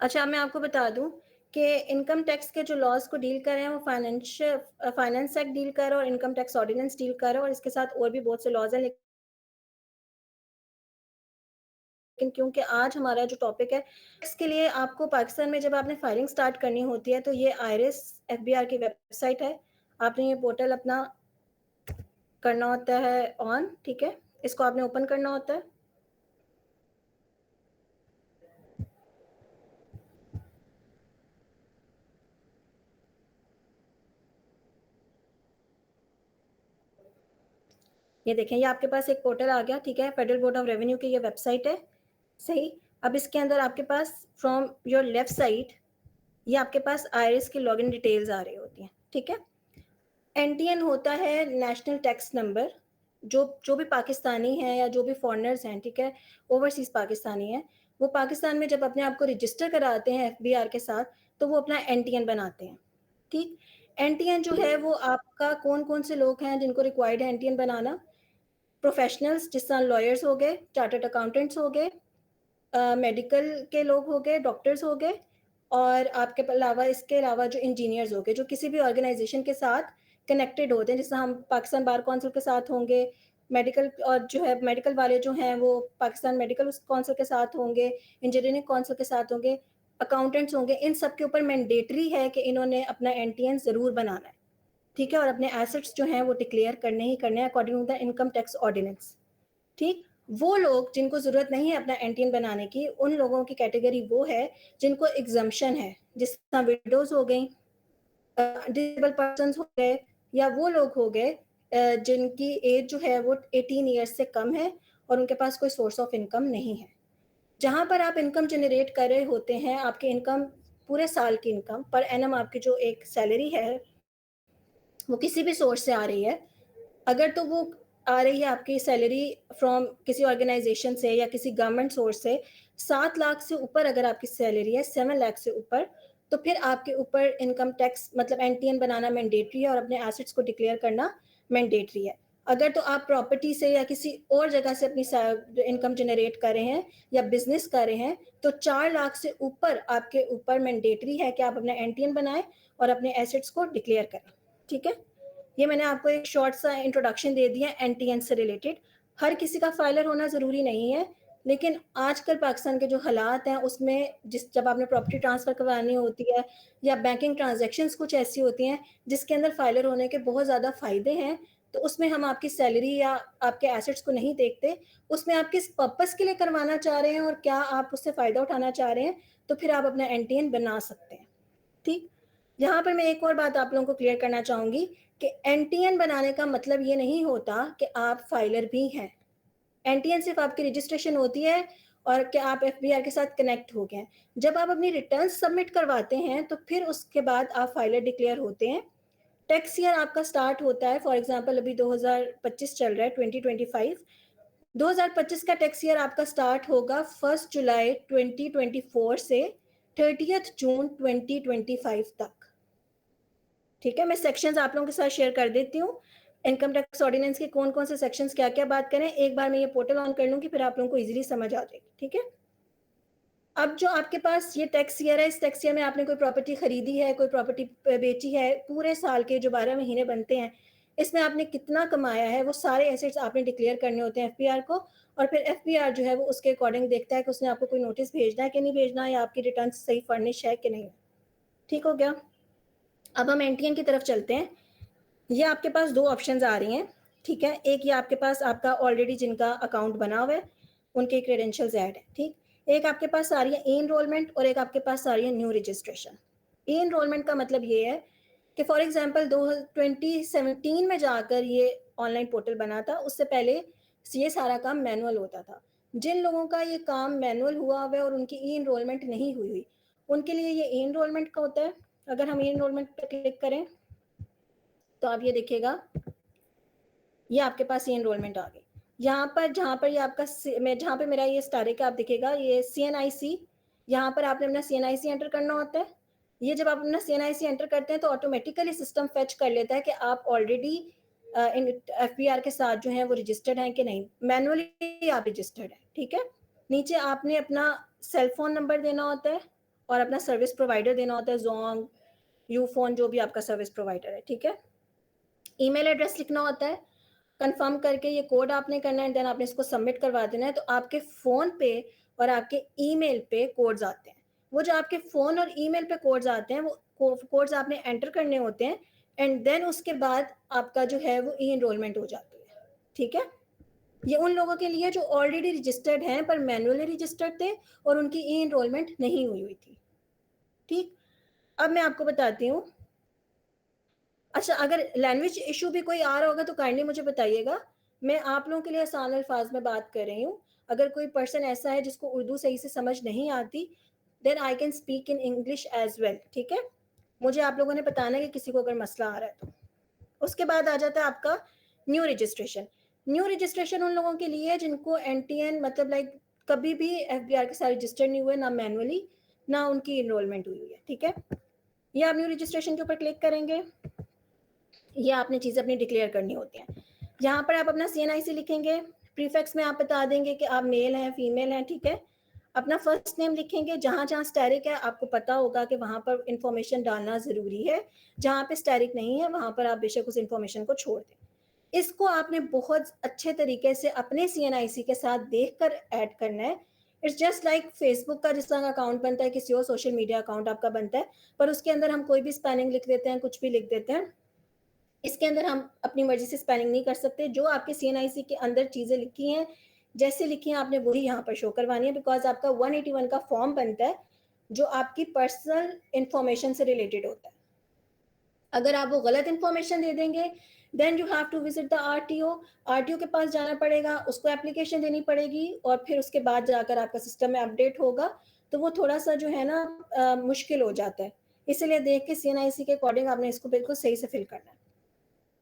अच्छा, मैं आपको बता दूँ कि इनकम टैक्स के जो लॉज़ को डील कर रहे हैं, वो फाइनेंस एक्ट डील कर रहा है और इनकम टैक्स ऑर्डिनेंस डील कर रहा है और इसके साथ और भी बहुत से लॉज़ हैं, लेकिन क्योंकि आज हमारा जो टॉपिक है, इसके लिए आपको पाकिस्तान में जब आपने फाइलिंग स्टार्ट करनी होती है, तो ये आईआरएस एफबीआर की वेबसाइट है। आपने ये पोर्टल अपना करना होता है ऑन, ठीक है? इसको आपने ओपन करना होता है। ये देखें, ये आपके पास एक पोर्टल आ गया, ठीक है? फेडरल बोर्ड ऑफ रेवेन्यू की ये वेबसाइट है, सही? अब इसके अंदर आपके पास फ्रॉम योर लेफ्ट साइड ये आपके पास आईआरएस की लॉगिन डिटेल्स आ रही होती हैं, ठीक है? एनटीएन होता है नेशनल टैक्स नंबर। जो भी पाकिस्तानी हैं या जो भी फॉरेनर्स हैं, ठीक है, ओवरसीज पाकिस्तानी हैं, वो पाकिस्तान में जब अपने आप को रजिस्टर कराते हैं एफबीआर के साथ, तो वो अपना एनटीएन बनाते हैं, ठीक? एनटीएन जो है वो आपका कौन कौन से लोग हैं जिनको रिक्वायर्ड है एनटीएन बनाना? प्रोफेशनल्स जिस तरह लॉयर्स हो गए, चार्टर्ड अकाउंटेंट्स हो गए, मेडिकल के लोग हो गए, डॉक्टर्स हो गए, और आपके अलावा इसके अलावा जो इंजीनियर्स हो गए, जो किसी भी ऑर्गेनाइजेशन के साथ कनेक्टेड होते हैं, जैसे हम पाकिस्तान बार काउंसिल के साथ होंगे, मेडिकल और जो है मेडिकल वाले जो हैं वो पाकिस्तान मेडिकल काउंसिल के साथ होंगे, इंजीनियरिंग काउंसिल के साथ होंगे, अकाउंटेंट्स होंगे, इन सब के ऊपर मैंडेटरी है कि इन्होंने अपना एनटीएन ज़रूर बनाना है, ठीक है? और अपने एसेट्स जो हैं वो डिक्लेयर करने ही करने हैं according to the income tax ordinance, ठीक? वो लोग जिनको ज़रूरत नहीं है अपना एनटीएन बनाने की, उन लोगों की कैटेगरी वो है जिनको एग्जम्पशन है, जिस तरह विडोज़ हो गई, डिसेबल पर्सन्स हो गए, या वो लोग हो गए जिनकी एज जो है वो 18 ईयर्स से कम है और उनके पास कोई सोर्स ऑफ इनकम नहीं है। जहाँ पर आप इनकम जनरेट कर रहे होते हैं, आपकी इनकम पूरे साल की इनकम पर एनम आपकी जो एक सैलरी है, वो किसी भी सोर्स से आ रही है, अगर तो वो आ रही है आपकी सैलरी फ्रॉम किसी ऑर्गेनाइजेशन से या किसी गवर्नमेंट सोर्स से, 7 लाख से ऊपर अगर आपकी सैलरी है, 7 लाख से ऊपर, तो फिर आपके ऊपर इनकम टैक्स मतलब एनटीएन बनाना मैंडेटरी है और अपने एसेट्स को डिक्लेयर करना मैंडेटरी है। अगर तो आप प्रॉपर्टी से या किसी और जगह से अपनी इनकम जनरेट कर रहे हैं या बिजनेस कर रहे हैं, तो 4 लाख से ऊपर आपके ऊपर मैंडेटरी है कि आप अपना एनटीएन बनाएं और अपने एसेट्स को डिक्लेयर करें, ठीक है? ये मैंने आपको एक शॉर्ट सा इंट्रोडक्शन दे दिया एनटीएन से रिलेटेड। हर किसी का फाइलर होना ज़रूरी नहीं है, लेकिन आजकल पाकिस्तान के जो हालात हैं उसमें जब आपने प्रॉपर्टी ट्रांसफ़र करवानी होती है या बैंकिंग ट्रांज़ैक्शंस कुछ ऐसी होती हैं जिसके अंदर फाइलर होने के बहुत ज़्यादा फ़ायदे हैं, तो उसमें हम आपकी सैलरी या आपके एसेट्स को नहीं देखते। उसमें आप किस पर्पज़ के लिए करवाना चाह रहे हैं और क्या आप उससे फ़ायदा उठाना चाह रहे हैं, तो फिर आप अपना एनटीएन बना सकते हैं, ठीक? यहाँ पर मैं एक और बात आप लोगों को क्लियर करना चाहूँगी कि एनटीएन बनाने का मतलब ये नहीं होता कि आप फाइलर भी हैं। एनटीएन सिर्फ़ आपकी रजिस्ट्रेशन होती है और कि आप एफबीआर के साथ कनेक्ट हो गए हैं। जब आप अपनी रिटर्न्स सबमिट करवाते हैं, तो फिर उसके बाद आप फाइलर डिक्लेयर होते हैं। टैक्स ईयर आपका स्टार्ट होता है, फॉर एग्ज़ाम्पल अभी 2025 चल रहा है, 2025। 2025 का टैक्स ईयर आपका स्टार्ट होगा 1 जुलाई 2024 से 30th जून 2025 तक। ठीक है, मैं सेक्शंस आप लोगों के साथ शेयर कर देती हूँ। इनकम टैक्स ऑर्डिनेंस के कौन-कौन से सेक्शंस क्या-क्या बात करें, एक बार मैं ये पोर्टल ऑन कर लूँगी, फिर आप लोगों को ईज़िली समझ आ जाएगी, ठीक है? अब जो आपके पास ये टैक्स ईयर है, इस टैक्स ईयर में आपने कोई प्रॉपर्टी खरीदी है, कोई प्रॉपर्टी बेची है, पूरे साल के जो 12 महीने बनते हैं, इसमें आपने कितना कमाया है, वो सारे एसेट्स आपने डिक्लेयर करने होते हैं एफबीआर को, और फिर एफबीआर जो है वो उसके अकॉर्डिंग देखता है कि उसने आपको कोई नोटिस भेजना है कि नहीं भेजना, या आपकी रिटर्न्स सही फर्निश है कि नहीं। ठीक हो गया? अब हम एनटीएन की तरफ चलते हैं। ये आपके पास 2 ऑप्शंस आ रही हैं, ठीक है? एक ये आपके पास आपका ऑलरेडी जिनका अकाउंट बना हुआ है, उनके क्रेडेंशियल्स ऐड हैं, ठीक? एक आपके पास आ रही है ई-एनरोलमेंट और एक आपके पास आ रही है न्यू रजिस्ट्रेशन। ई-एनरोलमेंट का मतलब ये है कि फॉर एग्ज़ाम्पल 2017 में जाकर ये ऑनलाइन पोर्टल बना था, उससे पहले ये सारा काम मैनुअल होता था। जिन लोगों का ये काम मैनुअल हुआ हुआ है और उनकी ई-एनरोलमेंट नहीं हुई हुई, उनके लिए ये ई-एनरोलमेंट का होता है। अगर हम ई-एनरोलमेंट पे क्लिक करें, तो आप ये देखिएगा, ये आपके पास ये एनरोलमेंट आ गई। यहाँ पर जहाँ पर ये आपका जहाँ पे मेरा ये स्टार आप दिखेगा, ये सीएनआईसी, यहाँ पर आपने अपना सीएनआईसी एंटर करना होता है। ये जब आप अपना सीएनआईसी एंटर करते हैं तो ऑटोमेटिकली सिस्टम फेच कर लेता है कि आप ऑलरेडी इन एफबीआर के साथ जो है वो रजिस्टर्ड हैं कि नहीं। मैनुअली आप रजिस्टर्ड हैं, ठीक है? नीचे आपने अपना सेल फोन नंबर देना होता है और अपना सर्विस प्रोवाइडर देना होता है, ज़ोंग, यूफ़ोन, जो भी आपका सर्विस प्रोवाइडर है, ठीक है? ईमेल एड्रेस लिखना होता है, कंफर्म करके ये कोड आपने करना है, देन आपने इसको सबमिट करवा देना है, तो आपके फ़ोन पे और आपके ईमेल पे कोड्स आते हैं। वो जो आपके फ़ोन और ईमेल पे कोड्स आते हैं, वो कोड्स आपने एंटर करने होते हैं एंड देन उसके बाद आपका जो है वो ई-एनरोलमेंट हो जाती है, ठीक है? ये उन लोगों के लिए जो ऑलरेडी रजिस्टर्ड हैं पर मैन्युअली रजिस्टर्ड थे और उनकी ई-एनरोलमेंट नहीं हुई थी, ठीक? अब मैं आपको बताती हूँ। अच्छा, अगर लैंग्वेज इश्यू भी कोई आ रहा होगा तो काइंडली मुझे बताइएगा। मैं आप लोगों के लिए आसान अल्फाज में बात कर रही हूँ। अगर कोई पर्सन ऐसा है जिसको उर्दू सही से समझ नहीं आती, then I can speak in English as well, ठीक है? मुझे आप लोगों ने बताना है कि किसी को अगर मसला आ रहा है तो। उसके बाद आ जाता है आपका न्यू रजिस्ट्रेशन। न्यू रजिस्ट्रेशन उन लोगों के लिए है जिनको एनटीएन मतलब लाइक कभी भी एफबीआर के साथ रजिस्टर नहीं हुए, ना मैनुअली, ना उनकी एनरोलमेंट हुई हुई है, ठीक है? ये आप न्यू रजिस्ट्रेशन के ऊपर क्लिक करेंगे। ये आपने चीज़ें अपनी डिक्लेयर करनी होती हैं। यहाँ पर आप अपना सीएनआईसी लिखेंगे, प्रीफिक्स में आप बता देंगे कि आप मेल हैं, फीमेल हैं, ठीक है? अपना फर्स्ट नेम लिखेंगे, जहाँ-जहाँ स्टैरिक है आपको पता होगा कि वहाँ पर इन्फॉर्मेशन डालना ज़रूरी है, जहाँ पे स्टैरिक नहीं है वहाँ पर आप बेशक उस इन्फॉर्मेशन को छोड़ दें। इसको आपने बहुत अच्छे तरीके से अपने सीएनआईसी के साथ देखकर ऐड करना है। इट्स जस्ट लाइक फेसबुक का जिस तरह अकाउंट बनता है, किसी और सोशल मीडिया अकाउंट आपका बनता है, पर उसके अंदर हम कोई भी स्पेलिंग लिख देते हैं, कुछ भी लिख देते हैं। इसके अंदर हम अपनी मर्ज़ी से स्पेलिंग नहीं कर सकते, जो आपके सीएनआईसी के अंदर चीज़ें लिखी हैं, जैसे लिखी हैं आपने वही यहाँ पर शो करवानी है बिकॉज़ आपका 181 का फॉर्म बनता है, जो आपकी पर्सनल इन्फॉर्मेशन से रिलेटेड होता है। अगर आप वो गलत इन्फॉर्मेशन दे देंगे, then you have to visit the RTO, RTO के पास जाना पड़ेगा, उसको एप्लीकेशन देनी पड़ेगी और फिर उसके बाद जाकर आपका सिस्टम में अपडेट होगा, तो वो थोड़ा-सा जो है ना मुश्किल हो जाता है। इसीलिए देख के सीएनआईसी के अकॉर्डिंग आपने इसको बिल्कुल सही से फिल करना है।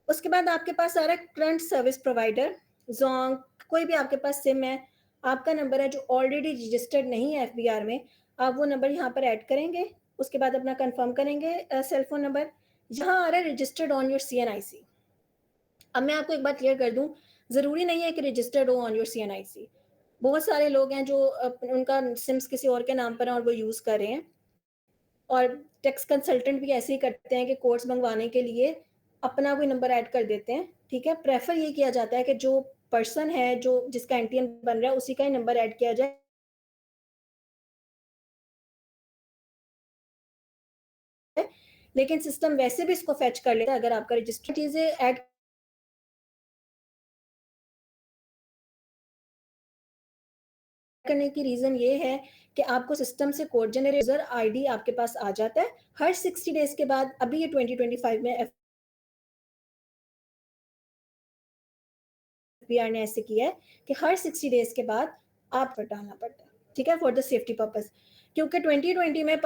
उसके बाद आपके पास आ रहा है करंट सर्विस प्रोवाइडर, ज़ोंग, कोई भी आपके पास सिम है, आपका नंबर है जो ऑलरेडी रजिस्टर्ड नहीं है एफबीआर में, आप वो नंबर यहाँ पर ऐड करेंगे, उसके बाद अपना कन्फर्म करेंगे सेल फ़ोन नंबर, यहाँ आ रहा है रजिस्टर्ड ऑन योर सीएनआईसी। अब मैं आपको एक बात क्लियर कर दूँ, ज़रूरी नहीं है कि रजिस्टर्ड हो ऑन योर सीएनआईसी। बहुत सारे लोग हैं जो उनका सिम्स किसी और के नाम पर है और वो यूज़ कर रहे हैं। और टैक्स कंसल्टेंट भी ऐसे ही करते हैं कि कोर्स मंगवाने के लिए अपना कोई नंबर ऐड कर देते हैं, ठीक है? प्रेफ़र ये किया जाता है कि जो पर्सन है, जो जिसका एनटीएन बन रहा है, उसी का ही नंबर ऐड किया जाए। लेकिन सिस्टम वैसे भी इसको फेच कर लेता है अगर आपका रजिस्टर चीज़ें ऐड करने की रीज़न ये है कि आपको सिस्टम से कोड जनरेट यूज़र आईडी आपके पास आ जाता है। हर 60 डेज़ के बाद अभी ये 2025 में एफबीआर ने ऐसे किया है कि हर 60 डेज़ के बाद आप पर डालना पड़ता है, ठीक है? फॉर द सेफ्टी पर्पज़ क्योंकि 2020 में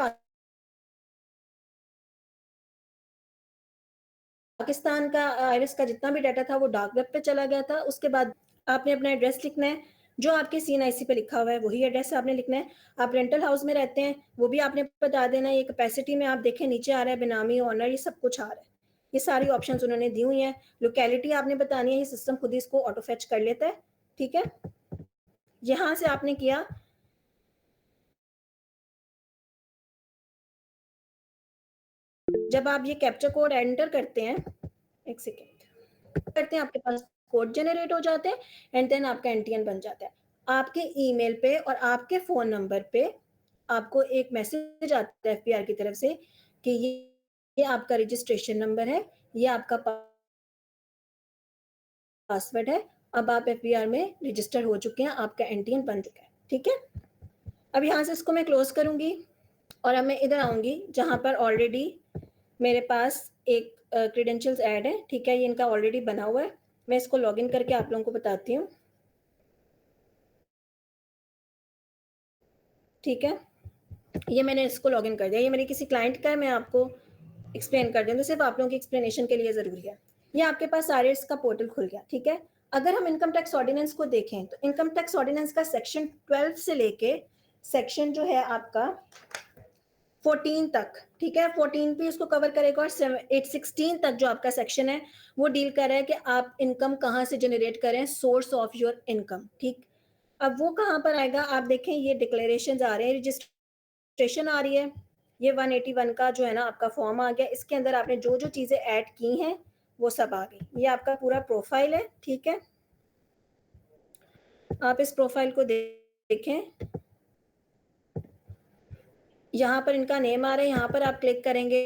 पाकिस्तान का आईरिस का जितना भी डाटा था वो डार्क वेब पे चला गया था। उसके बाद आपने अपना एड्रेस लिखना है, जो आपके सीएनआईसी पे लिखा हुआ है वही एड्रेस आपने लिखना है। आप रेंटल हाउस में रहते हैं, वो भी आपने बता देना है। ये कैपेसिटी में आप देखें नीचे आ रहा है बेनामी ओनर, ये सब कुछ आ रहा है। ये सारी ऑप्शंस उन्होंने दी हुई हैं। लोकेलिटी आपने बतानी है, ये सिस्टम खुद ही इसको ऑटो फेच कर लेता है, ठीक है? यहाँ से आपने किया, जब आप ये कैप्चा कोड एंटर करते हैं, 1 सेकंड, करते हैं आपके पास कोड जनरेट हो जाते हैं एंड देन आपका एनटीएन बन जाता है। आपके ईमेल पे और आपके फ़ोन नंबर पे आपको एक मैसेज आता है एफबीआर की तरफ से कि ये आपका रजिस्ट्रेशन नंबर है, ये आपका पासवर्ड है, अब आप एफबीआर में रजिस्टर हो चुके हैं, आपका एनटीएन बन चुका है, ठीक है? अब यहाँ से इसको मैं क्लोज़ करूँगी और अब मैं इधर आऊँगी जहाँ पर ऑलरेडी मेरे पास एक क्रेडेंशियल्स ऐड है, ठीक है? ये इनका ऑलरेडी बना हुआ है। मैं इसको लॉगिन करके आप लोगों को बताती हूँ, ठीक है? ये मैंने इसको लॉगिन कर दिया। ये मेरे किसी क्लाइंट का है, मैं आपको एक्सप्लेन कर दूँ, तो सिर्फ़ आप लोगों की एक्सप्लेनेशन के लिए ज़रूरी है। ये आपके पास आईआरएस का पोर्टल खुल गया, ठीक है? अगर हम इनकम टैक्स ऑर्डिनेंस को देखें, तो इनकम टैक्स ऑर्डिनेंस का सेक्शन 12 से लेके सेक्शन जो है आपका 14 तक, ठीक है? 14 भी उसको कवर करेगा और 16 तक जो आपका सेक्शन है, वो डील कर रहा है कि आप इनकम कहाँ से जनरेट करें, सोर्स ऑफ योर इनकम, ठीक? अब वो कहाँ पर आएगा? आप देखें ये डिक्लेरेशंस आ रहे हैं, रजिस्टर रजिस्ट्रेशन आ रही है, ये 181 का जो है ना आपका फॉर्म आ गया, इसके अंदर आपने जो-जो चीज़ें ऐड की हैं, वो सब आ गई। ये आपका पूरा प्रोफ़ाइल है, ठीक है? आप इस प्रोफ़ाइल को देखें, यहाँ पर इनका नेम आ रहा है, यहाँ पर आप क्लिक करेंगे,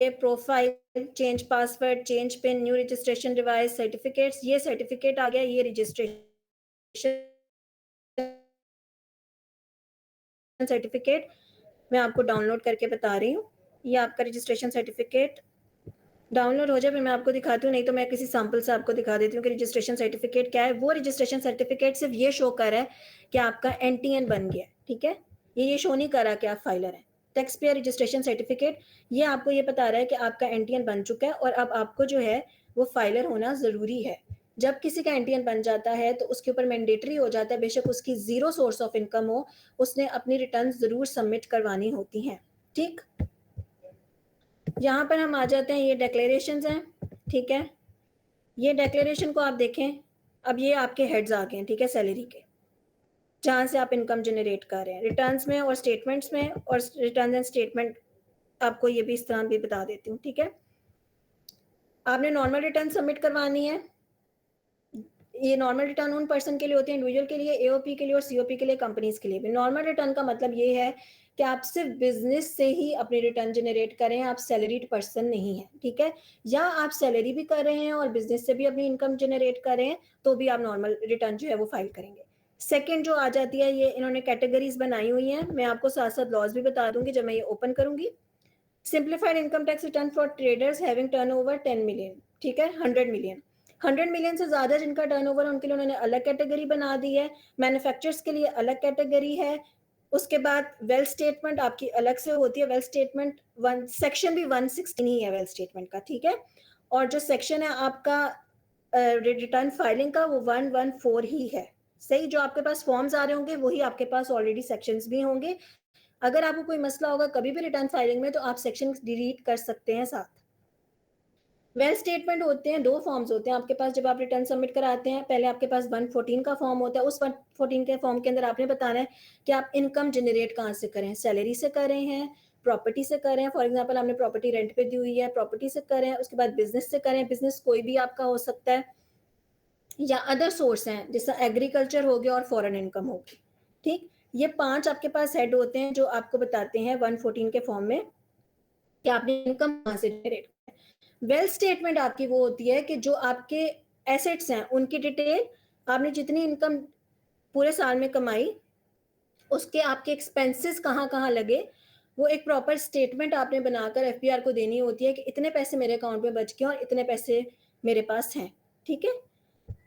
profile, change password, change pin, new registration device, certificates, ये सर्टिफ़िकेट आ गया, ये रजिस्ट्रेशन सर्टिफ़िकेट मैं आपको डाउनलोड करके बता रही हूँ। ये आपका रजिस्ट्रेशन सर्टिफ़िकेट डाउनलोड हो जाए, फिर मैं आपको दिखाती हूँ, नहीं तो मैं किसी सैंपल से आपको दिखा देती हूँ कि रजिस्ट्रेशन सर्टिफ़िकेट क्या है। वो रजिस्ट्रेशन सर्टिफ़िकेट सिर्फ़ ये शो कर रहा है कि आपका एनटीएन बन गया है, ठीक है? ये शो नहीं कर रहा कि आप फाइलर हैं। टैक्स पेयर रजिस्ट्रेशन सर्टिफ़िकेट, ये आपको ये बता रहा है कि आपका एनटीएन बन चुका है और अब आपको जो है, वो फाइलर होना ज़रूरी है। जब किसी का एनटीएन बन जाता है, तो उसके ऊपर मैंडेटरी हो जाता है, बेशक उसकी ज़ीरो सोर्स ऑफ इनकम हो, उसने अपनी रिटर्न्स ज़रूर सबमिट करवानी होती हैं, ठीक? यहाँ पर हम आ जाते हैं, ये डिक्लेरेशंस हैं, ठीक है? ये डिक्लेरेशन को आप देखें, अब ये आपके हेड्स आ गए हैं, ठीक है, सैलरी के, जहाँ से आप इनकम जनरेट कर रहे हैं। रिटर्न्स में और स्टेटमेंट्स में, और रिटर्न्स एंड स्टेटमेंट आपको ये भी इस तरह भी बता देती हूँ, ठीक है? आपने नॉर्मल रिटर्न सबमिट करवानी है। ये नॉर्मल रिटर्न उन पर्सन के लिए होती है, इंडिविजुअल के लिए, एओपी के लिए और सीओपी के लिए, कंपनीज के लिए भी। नॉर्मल रिटर्न का मतलब ये है कि आप सिर्फ बिजनेस से ही अपनी रिटर्न जनरेट करें, आप सैलरीड पर्सन नहीं है, ठीक है? या आप सैलरी भी कर रहे हैं और बिजनेस से भी अपनी इनकम जनरेट कर रहे हैं, तो भी आप नॉर्मल रिटर्न जो है वो फाइल करेंगे। सेकेंड जो आ जाती है, ये इन्होंने कैटेगरीज बनाई हुई हैं, मैं आपको साथ साथ लॉज भी बता दूंगी जब मैं ये ओपन करूंगी। Simplified income tax return for traders having turnover 10 million, ठीक है, 100 मिलियन। 100 मिलियन से ज़्यादा जिनका टर्नओवर है, उनके लिए उन्होंने अलग कैटेगरी बना दी है। मैन्युफैक्चरर्स के लिए अलग कैटेगरी है। उसके बाद वेल्थ स्टेटमेंट आपकी अलग से होती है। वेल्थ स्टेटमेंट वन सेक्शन भी 116 ही है वेल्थ स्टेटमेंट का, ठीक है? और जो सेक्शन है आपका रिटर्न फाइलिंग का, वो 114 ही है। सही, जो आपके पास फॉर्म्स आ रहे होंगे वही आपके पास ऑलरेडी सेक्शंस भी होंगे। अगर आपको कोई मसला होगा कभी भी रिटर्न फाइलिंग में, तो आप सेक्शन डिलीट कर सकते हैं साथ। वेल्थ स्टेटमेंट होते हैं, 2 फॉर्म्स होते हैं आपके पास जब आप रिटर्न सबमिट कराते हैं। पहले आपके पास 114 का फॉर्म होता है, उस 114 के फॉर्म के अंदर आपने बताना है कि आप इनकम जनरेट कहाँ से करें, सैलरी से कर रहे हैं, प्रॉपर्टी से कर रहे हैं, फॉर एग्जांपल आपने प्रॉपर्टी रेंट पे दी हुई है, प्रॉपर्टी से कर रहे हैं, उसके बाद बिजनेस से करें, बिजनेस कोई भी आपका हो सकता है, या अदर सोर्स हैं जैसा एग्रीकल्चर हो गया और फॉरेन इनकम होगी, ठीक? ये 5 आपके पास हेड होते हैं जो आपको बताते हैं 114 के फॉर्म में कि आपने इनकम कहाँ से जनरेट। वेल्थ स्टेटमेंट आपकी वो होती है कि जो आपके एसेट्स हैं उनकी डिटेल, आपने जितनी इनकम पूरे साल में कमाई, उसके आपके एक्सपेंसेस कहाँ-कहाँ लगे, वो एक प्रॉपर स्टेटमेंट आपने बनाकर एफबीआर को देनी होती है कि इतने पैसे मेरे अकाउंट में बच गए और इतने पैसे मेरे पास हैं, ठीक है?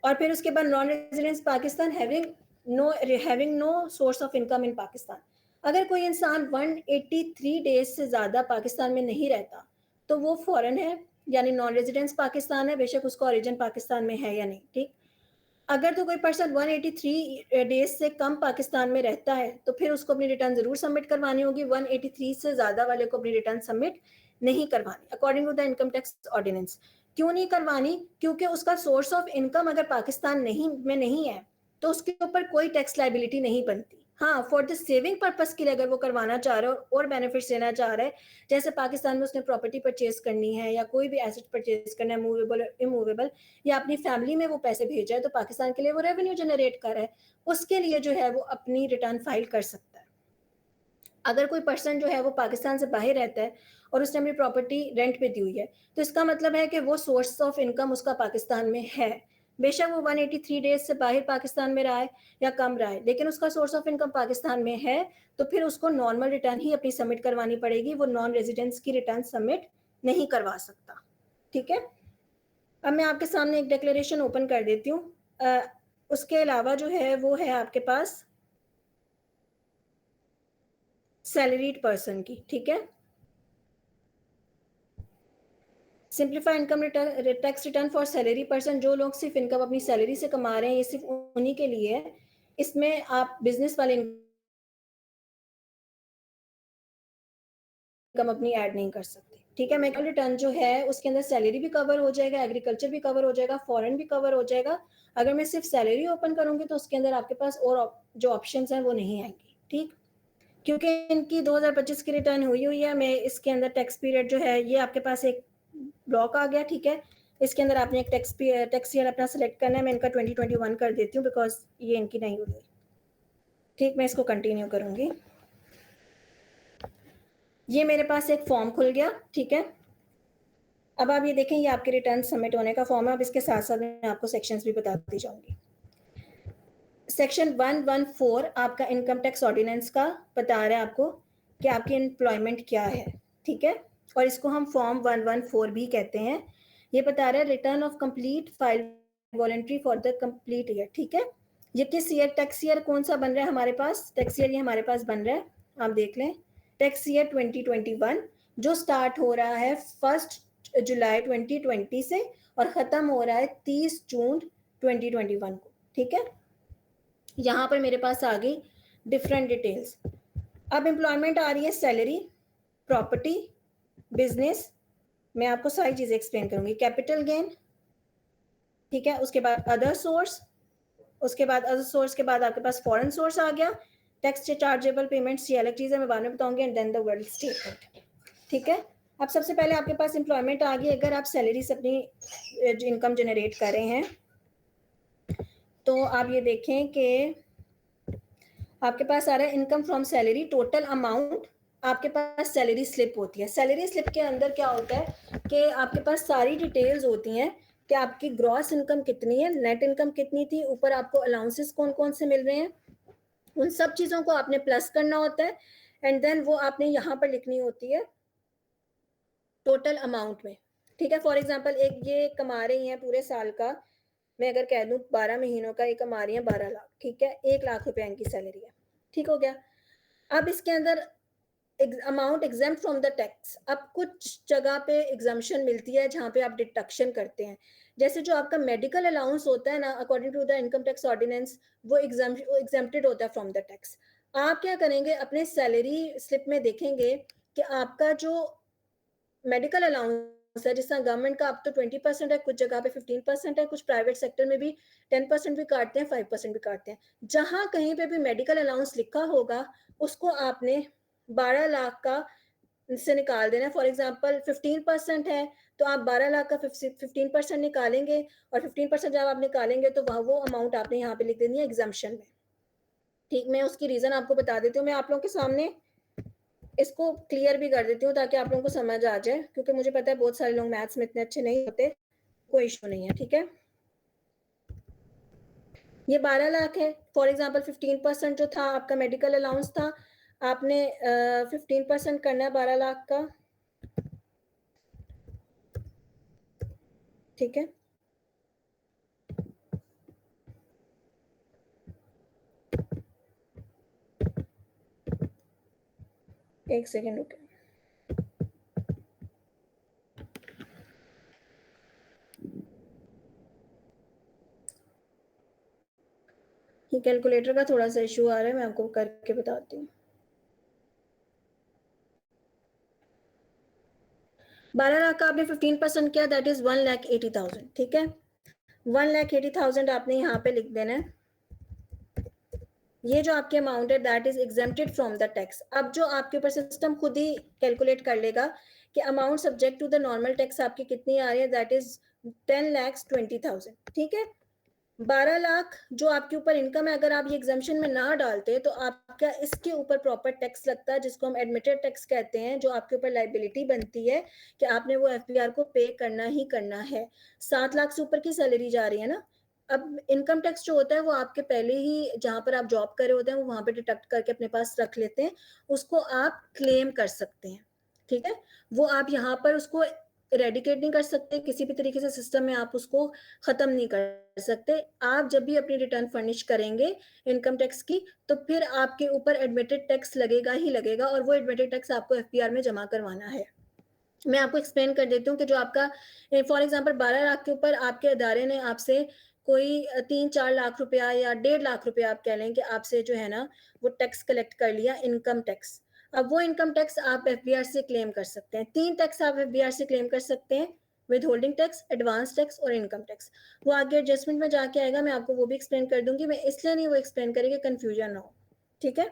और फिर उसके बाद non residence Pakistan having no source of income in Pakistan. अगर कोई इंसान 183 डेज से ज़्यादा पाकिस्तान में नहीं रहता, तो वो फॉरेन है, यानी नॉन रेजिडेंस पाकिस्तान है, बेशक उसका ओरिजिन पाकिस्तान में है या नहीं, ठीक? अगर तो कोई पर्सन 183 डेज से कम पाकिस्तान में रहता है, तो फिर उसको अपनी रिटर्न ज़रूर सबमिट करवानी होगी। 183 से ज़्यादा वाले को अपनी रिटर्न सबमिट नहीं करवानी, according to the income tax ordinance. क्यों नहीं करवानी? क्योंकि उसका सोर्स ऑफ इनकम अगर पाकिस्तान नहीं है, तो उसके ऊपर कोई टैक्स लायबिलिटी नहीं बनती। हाँ, फॉर द सेविंग पर्पस के लिए अगर वो करवाना चाह रहा है और बेनिफिट्स लेना चाह रहा है, जैसे पाकिस्तान में उसने प्रॉपर्टी परचेज करनी है या कोई भी एसेट परचेज करना है, मूवेबल और इमूवेबल, या अपनी फैमिली में वो पैसे भेजा है, तो पाकिस्तान के लिए वो रेवेन्यू जनरेट कर रहा है, उसके लिए जो है वो अपनी रिटर्न फाइल कर सकता है। अगर कोई पर्सन जो है वो पाकिस्तान से बाहर रहता है और उसने अपनी प्रॉपर्टी रेंट पे दी हुई है, तो इसका मतलब है कि वो सोर्स ऑफ इनकम उसका पाकिस्तान में है। बेशक वो 183 डेज से बाहर पाकिस्तान में रहा है या कम रहा है, लेकिन उसका सोर्स ऑफ इनकम पाकिस्तान में है, तो फिर उसको नॉर्मल रिटर्न ही अपनी सबमिट करवानी पड़ेगी, वो नॉन रेजिडेंट्स की रिटर्न सबमिट नहीं करवा सकता, ठीक है? अब मैं आपके सामने एक डिक्लेरेशन ओपन कर देती हूँ। उसके अलावा जो है वो है आपके पास सैलरीड पर्सन की, ठीक है? Simplify income tax return for salary person, जो लोग सिर्फ इनकम अपनी सैलरी से कमा रहे हैं, ये सिर्फ उन्हीं के लिए है। इसमें आप बिजनेस वाले इनकम अपनी ऐड नहीं कर सकते, ठीक है? मेकल रिटर्न जो है उसके अंदर सैलरी भी कवर हो जाएगा, एग्रीकल्चर भी कवर हो जाएगा, फॉरेन भी कवर हो जाएगा। अगर मैं सिर्फ सैलरी ओपन करूंगी तो उसके अंदर आपके पास और जो ऑप्शंस हैं वो नहीं आएंगी, ठीक? क्योंकि इनकी 2025 की रिटर्न हुई है, मैं इसके अंदर टैक्स पीरियड जो है ये आपके पास एक ब्लॉक आ गया, ठीक है। इसके अंदर आपने एक टैक्स ईयर अपना सेलेक्ट करना है। मैं इनका 2021 कर देती हूँ बिकॉज ये इनकी नहीं हुई। ठीक, मैं इसको कंटिन्यू करूँगी। ये मेरे पास एक फॉर्म खुल गया, ठीक है। अब आप ये देखें, ये आपके रिटर्न सबमिट होने का फॉर्म है। अब इसके साथ साथ मैं आपको सेक्शंस भी बताती जाऊंगी। सेक्शन 114 आपका इनकम टैक्स ऑर्डिनेंस का बता रहा है आपको कि आपकी एम्प्लॉयमेंट क्या है, ठीक है। और इसको हम फॉर्म 114 भी कहते हैं। ये बता रहा है return of complete file voluntary for the complete year, ठीक है। ये किस ईयर, टैक्स ईयर कौन सा बन रहा है हमारे पास, टैक्स ईयर ये हमारे पास बन रहा है, आप देख लें, टैक्स ईयर 2021 जो स्टार्ट हो रहा है 1 जुलाई 2020 से और खत्म हो रहा है 30 जून 2021 को, ठीक है। यहाँ पर मेरे पास आ गई डिफरेंट डिटेल्स। अब एम्प्लॉयमेंट आ रही है सैलरी, प्रॉपर्टी, बिजनेस, मैं आपको सारी चीजें एक्सप्लेन करूंगी। कैपिटल गेन, ठीक है। उसके बाद अदर सोर्स, उसके बाद अदर सोर्स के बाद आपके पास फॉरेन सोर्स आ गया। टैक्स चार्जेबल पेमेंट्स ये अलग चीज है, मैं बाद में बताऊंगी। And then the world statement, ठीक है। अब सबसे पहले आपके पास एम्प्लॉयमेंट आ गई। अगर आप सैलरी से अपनी इनकम जनरेट कर रहे हैं तो आप ये देखें कि आपके पास आ रहा है income from salary, total amount. आपके पास सैलरी स्लिप होती है। सैलरी स्लिप के अंदर क्या होता है कि आपके पास सारी डिटेल्स होती हैं कि आपकी ग्रॉस इनकम कितनी है, नेट इनकम कितनी थी, ऊपर आपको अलाउंसेस कौन कौन से मिल रहे हैं, उन सब चीज़ों को आपने प्लस करना होता है। एंड देन वो आपने यहाँ पर लिखनी होती है टोटल अमाउंट में, ठीक है। फॉर एग्जाम्पल एक ये कमा रही हैं पूरे साल का, मैं अगर कह दूं 12 महीनों का ये कमा रही है 12 लाख, ठीक है। 1 लाख रुपए इनकी सैलरी है, ठीक हो गया। अब इसके अंदर amount exempt from the tax. अब कुछ जगह पे एग्जाम्पशन मिलती है जहाँ पे आप डिडक्शन करते हैं। जैसे जो आपका मेडिकल अलाउंस होता है ना, according to the income tax ordinance, वो एग्जाम्प्टेड होता है फ्रॉम द टैक्स। आप क्या करेंगे, अपने सैलरी स्लिप में देखेंगे कि आपका जो मेडिकल अलाउंस है, जिस तरह गवर्नमेंट का अब तो 20% है, कुछ जगह पे 15% है, कुछ प्राइवेट सेक्टर में भी 10% भी काटते हैं, 5% भी काटते हैं। जहां कहीं पे भी मेडिकल अलाउंस लिखा होगा उसको आपने 12 लाख का से निकाल देना। फॉर एग्जाम्पल 15% है तो आप 12 लाख का 15% निकालेंगे और 15% जब आप निकालेंगे तो वह वो अमाउंट आपने यहाँ पे लिख देनी है एग्जाम्पशन में। ठीक, मैं उसकी रीजन आपको बता देती हूँ। मैं आप लोगों के सामने इसको क्लियर भी कर देती हूँ ताकि आप लोगों को समझ आ जाए, क्योंकि मुझे पता है बहुत सारे लोग मैथ्स में इतने अच्छे नहीं होते। कोई इशू नहीं है, ठीक है। ये 12 लाख है। फॉर एग्जाम्पल 15% जो था आपका मेडिकल अलाउंस था, आपने 15% करना है 12 लाख का, ठीक है। एक सेकेंड रुके। ये कैलकुलेटर का थोड़ा सा इशू आ रहा है, मैं आपको करके बताती हूँ। 12 लाख का आपने 15% किया, दैट इज 1,80,000, ठीक है। 1,80,000 आपने यहाँ पे लिख देना है। ये जो आपके अमाउंट है that is exempted from the tax. अब जो आपके ऊपर सिस्टम खुद ही कैलकुलेट कर लेगा कि amount subject to the normal tax आपकी कितनी आ रही है, दैट इज 10,20,000, ठीक है। 12 लाख जो आपके ऊपर इनकम है, अगर आप ये एग्जाम्शन में ना डालते तो आपका इसके ऊपर प्रॉपर टैक्स लगता है, जिसको हम एडमिटेड टैक्स कहते हैं, जो आपके ऊपर लाइबिलिटी बनती है कि आपने वो एफबीआर को पे करना ही करना है। 7 लाख से ऊपर की सैलरी जा रही है ना। अब इनकम टैक्स जो होता है वो आपके पहले ही जहां पर आप जॉब कर रहे होते हैं वो वहां पे डिडक्ट करके अपने पास रख लेते हैं, उसको आप क्लेम कर सकते हैं, ठीक है। वो आप यहाँ पर उसको रेडिकेट नहीं कर सकते किसी भी तरीके से, सिस्टम में आप उसको खत्म नहीं कर सकते। आप जब भी अपनी रिटर्न फर्निश करेंगे इनकम टैक्स की, तो फिर आपके ऊपर एडमिटेड टैक्स लगेगा ही लगेगा, और वो एडमिटेड टैक्स आपको एफपीआर में जमा करवाना है। मैं आपको एक्सप्लेन कर देती हूँ कि जो आपका फॉर एग्जांपल 12 लाख के ऊपर आपके अदारे ने आपसे कोई 3-4 लाख रुपया या 1.5 लाख रुपया आप कह लें कि आपसे जो है ना वो टैक्स कलेक्ट कर लिया, इनकम टैक्स। अब वो इनकम टैक्स आप एफबीआर से क्लेम कर सकते हैं। 3 टैक्स आप एफबीआर से क्लेम कर सकते हैं, with holding tax, advance tax और इनकम टैक्स। वो आगे एडजस्टमेंट में जाके आएगा, मैं आपको वो भी एक्सप्लेन कर दूंगी। मैं इसलिए नहीं वो एक्सप्लेन करेंगे कंफ्यूजन ना हो, ठीक है।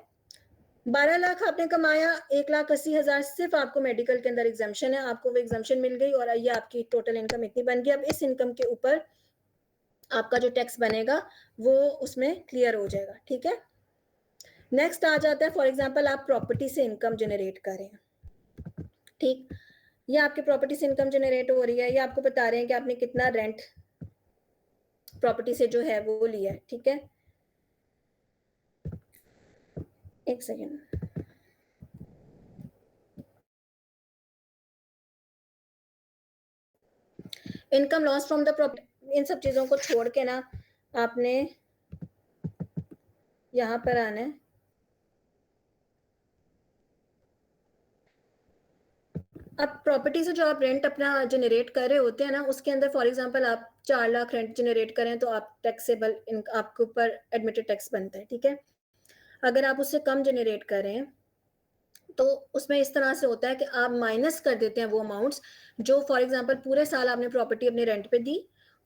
12 लाख आपने कमाया, 1,80,000 सिर्फ आपको मेडिकल के अंदर एग्जाम्शन है, आपको वो एग्जाम्शन मिल गई और ये आपकी टोटल इनकम इतनी बन गई। अब इस इनकम के ऊपर आपका जो टैक्स बनेगा वो उसमें क्लियर हो जाएगा, ठीक है। नेक्स्ट आ जाता है, फॉर एग्जांपल आप प्रॉपर्टी से इनकम जनरेट कर रहे हैं, ठीक। ये आपकी प्रॉपर्टी से इनकम जनरेट हो रही है, ये आपको बता रहे हैं कि आपने कितना रेंट प्रॉपर्टी से जो है वो लिया है, ठीक है। एक second. Income loss from the property, इन सब चीजों को छोड़ के ना आपने यहां पर आना है। अब प्रॉपर्टी से जो आप रेंट अपना जनरेट कर रहे होते हैं ना, उसके अंदर फॉर एग्जांपल आप 4 लाख रेंट जनरेट करें तो आप टैक्सेबल, आपके ऊपर एडमिटेड टैक्स बनता है, ठीक है। अगर आप उससे कम जनरेट कर रहे हैं तो उसमें इस तरह से होता है कि आप माइनस कर देते हैं वो अमाउंट्स जो फॉर एग्जांपल पूरे साल आपने प्रॉपर्टी अपने रेंट पे दी,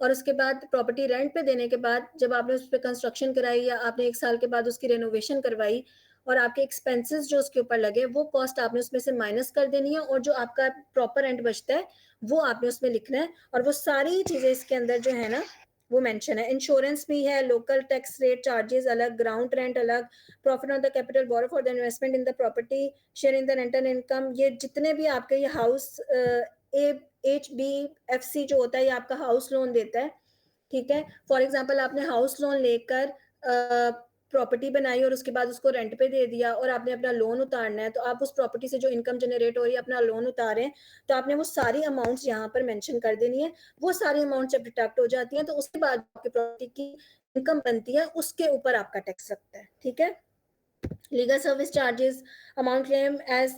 और उसके बाद प्रॉपर्टी रेंट पे देने के बाद जब आपने उस पर कंस्ट्रक्शन कराई या आपने 1 साल के बाद उसकी रेनोवेशन करवाई और आपके एक्सपेंसेस जो उसके ऊपर लगे वो कॉस्ट आपने उसमें से माइनस कर देनी है, और जो आपका प्रॉपर रेंट बचता है वो आपने उसमें लिखना है, और वो सारी चीजें इसके अंदर जो है ना वो मेंशन है। इंश्योरेंस भी है, लोकल टैक्स रेट चार्जेस अलग, ग्राउंड रेंट अलग, profit on the capital borrow for the investment in the property, share in the rental income, ये जितने भी आपके ये हाउस HDFC जो होता है ये आपका हाउस लोन देता है, ठीक है। फॉर एग्जांपल आपने हाउस लोन लेकर प्रॉपर्टी बनाई और उसके बाद उसको रेंट पे दे दिया और आपने अपना लोन उतारना है, तो आप उस प्रॉपर्टी से जो इनकम जनरेट हो रही है अपना लोन उतारें, तो आपने वो सारी अमाउंट्स यहाँ पर मेंशन कर देनी है। वो सारी अमाउंट जब डिडक्ट हो जाती हैं तो उसके बाद आपकी प्रॉपर्टी की इनकम बनती है, उसके ऊपर आपका टैक्स लगता है, ठीक है। legal service charges, amount claim as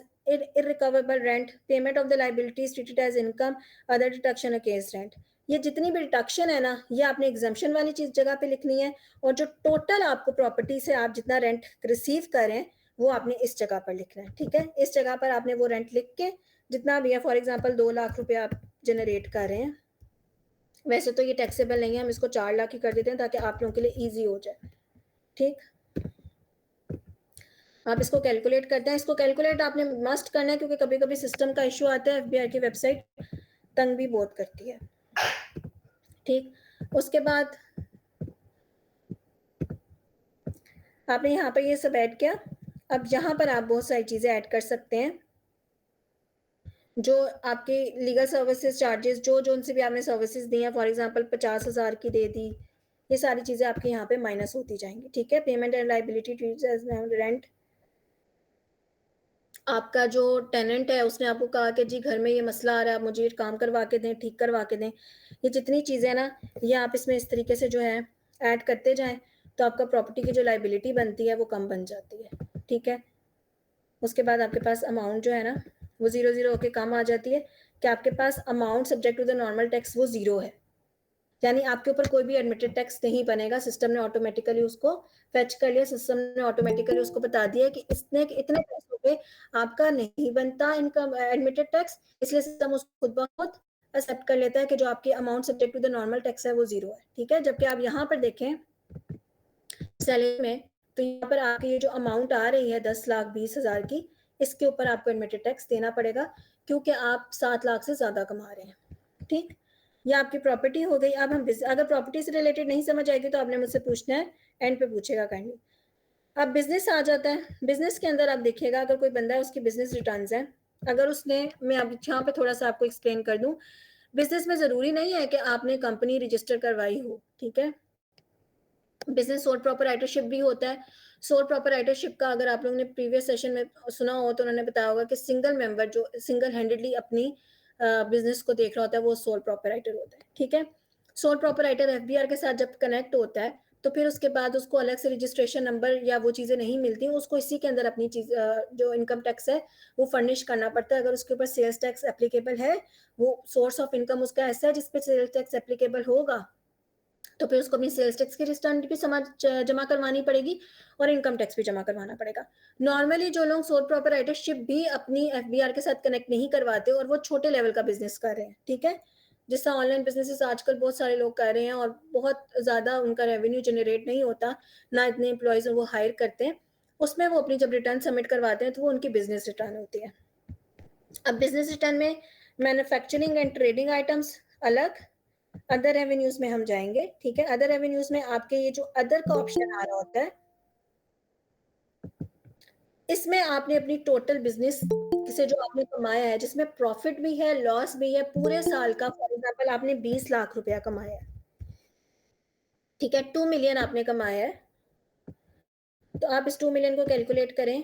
irrecoverable rent, payment of the liabilities treated as income, other deduction against rent. ये जितनी भी डिडक्शन है ना ये आपने एग्जाम्पशन वाली चीज जगह पे लिखनी है, और जो टोटल आपको प्रॉपर्टी से आप जितना रेंट रिसीव करें वो आपने इस जगह पर लिखना है, ठीक है। इस जगह पर आपने वो रेंट लिख के जितना भी है, फॉर एग्जांपल 2 लाख रुपए आप जनरेट कर रहे हैं, वैसे तो ये टैक्सेबल नहीं है, हम इसको 4 लाख ही कर देते हैं ताकि आप लोगों के लिए ईजी हो जाए, ठीक। आप इसको कैलकुलेट करते हैं, इसको कैलकुलेट आपने मस्ट करना है क्योंकि कभी कभी सिस्टम का इश्यू आता है, एफबीआई की वेबसाइट तंग भी बहुत करती है, ठीक। उसके बाद आपने यहाँ पर ये सब ऐड किया। अब यहाँ पर आप बहुत सारी चीजें ऐड कर सकते हैं, जो आपके लीगल सर्विसेज चार्जेस जो जो उनसे भी आपने सर्विसेज दी हैं, फॉर एग्जांपल 50,000 की दे दी, ये सारी चीजें आपके यहाँ पे माइनस होती जाएंगी, ठीक है। पेमेंट एंड लाइबिलिटी रेंट, आपका जो टेनेंट है उसने आपको कहा कि जी घर में ये मसला आ रहा है, आप मुझे काम करवा के दें, ठीक करवा के दें, ये जितनी चीज़ें ना ये आप इसमें इस तरीके से जो है ऐड करते जाएं तो आपका प्रॉपर्टी की जो लाइबिलिटी बनती है वो कम बन जाती है, ठीक है। उसके बाद आपके पास अमाउंट जो है ना वो 0 0 होके कम आ जाती है कि आपके पास amount subject to the normal tax वो 0 है, यानी आपके ऊपर कोई भी एडमिटेड टैक्स नहीं बनेगा, सिस्टम ने ऑटोमेटिकली उसको फेच कर लिया, सिस्टम ने ऑटोमेटिकली उसको बता दिया कि इसने इतने पैसों पे आपका नहीं बनता इनकम एडमिटेड टैक्स, इसलिए सिस्टम उसको खुद ब खुद एक्सेप्ट कर लेता है कि जो आपकी amount subject to the normal tax है वो 0 है, ठीक है। जबकि आप यहाँ पर देखें सैलरी में तो यहाँ पर आपकी ये जो अमाउंट आ रही है 10,20,000 की, इसके ऊपर आपको एडमिटेड टैक्स देना पड़ेगा क्योंकि आप 7 लाख से ज्यादा कमा रहे हैं, ठीक। ये आपकी प्रॉपर्टी हो गई। अब हम अगर प्रॉपर्टी से रिलेटेड नहीं समझ आएगी तो आपने मुझसे पूछना है, एंड पे पूछेगा काइंडली। अब बिजनेस आ जाता है, बिजनेस के अंदर आप देखिएगा अगर कोई बंदा है उसकी बिजनेस रिटर्न्स है, अगर उसने, मैं अब यहाँ पे थोड़ा सा आपको एक्सप्लेन कर दूं, बिजनेस में जरूरी नहीं है कि आपने कंपनी रजिस्टर करवाई हो, ठीक है। बिजनेस सोल प्रोपराइटरशिप भी होता है। सोल प्रोपराइटरशिप का अगर आप लोगों ने प्रीवियस सेशन में सुना हो तो उन्होंने बताया होगा कि सिंगल मेंबर जो सिंगल हैंडेडली अपनी बिजनेस को देख रहा होता है वो सोल प्रोपराइटर होता है, ठीक है। सोल प्रोपराइटर एफबीआर के साथ जब कनेक्ट होता है तो फिर उसके बाद उसको अलग से रजिस्ट्रेशन नंबर या वो चीज़ें नहीं मिलती, उसको इसी के अंदर अपनी चीज जो इनकम टैक्स है वो फर्निश करना पड़ता है। अगर उसके ऊपर सेल्स टैक्स एप्लीकेबल है, वो सोर्स ऑफ इनकम उसका ऐसा है जिसपे सेल्स टैक्स एप्लीकेबल होगा, तो फिर उसको अपनी सेल्स टैक्स की रिटर्न भी जमा करवानी पड़ेगी और इनकम टैक्स भी जमा करवाना पड़ेगा। नॉर्मली जो लोग सोल प्रोपराइटरशिप भी अपनी एफबीआर के साथ कनेक्ट नहीं करवाते और वो छोटे लेवल का बिजनेस कर रहे हैं, ठीक है, जिससे ऑनलाइन बिजनेसेस आजकल बहुत सारे लोग कर रहे हैं और बहुत ज़्यादा उनका रेवेन्यू जनरेट नहीं होता, ना इतने एम्प्लॉयज़ वो हायर करते हैं, उसमें वो अपनी जब रिटर्न सबमिट करवाते हैं तो वो उनकी बिज़नेस रिटर्न होती है। अब बिज़नेस रिटर्न में मैन्युफैक्चरिंग एंड ट्रेडिंग आइटम्स अलग, अदर रेवेन्यूज़ में हम जाएँगे, ठीक है? अदर रेवेन्यूज़ में आपके ये जो अदर का ऑप्शन आ रहा होता है, इसमें आपने अपनी टोटल बिज़नेस से जो आपने कमाया है, जिसमें प्रॉफ़िट भी है, लॉस भी है, पूरे साल का फॉर एग्ज़ाम्पल आपने 20 लाख रुपया कमाया है, ठीक है? 2 मिलियन आपने कमाया है, तो आप इस 2 मिलियन को कैलकुलेट करें,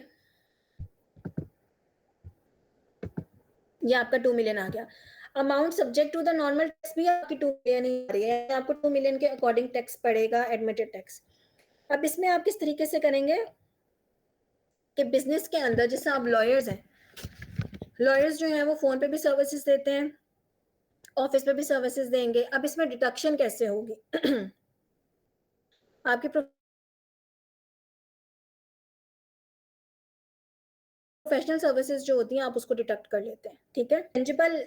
ये आपका 2 मिलियन आ गया। Amount subject to the normal tax भी आपकी 2 मिलियन ही आ रही है, आपको 2 मिलियन के अकॉर्डिंग टैक्स पड़ेगा, एडमिटेड टैक्स। अब इसमें आप किस तरीके से करेंगे कि बिज़नेस के अंदर जैसे आप लॉयर्स हैं, लॉयर्स जो हैं वो फ़ोन पे भी सर्विसेज़ देते हैं, ऑफ़िस में भी सर्विसेज़ देंगे। अब इसमें डिडक्शन कैसे होगी? आपकी प्रोफ़ेशनल सर्विसेज़ जो होती हैं, आप उसको डिडक्ट कर लेते हैं, ठीक है? टेंजिबल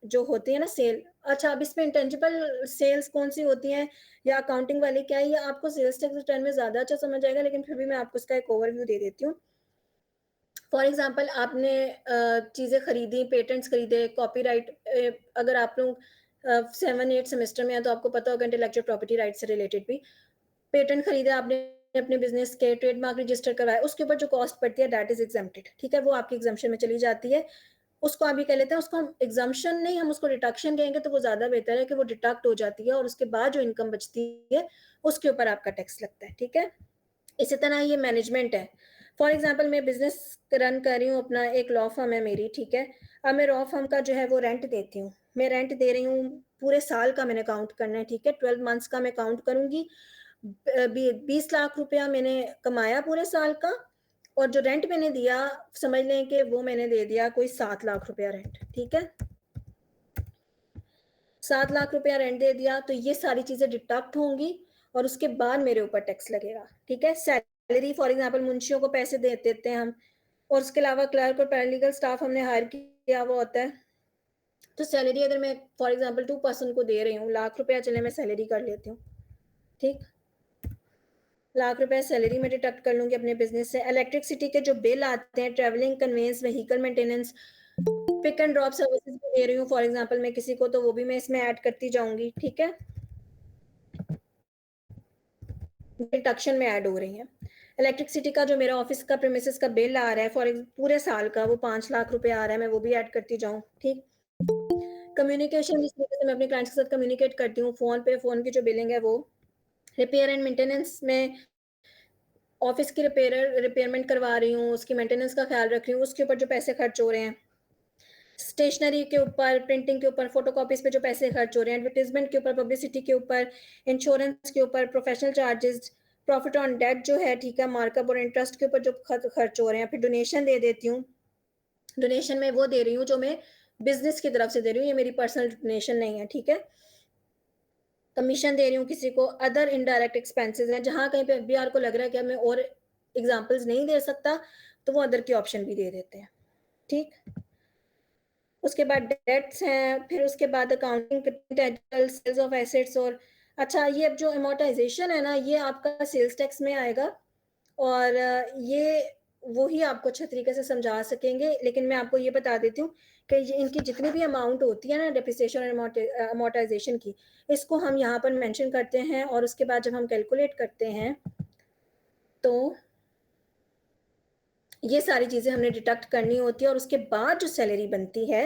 जो होती है ना सेल, अच्छा अब इसमें इंटेंजिबल सेल्स कौन-सी होती हैं या अकाउंटिंग वाली क्या है, ये आपको सेल्स टैक्स रिटर्न में ज़्यादा अच्छा समझ आएगा, लेकिन फिर भी मैं आपको इसका एक ओवरव्यू दे देती हूँ। फॉर एग्ज़ाम्पल आपने चीज़ें खरीदी, पेटेंट्स खरीदे, कॉपीराइट अगर आप लोग 7-8 सेमेस्टर में हैं, तो आपको पता होगा इंटेलेक्चुअल प्रॉपर्टी राइट से रिलेटेड भी। पेटेंट खरीदा आपने अपने बिज़नेस के, ट्रेडमार्क रजिस्टर करवाया, उसके ऊपर जो कॉस्ट पड़ती है दैट इज़ एग्ज़ेम्प्टेड, ठीक है? वो आपकी एग्ज़म्पशन में चली जाती है। उसको आप ये कह लेते हैं, उसको हम एग्ज़म्पशन नहीं, हम उसको डिडक्शन कहेंगे तो वो ज़्यादा बेहतर है कि वो डिडक्ट हो जाती है और उसके बाद जो इनकम बचती है, उसके ऊपर आपका टैक्स लगता है, ठीक है? इसी तरह ये मैनेजमेंट है। फॉर एग्ज़ाम्पल मैं बिज़नेस रन कर रही हूँ अपना, एक लॉ फ़र्म है मेरी, ठीक है? अब मैं लॉ फ़र्म का जो है वो रेंट देती हूँ। मैं रेंट दे रही हूँ, पूरे साल का मैंने काउंट करना है, ठीक है? 12 मंथ्स का मैं काउंट करूँगी। ब बी 20 लाख रुपया मैंने कमाया पूरे साल का, और जो रेंट मैंने दिया, समझ लें कि वो मैंने दे दिया कोई 7 लाख रुपया रेंट, ठीक है? 7 लाख रुपया रेंट दे दिया, तो ये सारी चीज़ें डिडक्ट होंगी और उसके बाद मेरे ऊपर टैक्स लगेगा, ठीक है? सैलरी फॉर एग्ज़ाम्पल मुंशियों को पैसे दे देते हैं हम, और उसके अलावा क्लर्क और पैरालीगल स्टाफ हमने हायर किया हुआ होता है। तो सैलरी अगर मैं फॉर एग्ज़ाम्पल 2 पर्सन को दे रही हूँ, लाख रुपया चले मैं सैलरी कर लेती हूँ, ठीक? लाख रुपए सैलरी में डिडक्ट कर लूँगी अपने बिज़नेस से। इलेक्ट्रिसिटी के जो बिल आते हैं, travelling, conveyance, vehicle maintenance, pick and drop services भी दे रही हूँ फॉर एग्ज़ाम्पल मैं किसी को, तो वो भी मैं इसमें ऐड करती जाऊँगी, ठीक है? डिडक्शन में ऐड हो रही हैं। इलेक्ट्रिसिटी का जो मेरा ऑफ़िस का प्रीमिसेस का बिल आ रहा है पूरे साल का, वो 5 लाख रुपए आ रहा है, मैं वो भी ऐड करती जाऊँ, ठीक? कम्युनिकेशन जिस तरीके से मैं अपने क्लाइंट्स के साथ कम्युनिकेट करती हूँ, फ़ोन पे फ़ोन की जो बिलिंग है वो, रिपेयर एंड मेंटेनेंस में ऑफ़िस की रिपेयरमेंट करवा रही हूँ, उसकी मेंटेनेंस का ख़्याल रख रही हूँ, उसके ऊपर जो पैसे खर्च हो रहे हैं। स्टेशनरी के ऊपर, प्रिंटिंग के ऊपर, फ़ोटोकॉपीज़ पे जो पैसे खर्च हो रहे हैं, एडवर्टाइज़मेंट के ऊपर, पब्लिसिटी के ऊपर, इंश्योरेंस के ऊपर, professional charges, profit on debt जो है, ठीक है, मार्कअप और इंटरेस्ट के ऊपर जो खर्च हो रहे हैं, फिर डोनेशन दे देती हूँ। डोनेशन मैं वो दे रही हूँ जो मैं बिज़नेस की तरफ से दे रही हूँ, ये मेरी पर्सनल डोनेशन नहीं है, ठीक है? कमीशन दे रही हूँ किसी को, अदर इनडायरेक्ट एक्सपेंसेस हैं, जहाँ कहीं पे एफबीआर को लग रहा है कि अब मैं और एग्ज़ाम्पल्स नहीं दे सकता, तो वो अदर के ऑप्शन भी दे देते हैं, ठीक? उसके बाद डेट्स हैं, फिर उसके बाद accounting intangibles, sales of assets, और अच्छा ये अब जो अमोर्टाइज़ेशन है ना, ये आपका सेल्स टैक्स में आएगा, और ये वो ही आपको अच्छे तरीके से समझा सकेंगे, लेकिन मैं आपको ये बता देती हूँ कि ये इनकी जितनी भी अमाउंट होती है ना डेप्रिसिएशन और अमोर्टाइज़ेशन की, इसको हम यहाँ पर मेंशन करते हैं, और उसके बाद जब हम कैलकुलेट करते हैं, तो ये सारी चीज़ें हमने डिडक्ट करनी होती है, और उसके बाद जो सैलरी बनती है,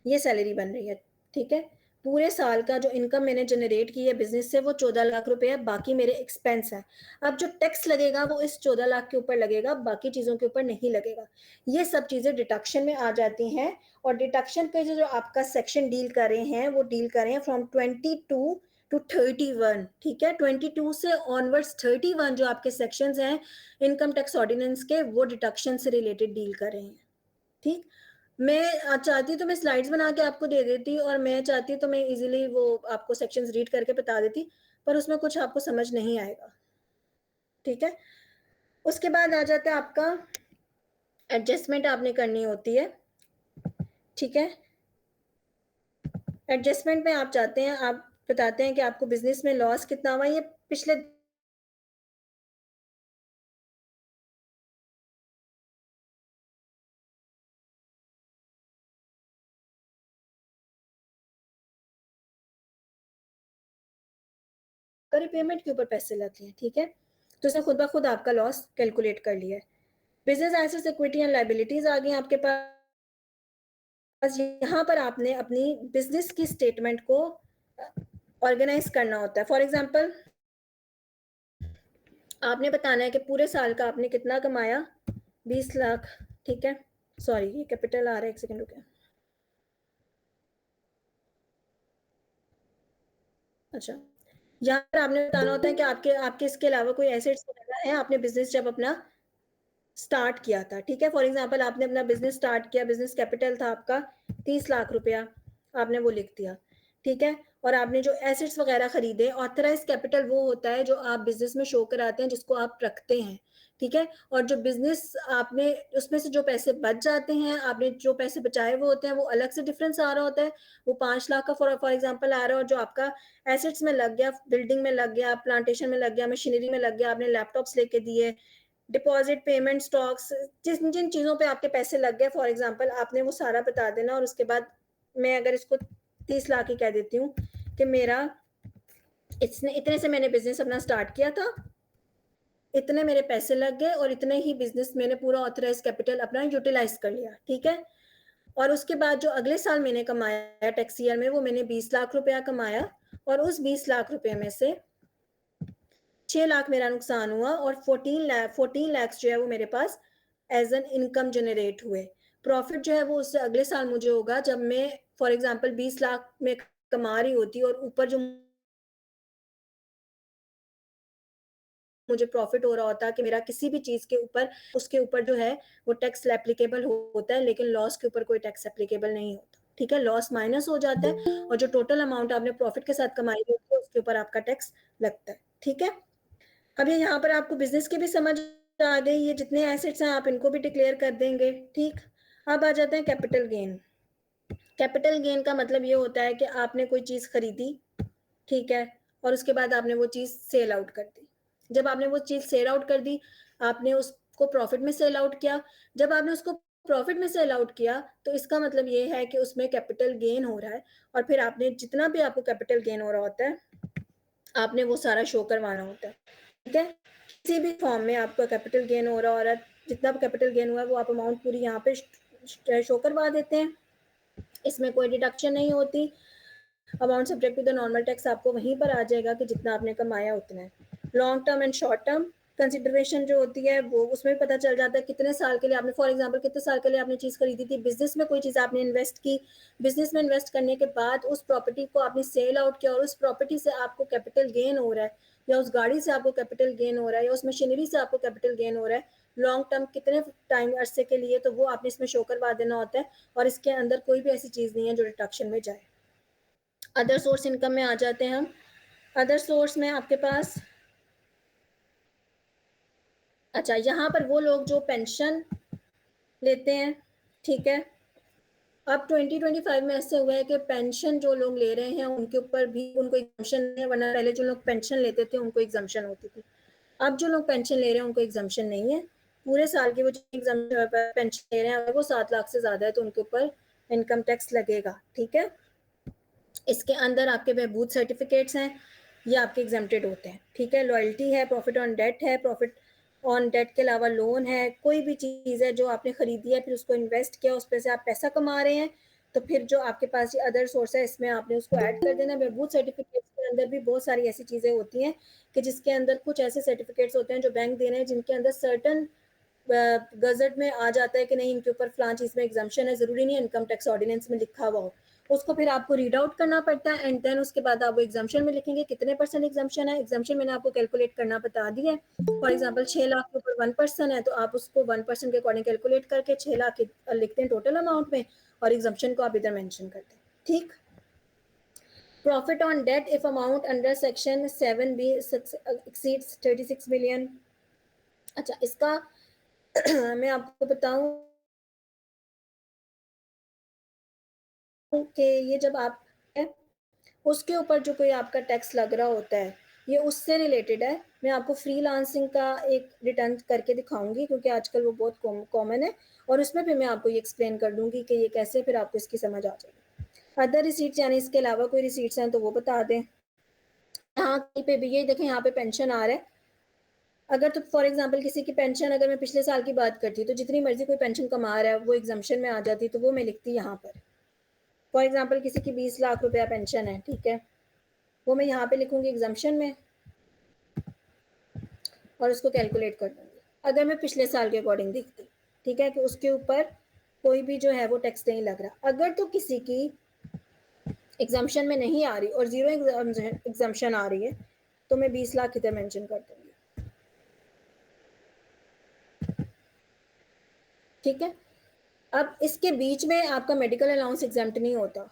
ये सैलरी बन रही है, ठीक है? पूरे साल का जो इनकम मैंने जनरेट की है बिज़नेस से, वो 14 लाख रुपए है, बाकी मेरे एक्सपेंस हैं। अब जो टैक्स लगेगा वो इस 14 लाख के ऊपर लगेगा, बाकी चीज़ों के ऊपर नहीं लगेगा। ये सब चीज़ें डिडक्शन में आ जाती हैं, और डिडक्शन पे जो जो आपका सेक्शन डील कर रहे हैं, वो डील कर रहे हैं फ्रॉम 22 टू 31, ठीक है? 22 से ऑनवर्ड्स 31 जो आपके सेक्शंस हैं, इनकम टैक्स ऑर्डिनेंस के, वो डिडक्शन से रिलेटेड डील कर रहे हैं, ठीक? मैं चाहती तो मैं स्लाइड्स बना के आपको दे देती, और मैं चाहती तो मैं इज़िली वो आपको सेक्शंस रीड करके बता देती, पर उसमें कुछ आपको समझ नहीं आएगा, ठीक है? उसके बाद आ जाता है आपका एडजस्टमेंट आपने करनी होती है, ठीक है? एडजस्टमेंट में आप चाहते हैं, आप बताते हैं कि आपको बिज़नेस में लॉस कितना हुआ, ये पिछले आपका रिपेमेंट के ऊपर पैसे लग गए, ठीक है, तो इसने खुद ब खुद आपका लॉस कैलकुलेट कर लिया है। Business assets, equity and liabilities आ गई आपके पास। यहाँ पर आपने अपनी बिजनेस की स्टेटमेंट को ऑर्गेनाइज करना होता है। फॉर एग्जाम्पल आपने बताना है कि पूरे साल का आपने कितना कमाया, 20 लाख, ठीक है, सॉरी ये कैपिटल आ रहा है, एक सेकंड रुकिए। अच्छा, यहाँ पर आपने बताना होता है कि आपके आपके इसके अलावा कोई एसेट्स वगैरह है, आपने बिजनेस जब अपना स्टार्ट किया था, ठीक है। फॉर एग्जांपल आपने अपना बिजनेस स्टार्ट किया, बिजनेस कैपिटल था आपका 30 लाख रुपया, आपने वो लिख दिया, ठीक है। और आपने जो एसेट्स वगैरह खरीदे, ऑथराइज कैपिटल वो होता है जो आप बिजनेस में शो कराते हैं, जिसको आप रखते हैं, ठीक है। और जो बिजनेस आपने उसमें से जो पैसे बच जाते हैं, आपने जो पैसे बचाए हुए होते हैं, वो अलग से डिफरेंस आ रहा होता है। वो 5 लाख का फॉर एग्जाम्पल आ रहा है, और जो आपका एसेट्स में लग गया, बिल्डिंग में लग गया, प्लांटेशन में लग गया, मशीनरी में लग गया, आपने लैपटॉप्स लेके दिए, डिपॉजिट, पेमेंट, स्टॉक्स, जिन जिन चीज़ों पे आपके पैसे लग गए, फॉर एग्जांपल आपने वो सारा बता देना। और उसके बाद मैं अगर इसको 30 लाख ही कह देती हूँ कि मेरा इतने से मैंने बिजनेस अपना स्टार्ट किया था, इतने मेरे पैसे लग गए, और इतने ही बिजनेस मैंने पूरा ऑथराइज कैपिटल अपना यूटिलाइज कर लिया, ठीक है। और उसके बाद जो अगले साल मैंने कमाया टैक्स ईयर में, वो मैंने 20 लाख रुपया कमाया, और उस 20 लाख रुपए में से 6 लाख मेरा नुकसान हुआ, और 14 लैक्स जो है वो मेरे पास एज एन इनकम जनरेट हुए। प्रॉफिट जो है वो उससे अगले साल मुझे होगा, जब मैं फॉर एग्जांपल 20 लाख में कमा रही होती, और ऊपर जो मुझे प्रॉफिट हो रहा होता कि मेरा किसी भी चीज के ऊपर, उसके ऊपर जो है वो टैक्स एप्लीकेबल होता है, लेकिन लॉस के ऊपर कोई टैक्स एप्लीकेबल नहीं होता, ठीक है। लॉस माइनस हो जाता है, और जो टोटल अमाउंट आपने प्रॉफिट के साथ कमाई होती है, उसके ऊपर आपका टैक्स लगता है, ठीक है। अब ये यहाँ पर आपको बिजनेस की भी समझ आ गई, ये जितने एसेट्स हैं आप इनको भी डिक्लेयर कर देंगे, ठीक। अब आ जाते हैं कैपिटल गेन। कैपिटल गेन का मतलब ये होता है कि आपने कोई चीज खरीदी, ठीक है, और उसके बाद आपने वो चीज सेल आउट कर दी। जब आपने वो चीज सेल आउट कर दी, आपने उसको प्रॉफिट में सेल आउट किया। जब आपने उसको प्रॉफिट में सेल आउट किया, तो इसका मतलब ये है कि उसमें कैपिटल गेन हो रहा है, और फिर आपने जितना भी आपको कैपिटल गेन हो रहा होता है, आपने वो सारा शो करवाना होता है, ठीक है। किसी भी फॉर्म में आपका कैपिटल गेन हो रहा और जितना भी कैपिटल गेन हुआ है वो आप अमाउंट पूरी यहाँ पे शो करवा देते हैं, इसमें कोई डिडक्शन नहीं होती। Amount subject to the normal tax आपको वहीं पर आ जाएगा कि जितना आपने कमाया उतना है। Long term and short term consideration जो होती है वो उसमें भी पता चल जाता है कितने साल के लिए आपने, फॉर एग्जांपल कितने साल के लिए आपने चीज़ खरीदी थी, बिजनेस में कोई चीज़ आपने इन्वेस्ट की, बिजनेस में इन्वेस्ट करने के बाद उस प्रॉपर्टी को आपने सेल आउट किया, और उस प्रॉपर्टी से आपको कैपिटल गेन हो रहा है, या उस गाड़ी से आपको कैपिटल गेन हो रहा है, या उस मशीनरी से आपको कैपिटल गेन हो रहा है लॉन्ग टर्म कितने टाइम अरसे के लिए, तो वो आपने इसमें शो करवा देना होता है, और इसके अंदर कोई भी ऐसी चीज़ नहीं है जो डिडक्शन में जाए। अदर सोर्स इनकम में आ जाते हैं हम। अदर सोर्स में आपके पास, अच्छा यहाँ पर वो लोग जो पेंशन लेते हैं, ठीक है, अब 2025 में ऐसे हुआ है कि पेंशन जो लोग ले रहे हैं उनके ऊपर भी उनको एग्जम्पशन है, वरना पहले जो लोग पेंशन लेते थे उनको एग्जम्पशन होती थी। अब जो लोग पेंशन ले रहे हैं उनको एग्जम्पशन नहीं है, पूरे साल की वो पेंशन ले रहे हैं, अगर वो 7 लाख से ज्यादा है तो उनके ऊपर इनकम टैक्स लगेगा, ठीक है। इसके अंदर आपके बहबूद सर्टिफिकेट्स हैं, ये आपके एग्जाम्प्टेड होते हैं, ठीक है। लॉयल्टी है, प्रॉफिट ऑन डेट है, प्रॉफिट ऑन डेट के अलावा लोन है, कोई भी चीज़ है जो आपने खरीदी है फिर उसको इन्वेस्ट किया, उस पर से आप पैसा कमा रहे हैं, तो फिर जो आपके पास ये अदर सोर्स है इसमें आपने उसको ऐड कर देना। बहबूद सर्टिफिकेट्स के अंदर भी बहुत सारी ऐसी चीज़ें होती हैं कि जिसके अंदर कुछ ऐसे सर्टिफिकेट्स होते हैं जो बैंक दे रहे हैं, जिनके अंदर सर्टन गजट में आ जाता है कि नहीं इनके ऊपर फलां चीज़ में एग्जाम्पशन है, ज़रूरी नहीं है इनकम टैक्स ऑर्डिनेंस में लिखा हुआ हो, उसको फिर आपको रीड आउट करना पड़ता है, एंड देन उसके बाद आप वो एग्जाम्पशन में लिखेंगे कितने परसेंट एग्जाम्पशन है। एग्जाम्पशन मैंने आपको कैलकुलेट करना बता दिया है। फॉर एग्जाम्पल 6 लाख के ऊपर 1% है, तो आप उसको 1% के अकॉर्डिंग कैलकुलेट करके 6 लाख लिखते हैं टोटल अमाउंट में, और एग्जाम्पशन को आप इधर मेंशन करते हैं, ठीक। Profit on debt if amount under section 7B exceeds 36 million. अच्छा इसका मैं आपको बताऊं कि ये जब आप उसके ऊपर जो कोई आपका टैक्स लग रहा होता है, ये उससे रिलेटेड है। मैं आपको फ्रीलांसिंग का एक रिटर्न करके दिखाऊंगी, क्योंकि आजकल वो बहुत कॉमन है, और उसमें भी मैं आपको ये एक्सप्लेन कर दूंगी कि ये कैसे, फिर आपको इसकी समझ आ जाएगी। अदर रिसीट्स यानी इसके अलावा कोई रिसीट्स हैं तो वो बता दें। यहाँ कहीं पे भी, ये देखें यहाँ पे पेंशन आ रहा है। अगर तो फॉर एग्जांपल किसी की पेंशन, अगर मैं पिछले साल की बात करती तो जितनी मर्जी कोई पेंशन कमा रहा है वो एग्जाम्शन में आ जाती, तो वो मैं लिखती यहाँ पर। फॉर एग्जांपल किसी की 20 लाख रुपया पेंशन है, ठीक है, वो मैं यहाँ पे लिखूंगी एग्जाम्शन में और उसको कैलकुलेट कर दूंगी। अगर मैं पिछले साल के अकॉर्डिंग देखती, ठीक है, कि उसके ऊपर कोई भी जो है वो टैक्स नहीं लग रहा। अगर तो किसी की एग्जाम्शन में नहीं आ रही और जीरो एग्जाम्शन आ रही है, तो मैं 20 लाख इधर मेंशन कर दूंगी, ठीक है। अब इसके बीच में आपका मेडिकल अलाउंस एग्जाम्प्ट नहीं होता,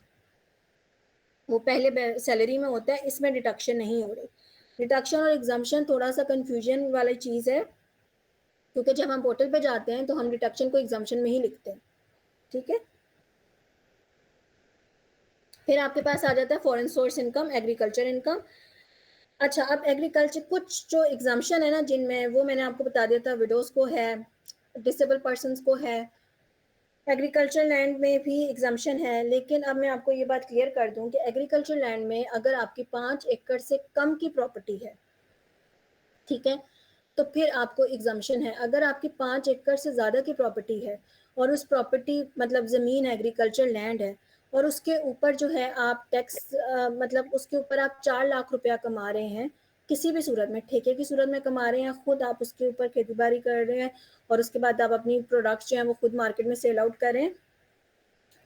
वो पहले सैलरी में होता है, इसमें डिडक्शन नहीं हो रही। डिडक्शन और एग्जाम्शन थोड़ा सा कंफ्यूजन वाली चीज़ है, क्योंकि जब हम पोर्टल पे जाते हैं तो हम डिडक्शन को एग्जाम्शन में ही लिखते हैं, ठीक है। फिर आपके पास आ जाता है foreign source income, agriculture income. अच्छा, अब एग्रीकल्चर कुछ जो एग्जाम्शन है ना जिनमें, वो मैंने आपको बता दिया था, विडोज को है, डिसेबल पर्सन को है, एग्रीकल्चर लैंड में भी एग्जाम्शन है। लेकिन अब मैं आपको ये बात क्लियर कर दूं कि एग्रीकल्चर लैंड में अगर आपकी 5 एकड़ से कम की प्रॉपर्टी है, ठीक है, तो फिर आपको एग्जाम्शन है। अगर आपकी 5 एकड़ से ज़्यादा की प्रॉपर्टी है और उस प्रॉपर्टी मतलब ज़मीन एग्रीकल्चर लैंड है और उसके ऊपर जो है आप टैक्स मतलब उसके ऊपर आप 4 लाख रुपया कमा रहे हैं, किसी भी सूरत में, ठेके की सूरत में कमा रहे हैं, खुद आप उसके ऊपर खेती बाड़ी कर रहे हैं और उसके बाद आप अपनी प्रोडक्ट्स जो हैं वो खुद मार्केट में सेल आउट कर रहे हैं,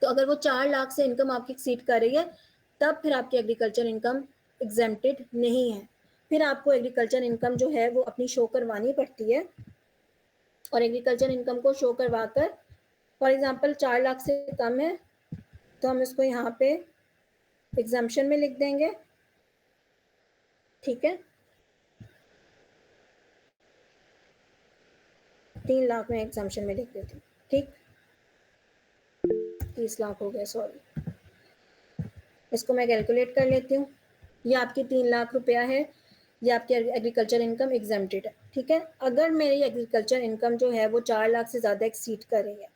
तो अगर वो 4 लाख से इनकम आपकी एक्सीड कर रही है, तब फिर आपकी एग्रीकल्चर इनकम एग्जेम्प्टेड नहीं है। फिर आपको एग्रीकल्चर इनकम जो है वो अपनी शो करवानी पड़ती है, और एग्रीकल्चर इनकम को शो करवा कर, फॉर एग्जांपल 4 लाख से कम है तो हम इसको यहाँ पे एग्जाम्शन में लिख देंगे, ठीक है। 3 लाख में एग्जाम्शन में लिख देती हूँ, ठीक। 30 लाख हो गए, सॉरी, इसको मैं कैलकुलेट कर लेती हूँ। ये आपकी 3 लाख रुपया है, ये आपकी एग्रीकल्चर इनकम एग्जेम्प्टेड है, ठीक है। अगर मेरी एग्रीकल्चर इनकम जो है वो 4 लाख से ज़्यादा एक्सीड कर रही है,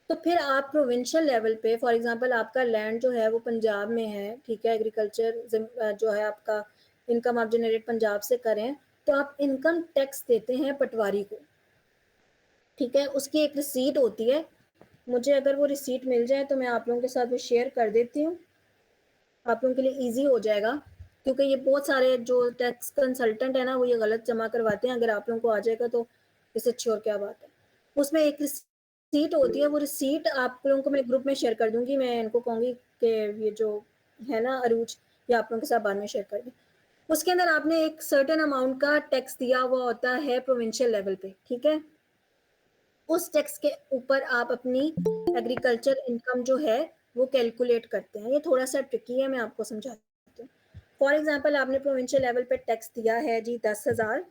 तो फिर आप प्रोविंशियल लेवल पे, फॉर एग्जांपल आपका लैंड जो है वो पंजाब में है, ठीक है, एग्रीकल्चर जो है आपका इनकम आप जनरेट पंजाब से करें, तो आप इनकम टैक्स देते हैं पटवारी को, ठीक है। उसकी एक रिसीट होती है, मुझे अगर वो रिसीट मिल जाए तो मैं आप लोगों के साथ वो शेयर कर देती हूँ, आप लोगों के लिए ईजी हो जाएगा, क्योंकि ये बहुत सारे जो टैक्स कंसल्टेंट है ना वो ये गलत जमा करवाते हैं। अगर आप लोगों को आ जाएगा तो इससे अच्छी और क्या बात है। उसमें एक रिसीट होती है, वो रिसीट आप लोगों को मैं ग्रुप में शेयर कर दूंगी, मैं इनको कहूँगी कि ये जो है ना अरूज, ये आप लोगों के साथ बाद में शेयर कर दें। उसके अंदर आपने एक सर्टेन अमाउंट का टैक्स दिया हुआ होता है प्रोविंशियल लेवल पे, ठीक है। उस टैक्स के ऊपर आप अपनी एग्रीकल्चर इनकम जो है वो कैलकुलेट करते हैं। ये थोड़ा सा ट्रिकी है, मैं आपको समझाती हूँ। फॉर एग्जांपल आपने प्रोविंशियल लेवल पे टैक्स दिया है जी 10,000,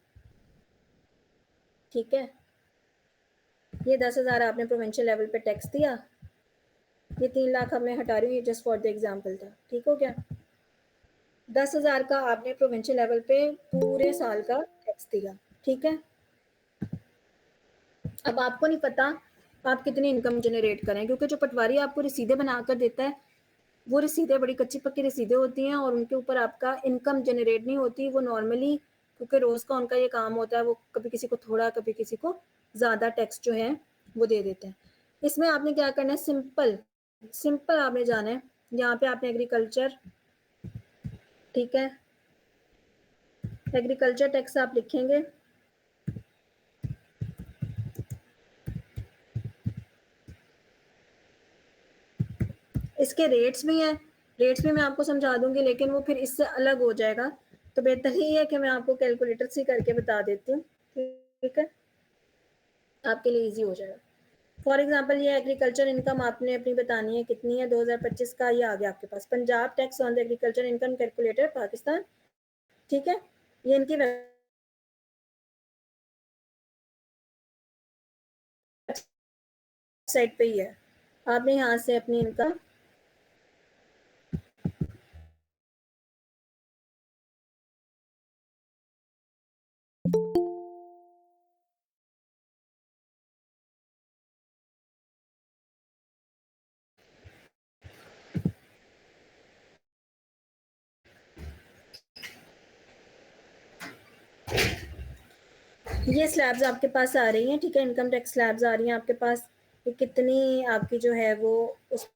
ठीक है, ये 10,000 आपने प्रोविंशियल लेवल पे टैक्स दिया, ये 3 लाख अब मैं हटा रही हूँ, ये जस्ट फॉर द एग्जाम्पल था, ठीक हो गया। 10,000 का आपने प्रोविंशियल लेवल पे पूरे साल का टैक्स दिया, ठीक है। अब आपको नहीं पता आप कितनी इनकम जनरेट करें, क्योंकि जो पटवारी आपको रसीदें बनाकर देता है वो रसीदें बड़ी कच्ची पक्की रसीदें होती हैं और उनके ऊपर आपका इनकम जनरेट नहीं होती। वो नॉर्मली, क्योंकि रोज़ का उनका ये काम होता है, वो कभी किसी को थोड़ा कभी किसी को ज़्यादा टैक्स जो है वो दे देते हैं। इसमें आपने क्या करना है, सिंपल सिंपल आपने जाना है, यहाँ पे आपने एग्रीकल्चर, ठीक है, एग्रीकल्चर टैक्स आप लिखेंगे, इसके रेट्स भी हैं, रेट्स भी मैं आपको समझा दूंगी, लेकिन वो फिर इससे अलग हो जाएगा, तो बेहतर ही है कि मैं आपको कैलकुलेटर से करके बता देती हूँ, ठीक है, आपके लिए इजी हो जाएगा। फॉर एग्जांपल ये एग्रीकल्चर इनकम आपने अपनी बतानी है कितनी है, 2025 का ये आ गया आपके पास, Punjab tax on the agriculture income calculator Pakistan, ठीक है। ये इनकी वेबसाइट पे ही है, आपने यहाँ से अपनी इनकम ये स्लैब्स आपके पास आ रही हैं, ठीक है, इनकम टैक्स स्लैब्स आ रही हैं आपके पास। ये कितनी आपकी जो है वो उस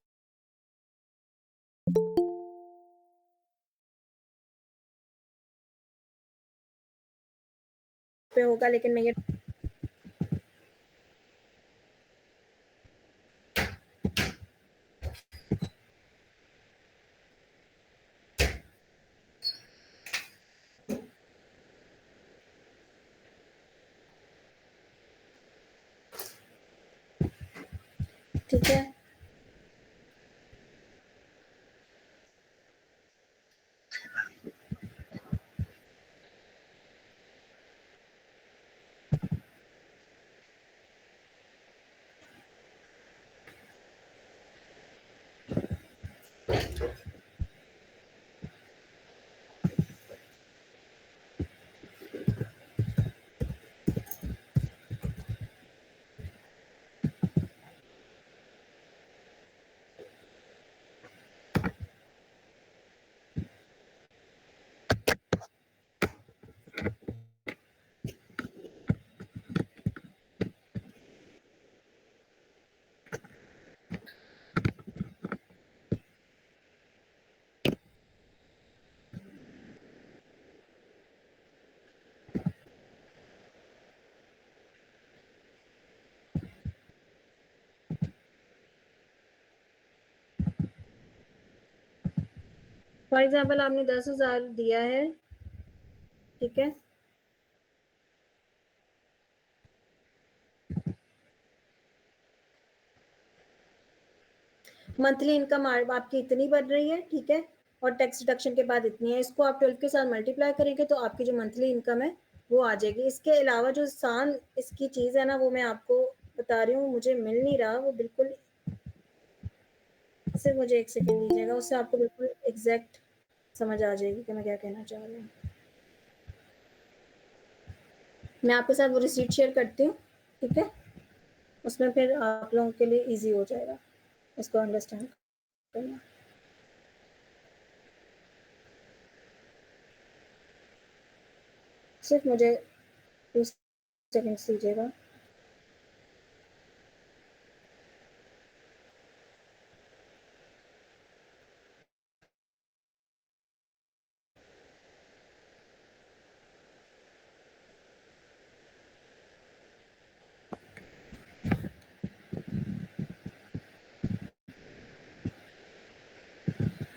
पे होगा, लेकिन मैं ये ठीक है। फॉर एग्जाम्पल आपने 10,000 दिया है, ठीक है। मंथली इनकम आपकी इतनी बढ़ रही है, ठीक है, और टैक्स डिडक्शन के बाद इतनी है। इसको आप 12 के साथ मल्टीप्लाई करेंगे तो आपकी जो मंथली इनकम है वो आ जाएगी। इसके अलावा जो सान इसकी चीज़ है ना, वो मैं आपको बता रही हूँ, मुझे मिल नहीं रहा वो बिल्कुल। सिर्फ मुझे एक सेकंड दीजिएगा, उससे आपको बिल्कुल एग्जैक्ट समझ आ जाएगी कि मैं क्या कहना चाह रही हूँ। मैं आपके साथ वो रिसीट शेयर करती हूँ, ठीक है। उसमें फिर आप लोगों के लिए ईजी हो जाएगा इसको अंडरस्टैंड करना। सिर्फ मुझे 2 सेकंड्स दीजिएगा।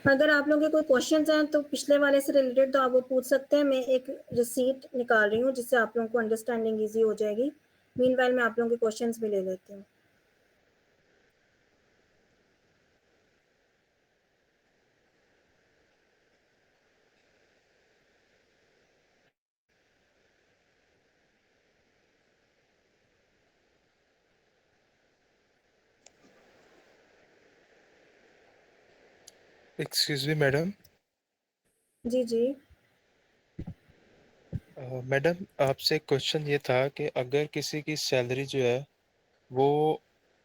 अगर आप लोगों के कोई क्वेश्चंस हैं तो पिछले वाले से रिलेटेड तो आप वो पूछ सकते हैं। मैं एक रिसीट निकाल रही हूँ जिससे आप लोगों को अंडरस्टैंडिंग ईजी हो जाएगी। मीनवाइल मैं आप लोगों के क्वेश्चंस भी ले लेती हूँ। Excuse me madam. जी जी। मैडम आपसे क्वेश्चन ये था कि अगर किसी की सैलरी जो है वो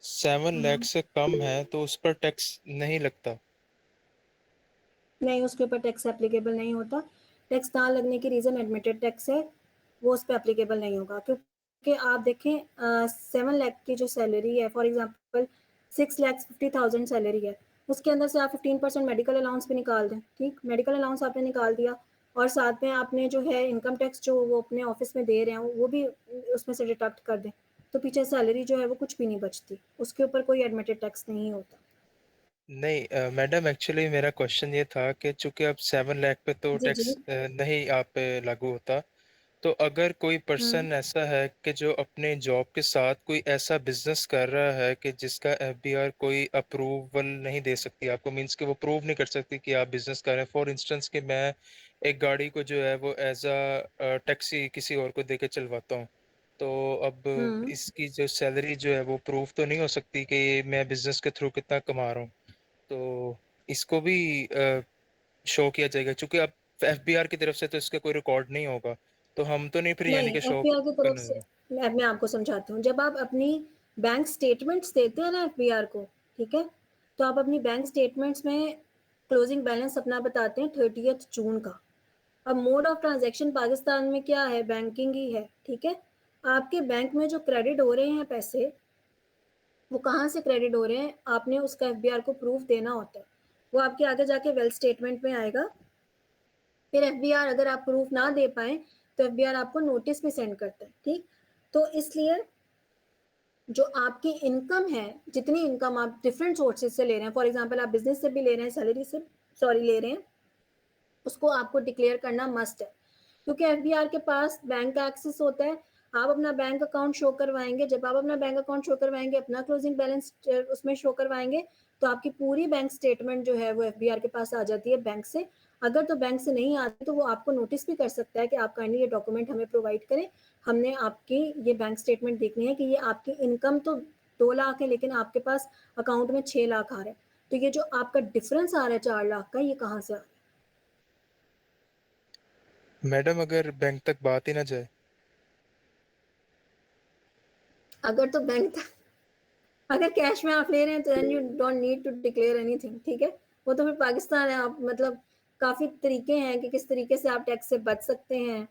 7 लाख से कम है तो उस पर टैक्स नहीं लगता। नहीं, उसके ऊपर टैक्स एप्लीकेबल नहीं होता। टैक्स ना लगने की रीज़न एडमिटेड टैक्स है, वो उस पर एप्लीकेबल नहीं होगा। क्योंकि आप देखें 7 लाख की जो सैलरी है, फॉर एग्जांपल 6,50,000 सैलरी है, उसके अंदर से आप 15% मेडिकल अलाउंस भी निकाल दें, ठीक, मेडिकल अलाउंस आपने निकाल दिया और साथ में आपने जो है इनकम टैक्स जो वो अपने ऑफिस में दे रहे हैं वो भी उसमें से डिडक्ट कर दें, तो पीछे सैलरी जो है वो कुछ भी नहीं बचती, उसके ऊपर कोई एडमिटेड टैक्स नहीं होता। नहीं मैडम, एक्चुअली मेरा क्वेश्चन ये था कि चूंकि अब 7 लाख पे तो जी जी। टैक्स नहीं आप पे लागू होता, तो अगर कोई हम्म। पर्सन ऐसा है कि जो अपने जॉब के साथ कोई ऐसा बिजनेस कर रहा है कि जिसका एफबीआर कोई अप्रूवल नहीं दे सकती आपको, मींस कि वो प्रूव नहीं कर सकती कि आप बिजनेस कर रहे हैं। फॉर इंस्टेंस कि मैं एक गाड़ी को जो है वो एज अ टैक्सी किसी और को देके चलवाता हूँ, तो अब हम्म। इसकी जो सैलरी जो है वो प्रूव तो नहीं हो सकती कि मैं बिजनेस के थ्रू कितना कमा रहा हूँ। तो इसको भी शो किया जाएगा, क्योंकि अब एफबीआर की तरफ से तो इसका कोई रिकॉर्ड नहीं होगा, तो हम तो नहीं फिर यानी नहीं, कि शो एफबीआर की तरफ करने से होगा। मैं आपको समझाती हूँ। जब आप अपनी बैंक स्टेटमेंट्स देते हैं ना एफबीआर को, ठीक है, तो आप अपनी बैंक स्टेटमेंट्स में क्लोजिंग बैलेंस अपना बताते हैं 30th जून का। अब मोड ऑफ ट्रांजैक्शन पाकिस्तान में क्या है, बैंकिंग ही है, ठीक है। आपके बैंक में जो क्रेडिट हो रहे हैं पैसे, वो कहाँ से क्रेडिट हो रहे हैं, आपने उसका एफबीआर को प्रूफ देना होता है। वो आपके आगे जाके वेल्थ स्टेटमेंट में आएगा। फिर एफबीआर अगर आप प्रूफ ना दे पाए तो एफबीआर आपको नोटिस भी सेंड करता है, ठीक। तो इसलिए जो आपकी इनकम है, जितनी इनकम आप डिफरेंट सोर्सेज से ले रहे हैं, फॉर एग्जांपल आप बिजनेस से भी ले रहे हैं, सैलरी से सॉरी ले रहे हैं, उसको आपको डिक्लेयर करना मस्ट है, क्योंकि एफबीआर के पास बैंक का एक्सेस होता है। आप अपना बैंक अकाउंट शो करवाएंगे, जब आप अपना बैंक अकाउंट शो करवाएंगे, अपना क्लोजिंग बैलेंस उसमें शो करवाएंगे, तो आपकी पूरी बैंक स्टेटमेंट जो है वो एफबीआर के पास आ जाती है बैंक से। अगर तो बैंक से नहीं आती तो वो आपको नोटिस भी कर सकता है कि आप काइंडली ये डॉक्यूमेंट हमें प्रोवाइड करें, हमने आपकी ये बैंक स्टेटमेंट देखनी है कि ये आपकी इनकम तो 2 लाख है लेकिन आपके पास अकाउंट में 6 लाख आ रहा है, तो ये जो आपका डिफरेंस आ रहा है 4 लाख का, ये कहाँ से आ रहा है। मैडम अगर बैंक तक बात ही ना जाए? अगर तो बैंक अगर कैश में आप ले रहे हैं तो then you don't need to declare anything, ठीक है। वो तो फिर पाकिस्तान है, आप मतलब काफी तरीके हैं कि किस तरीके से आप टैक्स से बच सकते हैं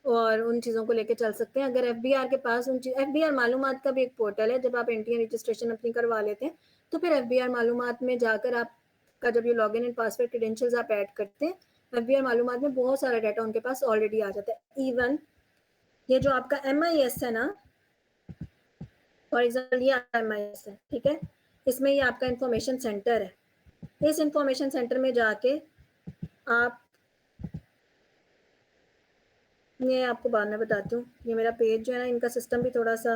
और उन चीज़ों को लेके चल सकते हैं। अगर एफबीआर के पास एफबीआर मालूमात का भी एक पोर्टल है, जब आप एनटीए रजिस्ट्रेशन अपनी करवा लेते हैं तो फिर एफबीआर मालूमात में जाकर आपका जब ये लॉगिन एंड पासवर्ड क्रेडेंशियल्स आप ऐड करते हैं, एफबीआर मालूमात में बहुत सारा डाटा उनके पास ऑलरेडी आ जाता है। इवन ये जो आपका MIS है ना, फॉर एग्जाम्पल ये MIS है, ठीक है, इसमें ये आपका इंफॉर्मेशन सेंटर है। इस इंफॉर्मेशन सेंटर में जाके आप, ये आपको बाद में बताती हूँ, ये मेरा पेज जो है ना, इनका सिस्टम भी थोड़ा सा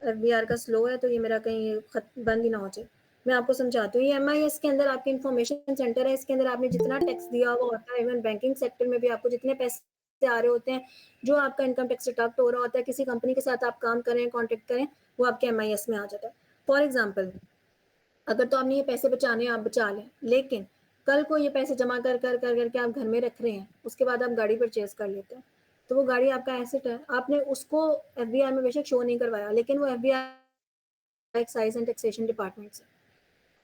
एफबीआर का स्लो है, तो ये मेरा कहीं बंद ही ना हो जाए। मैं आपको समझाती हूँ, ये MIS के अंदर आपके इंफॉर्मेशन सेंटर है। इसके अंदर आपने जितना टैक्स दिया हुआ होता है, इवन बैंकिंग सेक्टर में भी आपको जितने पैसे आ रहे होते हैं, जो आपका इनकम टैक्स डिडक्ट हो रहा होता है, किसी कंपनी के साथ आप काम करें, कॉन्टेक्ट करें, वो आपके MIS में आ जाता है। फॉर एग्जाम्पल अगर तो आपने ये पैसे बचाने हैं, आप बचा लें, लेकिन कल को ये पैसे जमा कर कर कर करके आप घर में रख रहे हैं, उसके बाद आप गाड़ी परचेज कर लेते हैं, तो वो गाड़ी आपका एसेट है, आपने उसको एफबीआर में बेशक शो नहीं करवाया, लेकिन वो FBR excise and taxation department से,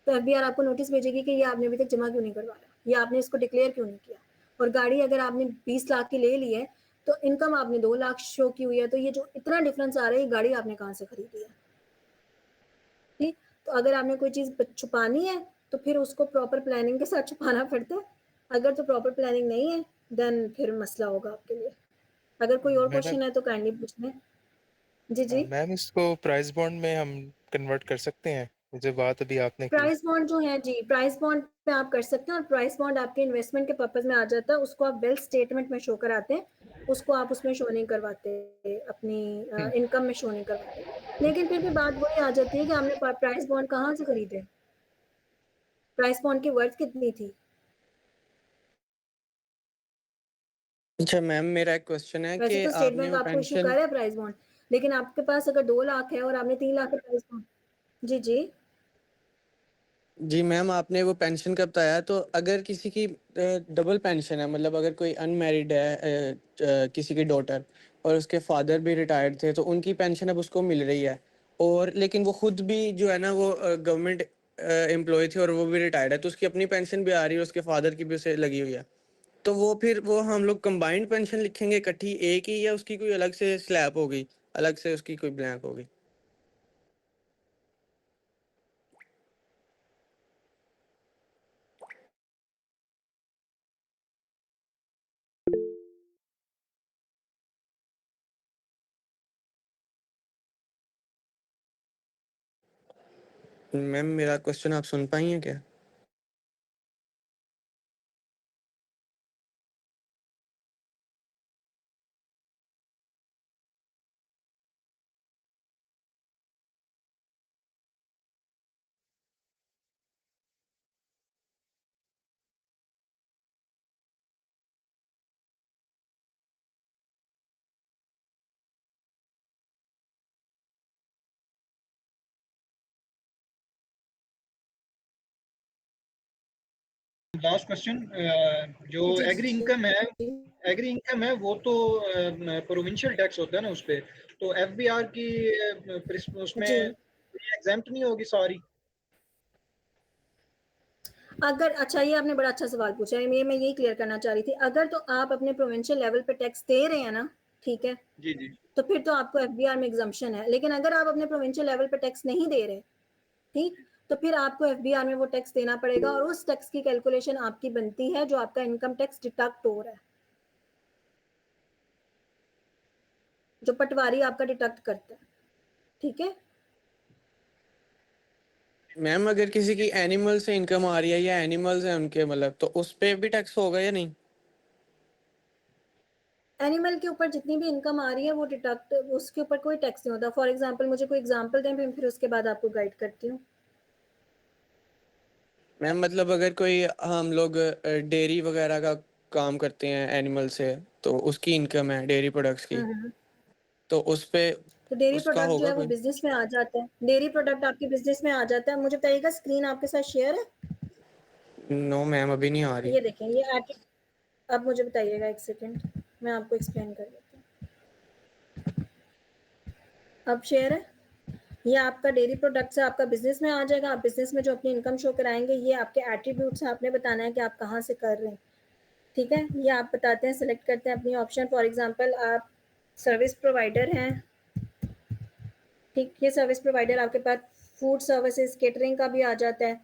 तो एफबीआर आपको नोटिस भेजेगी कि ये आपने अभी तक जमा क्यों नहीं करवाया, या आपने इसको डिक्लेयर क्यों नहीं किया। और गाड़ी अगर आपने 20 लाख की ले ली है तो इनकम आपने 2 लाख शो की हुई है, तो ये जो इतना डिफरेंस आ रहा है, ये गाड़ी आपने कहाँ से खरीदी है, ठीक। तो अगर आपने कोई चीज़ छुपानी है तो फिर उसको प्रॉपर प्लानिंग के साथ छुपाना पड़ता है। अगर तो प्रॉपर प्लानिंग नहीं है देन फिर मसला होगा आपके लिए। अगर कोई और मैडम क्वेश्चन है तो काइंडली पूछ लें। जी जी। मैम इसको प्राइस बॉन्ड में हम कन्वर्ट कर सकते हैं, जो बात अभी आपने की? प्राइस बॉन्ड जो है जी, प्राइस बॉन्ड पे आप कर सकते हैं, और प्राइस बॉन्ड आपके इन्वेस्टमेंट के पर्पज में आ जाता है, उसको आप वेल्थ स्टेटमेंट में शो कराते हैं, उसको आप उसमें शो नहीं करवाते, अपनी हम्म, इनकम में शो नहीं करवाते। लेकिन फिर भी बात वही आ जाती है कि हमने प्राइस बॉन्ड कहाँ से खरीदे, प्राइस बॉन्ड की वर्थ कितनी थी। अच्छा मैम, मेरा एक क्वेश्चन है वैसे कि तो स्टेट आपने बैंक वो आपको इश्यू कर पेंशन रहा है प्राइस बॉन्ड, लेकिन आपके पास अगर 2 लाख है और आपने 3 लाख का प्राइस बॉन्ड। जी जी। जी मैम, आपने वो पेंशन का बताया, तो अगर किसी की डबल पेंशन है, मतलब अगर कोई अनमैरिड है, किसी की डॉटर, और उसके फादर भी रिटायर्ड थे, तो उनकी पेंशन अब उसको मिल रही है, और लेकिन वो खुद भी जो है ना वो गवर्नमेंट एम्प्लॉय थे और वो भी रिटायर्ड है, तो उसकी अपनी पेंशन भी आ रही है, उसके फादर की भी उसे लगी हुई है, तो वो फिर वो हम लोग कंबाइंड पेंशन लिखेंगे इकट्ठी एक ही, या उसकी कोई अलग से स्लैब होगी, अलग से उसकी कोई ब्लैंक होगी? मैम मेरा क्वेश्चन आप सुन पाई हैं क्या? लास्ट क्वेश्चन, जो जी एग्री जी इनकम है, जी। एग्री इनकम है वो तो प्रोविंशियल टैक्स होता है ना उस पे, तो एफबीआर की उसमें जी एग्जेम्प्ट नहीं होगी सारी? अगर, अच्छा ये आपने बड़ा अच्छा सवाल पूछा है, ये मैं यही क्लियर करना चाह रही थी। अगर तो आप अपने प्रोविंशियल लेवल पे टैक्स दे रहे हैं ना, ठीक है, जी, जी। तो फिर तो आपको एफबीआर में एग्जम्पशन है। लेकिन अगर आप अपने प्रोविंशियल लेवल पे टैक्स नहीं दे रहे, ठीक, तो फिर आपको एफबीआर में वो टैक्स देना पड़ेगा और उस टैक्स की कैलकुलेशन आपकी बनती है जो आपका इनकम टैक्स डिडक्ट हो रहा है, जो पटवारी आपका डिडक्ट करता है। ठीक है, मैम अगर किसी की एनिमल से इनकम आ रही है या एनिमल्स हैं उनके, मतलब तो उस पे भी टैक्स होगा या नहीं? एनिमल के ऊपर जितनी भी इनकम आ रही है वो डिडक्ट, उसके ऊपर कोई टैक्स नहीं होता। फॉर एग्जांपल मुझे कोई एग्जांपल दें, फिर उसके बाद आपको गाइड करती हूँ। मैम मतलब अगर कोई हम लोग डेयरी वगैरह का काम करते हैं एनिमल से, तो उसकी इनकम है डेयरी प्रोडक्ट्स की, तो उस पे तो डेयरी उसका प्रोडक्ट जो होगा है वो कोई? बिजनेस में आ जाता है, डेयरी प्रोडक्ट आपके बिजनेस में आ जाता है। मुझे बताइएगा, स्क्रीन आपके साथ शेयर है? नो मैम अभी नहीं आ रही। ये देखें, ये अब मुझे बताइएगा, एक सेकेंड मैं आपको एक्सप्लेन कर देती हूँ। अब शेयर है? ये आपका डेयरी प्रोडक्ट से आपका बिजनेस में आ जाएगा। आप बिजनेस में जो अपनी इनकम शो कराएंगे, ये आपके एट्रीब्यूट्स हैं, आपने बताना है कि आप कहाँ से कर रहे हैं। ठीक है, ये आप बताते हैं, सिलेक्ट करते हैं अपनी ऑप्शन। फॉर एग्जांपल आप सर्विस प्रोवाइडर हैं, ठीक, ये सर्विस प्रोवाइडर आपके पास फूड सर्विसेज, केटरिंग का भी आ जाता है,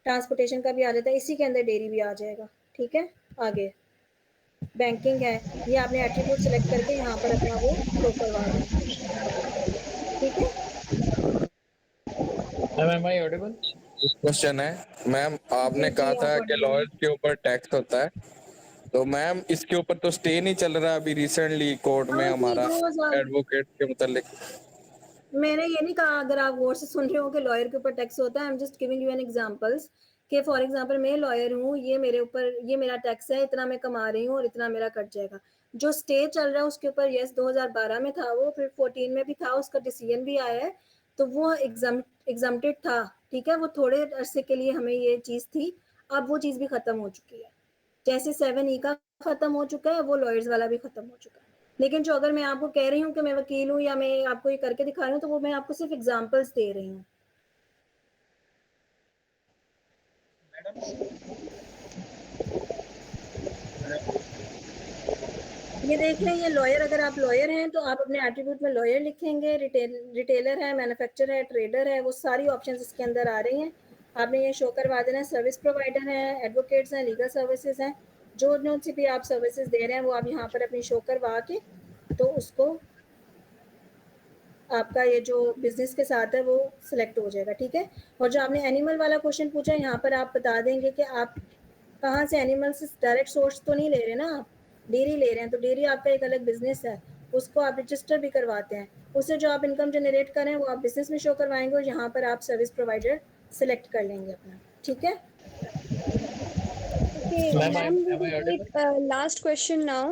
ट्रांसपोर्टेशन का भी आ जाता है, इसी के अंदर डेयरी भी आ जाएगा। ठीक है, आगे बैंकिंग है, ये आपने एट्रीब्यूट सेलेक्ट करके यहाँ पर अपना वो शो करवा देना। ठीक है, एम आई ऑडिबल? क्वेश्चन है मैम, जी आपने जी कहा आप था कि ऑडिबल हैं। लॉयर्स के ऊपर टैक्स होता है, तो मैम इसके ऊपर तो स्टे नहीं चल रहा अभी रिसेंटली कोर्ट में हाँ जी, हमारा रोज आप, एडवोकेट के मुतालिक? मैंने ये नहीं कहा, अगर आप गौर से सुन रहे हो कि लॉयर के ऊपर टैक्स होता है, I am just giving you an examples कि फॉर एग्जांपल मैं लॉयर हूँ, ये मेरे ऊपर, ये मेरा टैक्स है, इतना मैं कमा रही हूँ और इतना मेरा कट जाएगा। जो स्टे चल रहा है उसके ऊपर, यस 2012 में था वो, फिर 14 में भी था, उसका डिसीजन भी आया है, तो वो एग्जाम्प्टेड था। ठीक है, वो थोड़े अरसे के लिए हमें ये चीज़ थी, अब वो चीज़ भी खत्म हो चुकी है। जैसे 7E का खत्म हो चुका है, वो लॉयर्स वाला भी खत्म हो चुका है। लेकिन जो अगर मैं आपको कह रही हूँ कि मैं वकील हूँ या मैं आपको ये करके दिखा रही हूँ, तो वो मैं आपको सिर्फ एग्जांपल्स दे रही हूँ। मैडम, ये देख लें, ये लॉयर, अगर आप लॉयर हैं तो आप अपने एट्रीब्यूट में लॉयर लिखेंगे, रिटेलर है, मैन्युफैक्चरर है, ट्रेडर है, वो सारी ऑप्शंस इसके अंदर आ रही हैं। आपने ये शो करवा देना है। सर्विस प्रोवाइडर हैं, एडवोकेट्स हैं, लीगल सर्विसेज हैं, जो सी भी आप सर्विसेज दे रहे हैं वो आप यहाँ पर अपनी शो करवा के, तो उसको आपका ये जो बिजनेस के साथ है वो सिलेक्ट हो जाएगा। ठीक है, और जो आपने एनिमल वाला क्वेश्चन पूछा है, यहाँ पर आप बता देंगे कि आप कहाँ से, एनिमल से डायरेक्ट सोर्स तो नहीं ले रहे ना, आप डेयरी ले रहे हैं, तो डेयरी आपका एक अलग बिजनेस है, उसको आप रजिस्टर भी करवाते हैं, उससे जो आप इनकम जनरेट करें वो आप बिजनेस में शो करवाएंगे और यहाँ पर आप सर्विस प्रोवाइडर सेलेक्ट कर लेंगे अपना। ठीक है, Okay, ma'am ma'am, we am I will audible? take last question now.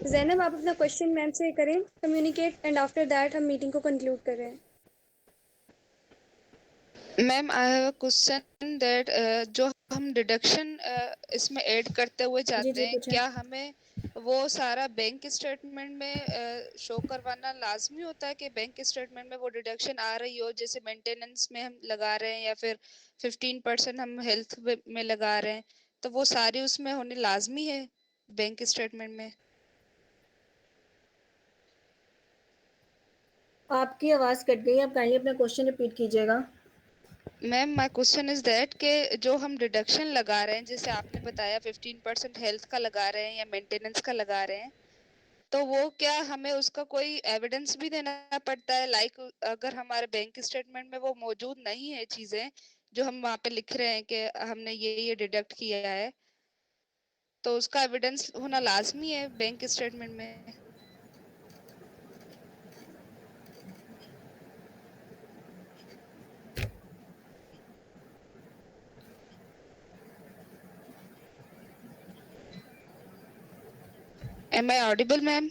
Zainab, आप अपना क्वेश्चन मैम से करें कम्युनिकेट, एंड आफ्टर दैट हम मीटिंग को कंक्लूड कर रहे हैं। Ma'am I have a question that जो हम डिडक्शन इसमें ऐड करते हुए जी जाते जी हैं, पूछें। क्या हमें वो सारा बैंक स्टेटमेंट में शो करवाना लाजमी होता है कि बैंक स्टेटमेंट में वो डिडक्शन आ रही हो, जैसे मेंटेनेंस में हम लगा रहे हैं या फिर 15% हम हेल्थ में लगा रहे हैं, तो वो सारी उसमें होने लाजमी है बैंक स्टेटमेंट में? आपकी आवाज़ कट गई, आप काइंडली अपना क्वेश्चन रिपीट कीजिएगा। Ma'am my question is that कि जो हम डिडक्शन लगा रहे हैं, जैसे आपने बताया 15% हेल्थ का लगा रहे हैं या मेंटेनेंस का लगा रहे हैं, तो वो क्या हमें उसका कोई एविडेंस भी देना पड़ता है? लाइक अगर हमारे बैंक स्टेटमेंट में वो मौजूद नहीं है चीजें जो हम वहाँ पे लिख रहे हैं कि हमने ये डिडक्ट किया है, तो उसका एविडेंस होना लाजमी है बैंक स्टेटमेंट में? Am I audible ma'am?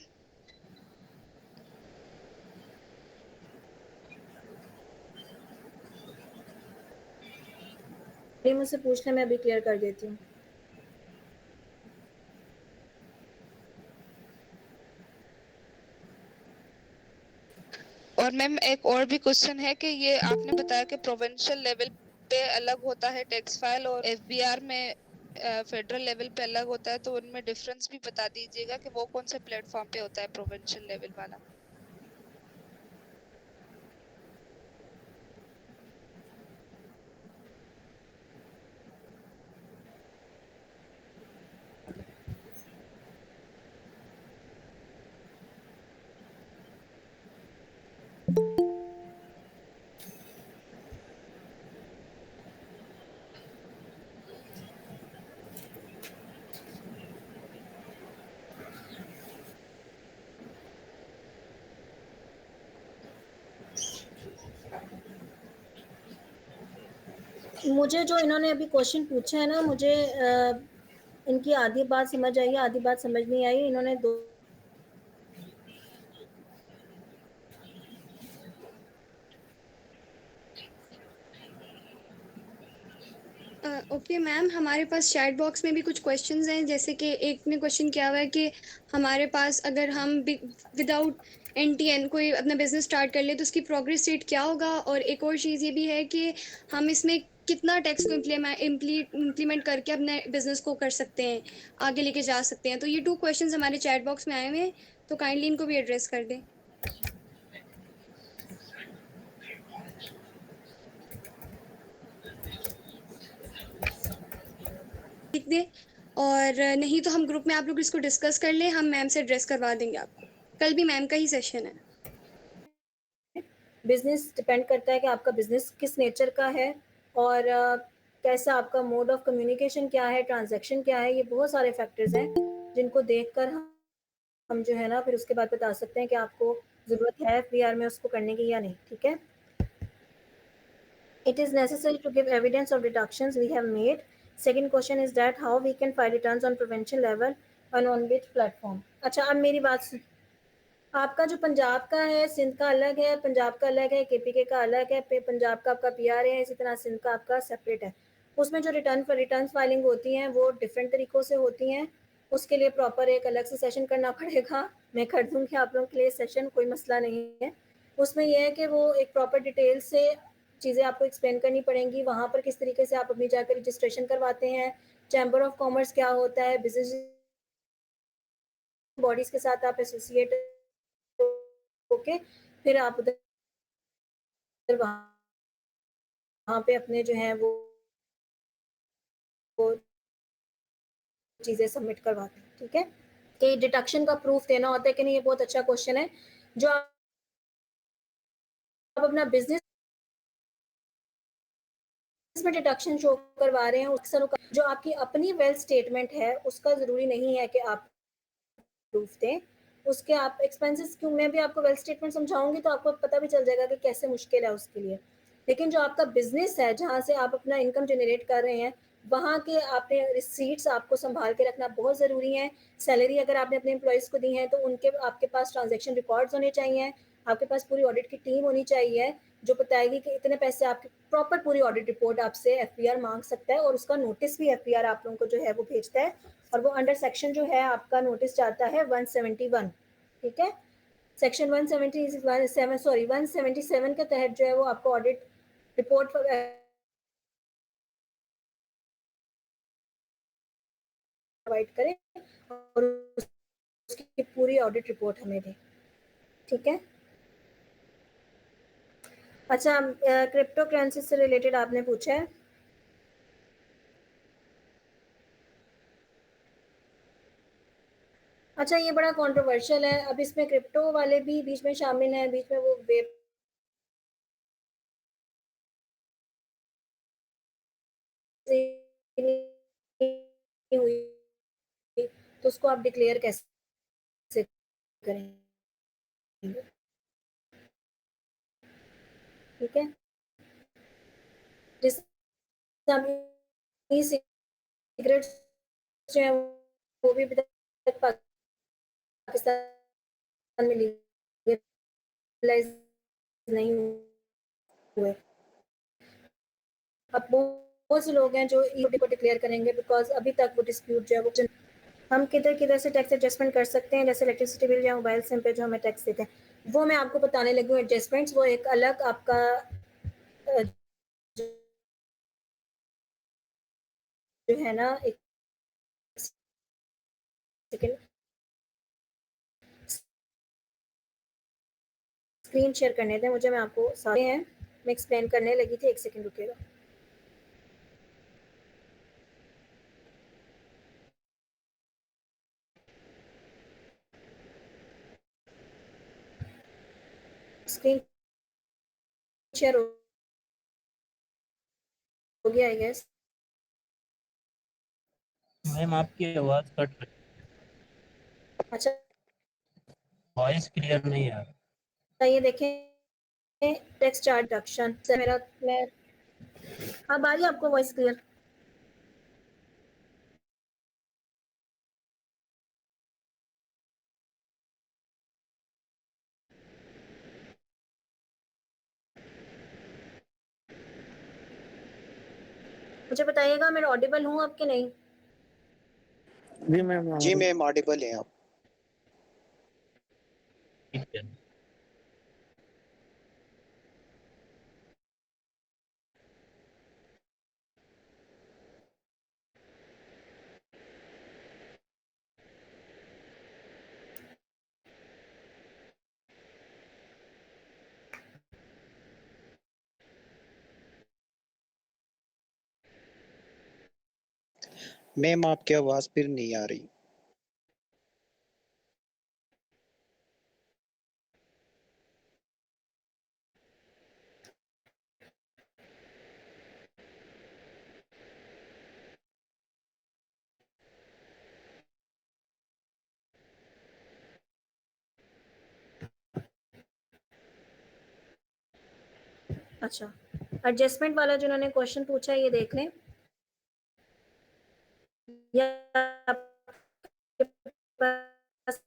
ये मुझसे पूछ लें, मैं अभी क्लियर कर देती हूँ। और मैम एक और भी क्वेश्चन है कि ये आपने बताया कि प्रोविंशियल लेवल पे अलग होता है टैक्स फाइल और एफबीआर में फेडरल लेवल पे अलग होता है, तो उनमें डिफरेंस भी बता दीजिएगा कि वो कौन से प्लेटफॉर्म पे होता है प्रोविंशियल लेवल वाला। मुझे जो इन्होंने अभी क्वेश्चन पूछे है ना, मुझे इनकी आधी बात समझ आई, आधी बात समझ नहीं आई। इन्होंने दो ओके मैम, हमारे पास चैट बॉक्स में भी कुछ क्वेश्चंस हैं, जैसे कि एक ने क्वेश्चन किया हुआ है कि हमारे पास अगर हम विदाउट NTN कोई अपना बिजनेस स्टार्ट कर ले तो उसकी प्रोग्रेस रेट क्या होगा, और एक और चीज़ ये भी है कि हम इसमें कितना टैक्स को इम्प्लीमेंट करके अपने बिजनेस को कर सकते हैं, आगे लेके जा सकते हैं। तो ये 2 क्वेश्चंस हमारे चैट बॉक्स में आए हुए हैं, तो काइंडली इनको भी एड्रेस कर दें। लिख दें, और नहीं तो हम ग्रुप में आप लोग इसको डिस्कस कर लें, हम मैम से एड्रेस करवा देंगे आपको। कल भी मैम का ही सेशन है। बिजनेस डिपेंड करता है कि आपका बिजनेस किस नेचर का है और कैसा आपका मोड ऑफ कम्युनिकेशन क्या है, ट्रांजैक्शन क्या है। ये बहुत सारे फैक्टर्स हैं जिनको देखकर हम जो है ना फिर उसके बाद बता सकते हैं कि आपको ज़रूरत है FBR में उसको करने की या नहीं। ठीक है, it is necessary to give evidence of deductions we have made. Second question is that how we can file returns on prevention level and on which platform. अच्छा, अब मेरी बात सुन। आपका जो पंजाब का है, सिंध का अलग है, पंजाब का अलग है, KPK का अलग है, पंजाब का आपका PR है, इसी तरह सिंध का आपका सेपरेट है। उसमें जो रिटर्न फाइलिंग होती हैं वो डिफरेंट तरीक़ों से होती हैं। उसके लिए प्रॉपर एक अलग से सेशन करना पड़ेगा। मैं कर दूँगी आप लोगों के लिए सेशन, कोई मसला नहीं है। उसमें यह है कि वो एक प्रॉपर डिटेल से चीज़ें आपको एक्सप्लेन करनी पड़ेंगी। वहाँ पर किस तरीके से आप अपनी जाकर रजिस्ट्रेशन करवाते हैं, चैम्बर ऑफ कॉमर्स क्या होता है, बिजनेस बॉडीज़ के साथ आप एसोसिएट होके फिर आप उधर वहाँ पे अपने जो हैं वो चीज़ें सबमिट करवाते हैं। ठीक है, कि डिडक्शन का प्रूफ देना होता है कि नहीं। ये बहुत अच्छा क्वेश्चन है। जो आप अपना बिजनेस में डिडक्शन शो करवा रहे हैं, अक्सर जो आपकी अपनी वेल्थ स्टेटमेंट है उसका ज़रूरी नहीं है कि आप प्रूफ दें। उसके आप एक्सपेंसेस क्यों, मैं भी आपको वेल्थ स्टेटमेंट समझाऊंगी तो आपको पता भी चल जाएगा कि कैसे मुश्किल है उसके लिए। लेकिन जो आपका बिजनेस है, जहाँ से आप अपना इनकम जनरेट कर रहे हैं, वहाँ के आपने रिसीट्स आपको संभाल के रखना बहुत ज़रूरी है। सैलरी अगर आपने अपने एम्प्लॉयज़ को दी है तो उनके आपके पास ट्रांजेक्शन रिकॉर्ड्स होने चाहिए। आपके पास पूरी ऑडिट की टीम होनी चाहिए जो बताएगी कि इतने पैसे आपके, प्रॉपर पूरी ऑडिट रिपोर्ट आपसे FBR मांग सकता है और उसका नोटिस भी FBR आप लोगों को जो है वो भेजता है। और वो अंडर सेक्शन जो है आपका नोटिस जाता है 171। ठीक है, सेक्शन 177 के तहत जो है वो आपको ऑडिट रिपोर्ट प्रोवाइड करें और उसकी पूरी ऑडिट रिपोर्ट हमें दें। ठीक है, अच्छा, क्रिप्टो करेंसी से रिलेटेड आपने पूछा है। अच्छा, ये बड़ा कंट्रोवर्शियल है। अब इसमें क्रिप्टो वाले भी बीच में शामिल हैं, बीच में वो वेब हुई तो उसको आप डिक्लेयर कैसे करेंगे। ठीक है, सिगरेट्स जो है वो भी पाकिस्तान में लीगलाइज नहीं हुए। अब बहुत से लोग हैं जो EOD को डिक्लेयर करेंगे बिकॉज अभी तक वो डिस्प्यूट जो है वो हम किधर से टैक्स एडजस्टमेंट कर सकते हैं। जैसे इलेक्ट्रिसिटी बिल या मोबाइल सिम पे जो हमें टैक्स देते हैं, वो मैं आपको बताने लगी हूँ। एडजस्टमेंट्स वो एक अलग आपका जो है ना एक सेकंड, स्क्रीन शेयर करने दें मुझे, मैं आपको सारे हैं, मैं एक्सप्लेन करने लगी थी, 1 सेकंड रुकिएगा। स्क्रीन शेयर हो गया आई गेस। मैम आपकी आवाज कट रही है, अच्छा, वॉइस क्लियर नहीं है। ये देखें टेक्स्ट चार्ट रिडक्शन से मेरा, मैं अब आ रही है आपको वॉइस क्लियर? मुझे बताइएगा मैं ऑडिबल हूँ अब कि नहीं? जी मैम, जी मैम ऑडिबल हैं आप। ठीक है। मैम आपकी आवाज फिर नहीं आ रही। अच्छा, एडजस्टमेंट वाला जिन्होंने क्वेश्चन पूछा है ये देख लें। या आपके पास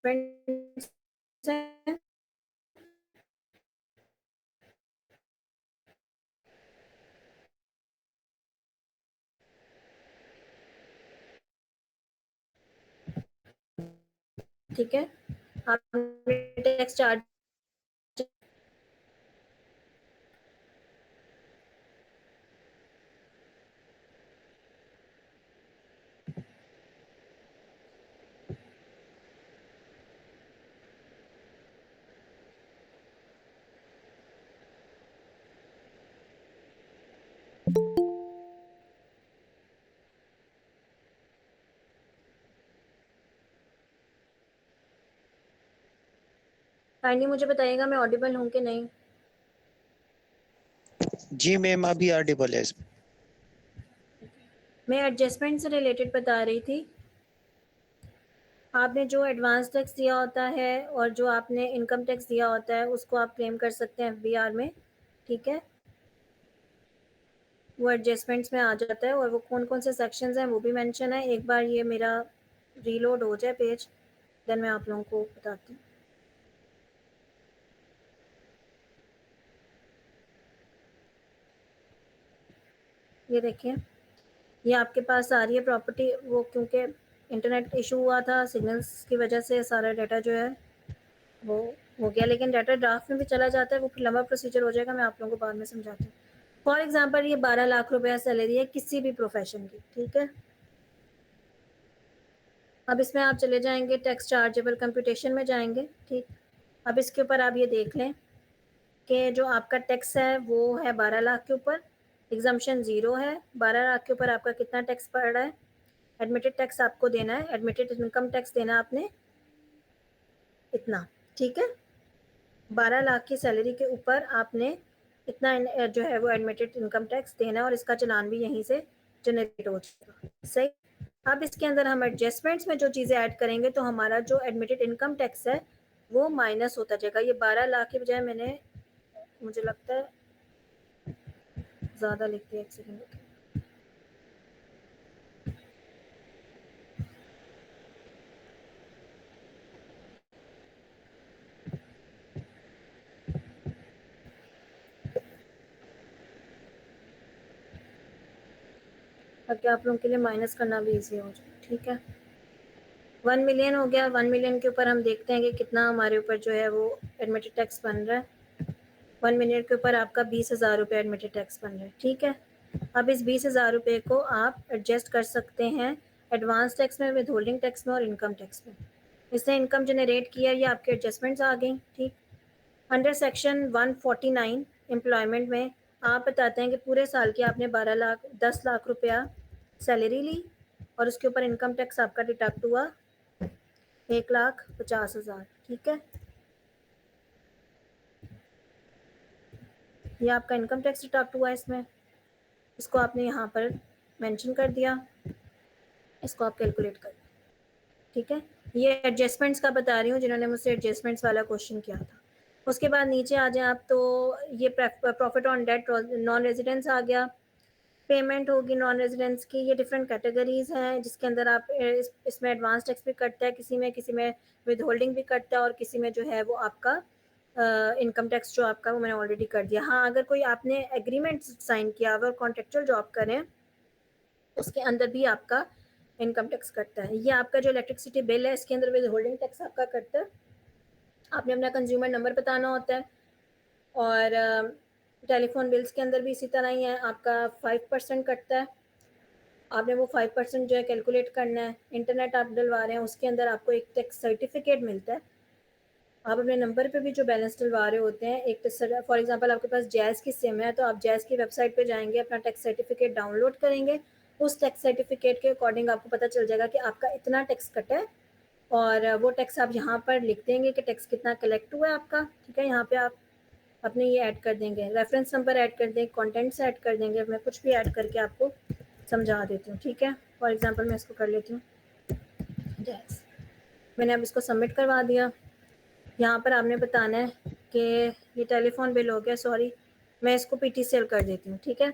adjustments हैं? ठीक है, आपने टेक्स्ट चार्ट काइंडली मुझे बताइएगा मैं ऑडिबल हूँ कि नहीं? जी मैम अभी ऑडिबल है इसमें। मैं एडजस्टमेंट से रिलेटेड बता रही थी। आपने जो एडवांस टैक्स दिया होता है और जो आपने इनकम टैक्स दिया होता है उसको आप क्लेम कर सकते हैं एफबीआर में, ठीक है? वो एडजस्टमेंट्स में आ जाता है और वो कौन-कौन से सेक्शंस हैं वो भी मेंशन है। एक बार ये मेरा रीलोड हो जाए पेज, देन मैं आप लोगों को बताती हूँ। ये देखिए, ये आपके पास आ रही है प्रॉपर्टी, वो क्योंकि इंटरनेट इशू हुआ था, सिग्नल्स की वजह से सारा डाटा जो है वो हो गया, लेकिन डाटा ड्राफ्ट में भी चला जाता है, वो फिर लंबा प्रोसीजर हो जाएगा, मैं आप लोगों को बाद में समझाती हूँ। फॉर एग्जांपल ये 12 लाख रुपया सैलरी है किसी भी प्रोफेशन की, ठीक है? अब इसमें आप चले जाएंगे टैक्स चार्जेबल कंप्यूटेशन में जाएंगे, ठीक? अब इसके ऊपर आप ये देख लें कि जो आपका टैक्स है वो है 12 लाख के ऊपर, एग्जम्पशन 0 है। 12 लाख के ऊपर आपका कितना टैक्स पड़ रहा है? एडमिटेड टैक्स आपको देना है, एडमिटेड इनकम टैक्स देना आपने इतना, ठीक है? 12 लाख की सैलरी के ऊपर आपने इतना जो है वो एडमिटेड इनकम टैक्स देना है और इसका चालान भी यहीं से जनरेट हो जाएगा, सही? अब इसके अंदर हम एडजस्टमेंट्स में जो चीज़ें ऐड करेंगे तो हमारा जो एडमिटेड इनकम टैक्स है वो माइनस होता जाएगा। ये 12 लाख की बजाय मैंने, मुझे लगता है ज़्यादा लिख दिया, 1 सेकंड रुकिए। ताकि आप लोगों के लिए माइनस करना भी ईजी हो जाए, ठीक है? 1 मिलियन हो गया, 1 मिलियन के ऊपर हम देखते हैं कि कितना हमारे ऊपर जो है वो एडमिटेड टैक्स बन रहा है। 1 मिलियन के ऊपर आपका 20,000 रुपये एडमिटेड टैक्स बन रहा है, ठीक है? अब इस 20,000 रुपये को आप एडजस्ट कर सकते हैं एडवांस टैक्स में, विद होल्डिंग टैक्स में और इनकम टैक्स में। इसने इनकम जनरेट किया, ये आपके एडजस्टमेंट्स आ गई। ठीक, अंडर सेक्शन 149 एम्प्लॉयमेंट में आप बताते हैं कि पूरे साल की आपने 10 लाख रुपया सैलरी ली और उसके ऊपर इनकम टैक्स आपका डिडक्ट हुआ 1,50,000। ठीक है, ये आपका इनकम टैक्स डिडक्ट हुआ इसमें, इसको आपने यहाँ पर मेंशन कर दिया, इसको आप कैलकुलेट कर। ठीक है, ये एडजस्टमेंट्स का बता रही हूँ जिन्होंने मुझसे एडजस्टमेंट्स वाला क्वेश्चन किया था। उसके बाद नीचे आ जाए आप, तो ये profit on debt non residence आ गया, पेमेंट होगी नॉन रेजिडेंस की। ये डिफरेंट कैटेगरीज हैं जिसके अंदर आप इसमें एडवांस टैक्स भी कटता है, किसी में विद होल्डिंग भी कटता है और किसी में जो है वो आपका इनकम टैक्स जो आपका वो मैंने ऑलरेडी कर दिया। हाँ, अगर कोई आपने एग्रीमेंट साइन किया अगर कॉन्ट्रेक्चुअल जॉब करें उसके अंदर भी आपका इनकम टैक्स कटता है। ये आपका जो इलेक्ट्रिसिटी बिल है इसके अंदर विद होल्डिंग टैक्स आपका कटता है। आपने अपना कंज्यूमर नंबर बताना होता है और टेलीफोन बिल्स के अंदर भी इसी तरह ही है, आपका 5% कटता है। आपने वो 5% जो है कैलकुलेट करना है। इंटरनेट आप डलवा रहे हैं उसके अंदर आपको एक टैक्स सर्टिफिकेट मिलता है। आप अपने नंबर पे भी जो बैलेंस डलवा रहे होते हैं, एक फॉर एग्जांपल आपके पास जैज़ की सिम है तो आप जैज़ की वेबसाइट पे जाएंगे, अपना टैक्स सर्टिफिकेट डाउनलोड करेंगे, उस टैक्स सर्टिफिकेट के अकॉर्डिंग आपको पता चल जाएगा कि आपका इतना टैक्स कटा है और वो टैक्स आप यहाँ पर लिख देंगे कि टैक्स कितना कलेक्ट हुआ है आपका। ठीक है, यहाँ पे आप अपने ये ऐड कर देंगे, रेफरेंस नंबर ऐड कर देंगे, कॉन्टेंट्स ऐड कर देंगे, मैं कुछ भी ऐड करके आपको समझा देती हूँ। ठीक है, फॉर एग्जांपल मैं इसको कर लेती हूँ जैज़, मैंने अब इसको सबमिट करवा दिया। यहाँ पर आपने बताना है कि ये टेलीफोन बिल हो गया, सॉरी मैं इसको PTCL कर देती हूँ। ठीक है,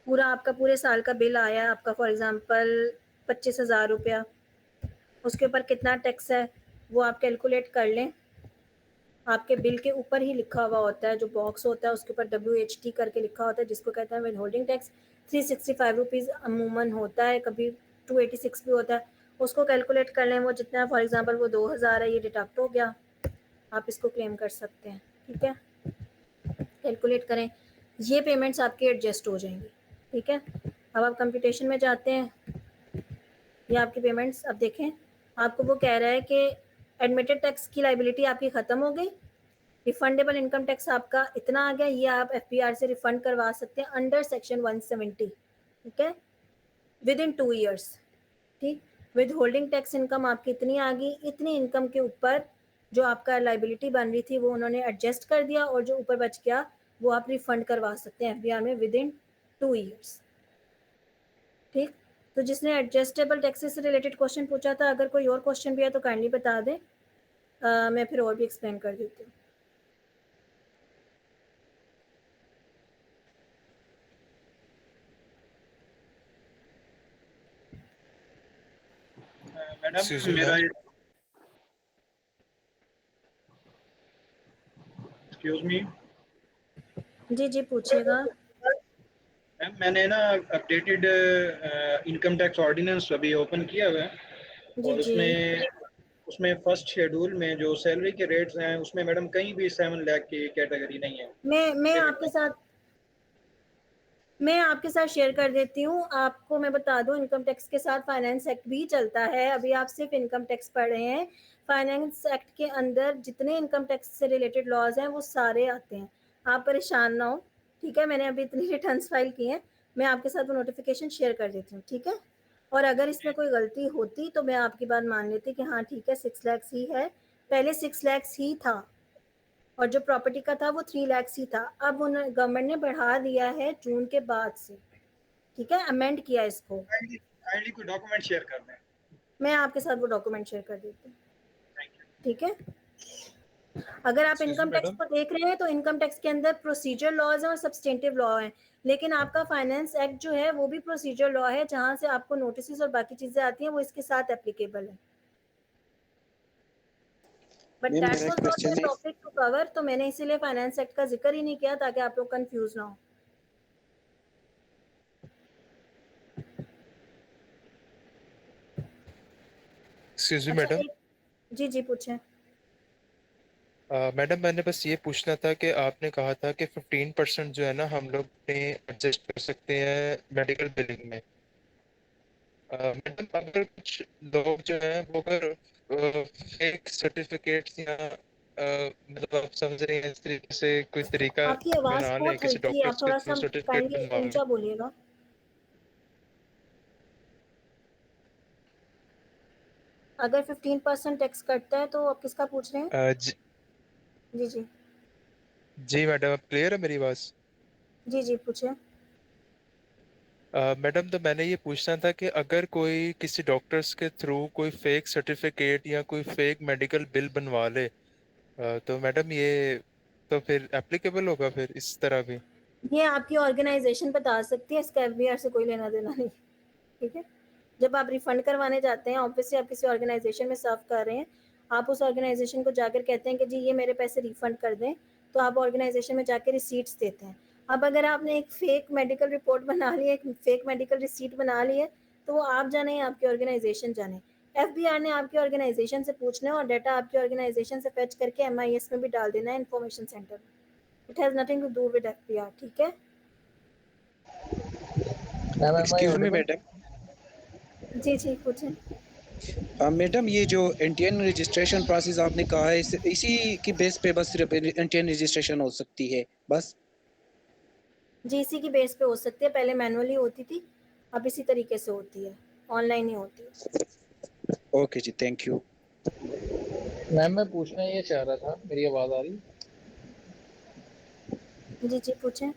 पूरा आपका पूरे साल का बिल आया है आपका फॉर एग्जांपल 25,000 रुपया, उसके ऊपर कितना टैक्स है वो आप कैलकुलेट कर लें। आपके बिल के ऊपर ही लिखा हुआ होता है, जो बॉक्स होता है उसके ऊपर WHT करके लिखा होता है, जिसको कहते हैं विद होल्डिंग टैक्स। 365 रुपीज़ अमूमन होता है, कभी 286 भी होता है, उसको कैलकुलेट कर लें। वो जितना है फॉर एग्जांपल वो 2,000 है, ये डिडक्ट हो गया, आप इसको क्लेम कर सकते हैं। ठीक है, कैलकुलेट करें, ये पेमेंट्स आपकी एडजस्ट हो जाएंगी। ठीक है, अब आप कंप्यूटेशन में जाते हैं, ये आपकी पेमेंट्स अब देखें, आपको वो कह रहा है कि एडमिटेड टैक्स की लाइबिलिटी आपकी ख़त्म हो गई, रिफंडेबल इनकम टैक्स आपका इतना आ गया, ये आप FBR से रिफंड करवा सकते हैं अंडर सेक्शन 170। ठीक है, विद इन 2 ईयर्स। ठीक, विद होल्डिंग टैक्स इनकम आपकी इतनी आ गई, इतनी इनकम के ऊपर जो आपका लाइबिलिटी बन रही थी वो उन्होंने एडजस्ट कर दिया और जो ऊपर बच गया वो आप रिफंड करवा सकते हैं FBR में विद इन 2 ईयर्स। ठीक, तो जिसने एडजस्टेबल टैक्सेस से रिलेटेड क्वेश्चन पूछा था, अगर कोई और क्वेश्चन भी है तो काइंडली बता दें, मैं फिर और भी एक्सप्लेन कर देती हूँ। Excuse me, मैडम मेरा ma'am. एक्सक्यूज मी जी जी पूछिएगा। मैम, मैंने ना अपडेटेड इनकम टैक्स ऑर्डिनेंस अभी ओपन किया हुआ है जी और जी उसमें फर्स्ट शेड्यूल में जो सैलरी के रेट्स हैं उसमें मैडम कहीं भी 7 लाख की कैटेगरी नहीं है। मैं आपके साथ शेयर कर देती हूँ। आपको मैं बता दूँ, इनकम टैक्स के साथ फाइनेंस एक्ट भी चलता है। अभी आप सिर्फ इनकम टैक्स पढ़ रहे हैं, फाइनेंस एक्ट के अंदर जितने इनकम टैक्स से रिलेटेड लॉज हैं वो सारे आते हैं। आप परेशान ना हो, ठीक है, मैंने अभी इतनी रिटर्न्स फाइल की हैं, मैं आपके साथ वो नोटिफिकेशन शेयर कर देती हूँ। ठीक है, और अगर इसमें कोई गलती होती तो मैं आपकी बात मान लेती कि हाँ ठीक है 6 लाख ही है, पहले 6 लाख ही था और जो प्रॉपर्टी का था वो 3 लाख ही था। अब गवर्नमेंट ने बढ़ा दिया है जून के बाद से। ठीक है, अमेंड किया इसको। काइंडली कोई डॉक्यूमेंट शेयर कर दें। मैं आपके साथ वो डॉक्यूमेंट शेयर कर देती हूँ। Thank you. ठीक है, अगर आप Excuse me, income tax madam. को देख रहे हैं तो इनकम टैक्स के अंदर प्रोसीजर लॉज हैं और सब्सटेंटिव लॉ हैं, लेकिन आपका फाइनेंस एक्ट जो है वो भी प्रोसीजर लॉ है, जहाँ से आपको नोटिस और बाकी चीजें आती हैं वो इसके साथ एप्लीकेबल है। बट मैम दैट मेरा वाज नॉट द क्वेश्चन है, टॉपिक टू कवर, तो मैंने इसीलिए फाइनेंस एक्ट का जिक्र ही नहीं किया ताकि आप लोग कंफ्यूज ना हो। Excuse me, अच्छा madam. जी जी पूछें। मैडम मैंने बस ये पूछना था कि आपने कहा था कि 15% जो है ना हम लोग ने एडजस्ट कर सकते हैं मेडिकल बिलिंग में। मैडम अगर कुछ लोग जो हैं वो अगर फेक सर्टिफिकेट्स या मतलब आप समझ रहे हैं इस तरीके से कोई तरीका आपकी आवाज़ बना लें बहुत किसी हल्की है, आप डॉक्टर्स के थ्रू थोड़ा-सा सर्टिफिकेट काइंडली बनवा लें। ऊँचा बोलिएगा। अगर 15% टैक्स कटता है तो आप किसका पूछ रहे हैं? जी जी, जी। जी मैडम, अब क्लियर है मेरी आवाज़? जी, जी, पूछिए। मैडम तो मैंने ये पूछना था कि अगर कोई किसी डॉक्टर्स के थ्रू कोई फेक सर्टिफिकेट या कोई फेक मेडिकल बिल बनवा ले, तो मैडम ये तो फिर एप्लीकेबल होगा फिर इस तरह भी? ये आपकी ऑर्गेनाइज़ेशन बता सकती है, इसका एफबीआर से कोई लेना-देना नहीं, ठीक है? जब आप रिफंड करवाने जाते हैं, ऑब्वियसली आप किसी ऑर्गेनाइज़ेशन में सर्व कर रहे हैं, आप उस ऑर्गेनाइज़ेशन को जाकर कहते हैं कि जी ये मेरे पैसे रिफंड कर दें, तो आप ऑर्गेनाइज़ेशन में जाके रिसीट्स देते हैं। अब अगर आपने एक फेक मेडिकल रिपोर्ट बना ली है, एक फेक मेडिकल रिसीट बना ली है, तो वो आप जाने या आपकी ऑर्गेनाइज़ेशन जाने। एफबीआर ने आपकी ऑर्गेनाइज़ेशन से पूछना है और डाटा आपकी ऑर्गेनाइज़ेशन से फेच करके एमआईएस में भी डाल देना है इन्फॉर्मेशन सेंटर में। It has nothing to do with FBR, ठीक है? Ma'am am I excuse me audible? Madam. जी, जी, पूछें। मैडम ये जो इंडियन रजिस्ट्रेशन प्रोसेस आपने कहा है इसी की बेस पे बस सिर्फ इंडियन रजिस्ट्रेशन हो सकती है बस? जी, इसी की बेस पे हो सकती है, पहले मैनुअली होती थी, अब इसी तरीके से होती है, ऑनलाइन ही होती है। ओके जी, थैंक यू। मैम मैं पूछना ये चाह रहा था, मेरी आवाज़ आ रही? जी, जी, पूछें।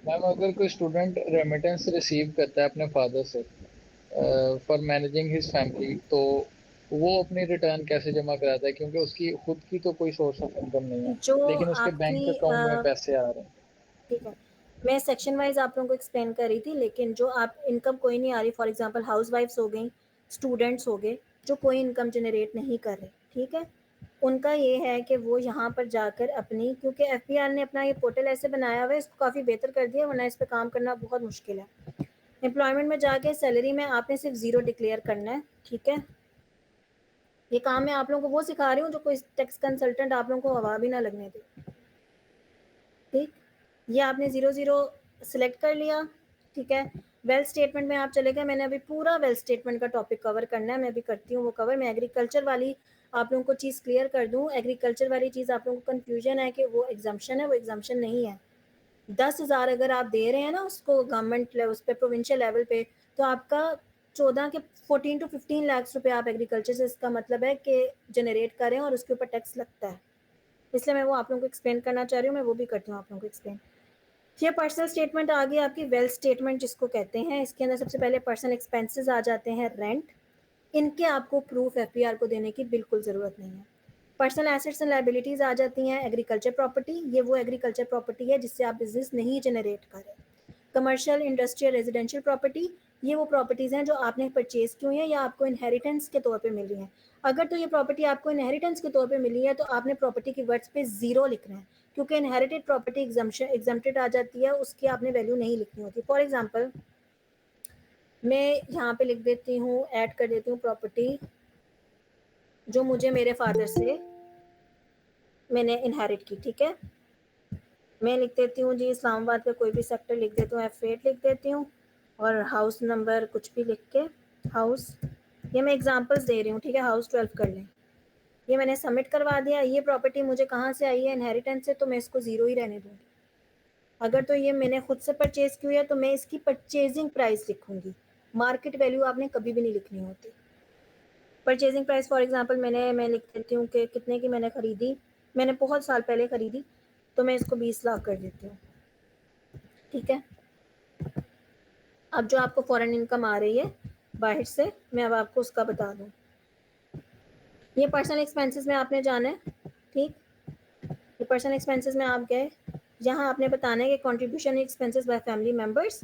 मैम अगर कोई स्टूडेंट रेमिटेंस रिसीव करता है अपने फादर से फॉर मैनेजिंग हिज फैमिली, तो वो अपनी रिटर्न कैसे जमा कराता है, क्योंकि उसकी खुद की तो कोई सोर्स ऑफ इनकम नहीं है, जो लेकिन उसके बैंक आपकी अकाउंट में पैसे आ रहे हैं। ठीक है, मैं सेक्शन वाइज़ आप लोगों को एक्सप्लेन कर रही थी, लेकिन जो आप इनकम कोई नहीं आ रही, फॉर एग्ज़ाम्पल हाउसवाइफ्स हो गईं, स्टूडेंट्स हो गए, जो कोई इनकम जनरेट नहीं कर रहे, ठीक है? उनका ये है कि वो यहाँ पर जाकर अपनी, क्योंकि एफबीआर ने अपना ये पोर्टल ऐसे बनाया हुआ है, इसको काफ़ी बेहतर कर दिया, वरना इस पे काम करना बहुत मुश्किल है। एम्प्लॉयमेंट में जाके सैलरी में आपने सिर्फ 0 डिक्लेयर करना है, ठीक है? ये काम मैं आप लोगों को वो सिखा रही हूँ जो कोई टैक्स कंसल्टेंट आप लोगों को हवा भी ना लगने दे, ठीक? ये आपने 0 सेलेक्ट कर लिया, ठीक है? वेल्थ स्टेटमेंट में आप चले गए, मैंने अभी पूरा वेल्थ स्टेटमेंट का टॉपिक कवर करना है, मैं अभी करती हूँ वो कवर। मैं एग्रीकल्चर वाली आप लोगों को चीज़ क्लियर कर दूँ, एग्रीकल्चर वाली चीज़ आप लोगों को कन्फ्यूजन है कि वो एग्जाम्पशन है, वो एग्जाम्पशन नहीं है। 10,000 अगर आप दे रहे हैं ना उसको गवर्नमेंट उस पे प्रोविंशियल लेवल पे, तो आपका 14 के 14 टू 15 लाख रुपए आप एग्रीकल्चर से, इसका मतलब है कि जनरेट करें और उसके ऊपर टैक्स लगता है। इसलिए मैं वो आप लोगों को एक्सप्लेन करना चाह रही हूँ, मैं वो भी करती हूँ आप लोगों को एक्सप्लेन। ये पर्सनल स्टेटमेंट आ गई आपकी, वेल्थ स्टेटमेंट जिसको कहते हैं। इसके अंदर सबसे पहले पर्सनल एक्सपेंसेस आ जाते हैं, रेंट। इनके आपको प्रूफ एफपीआर को देने की बिल्कुल ज़रूरत नहीं है। पर्सनल एसेट्स एंड लायबिलिटीज़ आ जाती हैं, एग्रीकल्चर प्रॉपर्टी, ये वो एग्रीकल्चर प्रॉपर्टी है जिससे आप बिजनेस नहीं जनरेट करें। कमर्शियल, इंडस्ट्रियल, रेजिडेंशियल प्रॉपर्टी, ये वो प्रॉपर्टीज़ हैं जो आपने परचेज की हुई हैं या आपको इनहेरिटेंस के तौर पे मिली हैं। अगर तो ये प्रॉपर्टी आपको इनहेरिटेंस के तौर पे मिली है तो आपने प्रॉपर्टी की वर्ड्स पे 0 लिखना है, क्योंकि इनहेरिटेड प्रॉपर्टी एग्जम्प्टेड आ जाती है, उसकी आपने वैल्यू नहीं लिखनी होती। फॉर एग्जाम्पल मैं यहाँ पे लिख देती हूँ, ऐड कर देती हूँ प्रॉपर्टी जो मुझे मेरे फादर से मैंने इनहेरिट की, ठीक है? मैं लिख देती हूँ जी इस्लामाबाद का कोई भी सेक्टर लिख देती हूँ, F8 लिख देती हूँ और हाउस नंबर कुछ भी लिख के, हाउस, ये मैं एग्जांपल्स दे रही हूँ, ठीक है? हाउस 12 कर लें। ये मैंने सबमिट करवा दिया। ये प्रॉपर्टी मुझे कहाँ से आई है? इनहेरिटेंस से, तो मैं इसको 0 ही रहने दूँगी। अगर तो ये मैंने खुद से परचेज की हुई है तो मैं इसकी परचेजिंग प्राइस लिखूँगी, मार्केट वैल्यू आपने कभी भी नहीं लिखनी होती। परचेजिंग प्राइस फॉर एग्जांपल मैं लिख देती हूँ कि कितने की मैंने ख़रीदी, मैंने बहुत साल पहले ख़रीदी, तो मैं इसको 20 लाख कर देती हूँ, ठीक है? अब जो आपको फ़ॉरेन इनकम आ रही है बाहर से, मैं अब आपको उसका बता दूँ। ये पर्सनल एक्सपेंसेस में आपने जाना है, ठीक? ये पर्सनल एक्सपेंसेस में आप गए, यहाँ आपने बताना है कि contribution expenses by family members.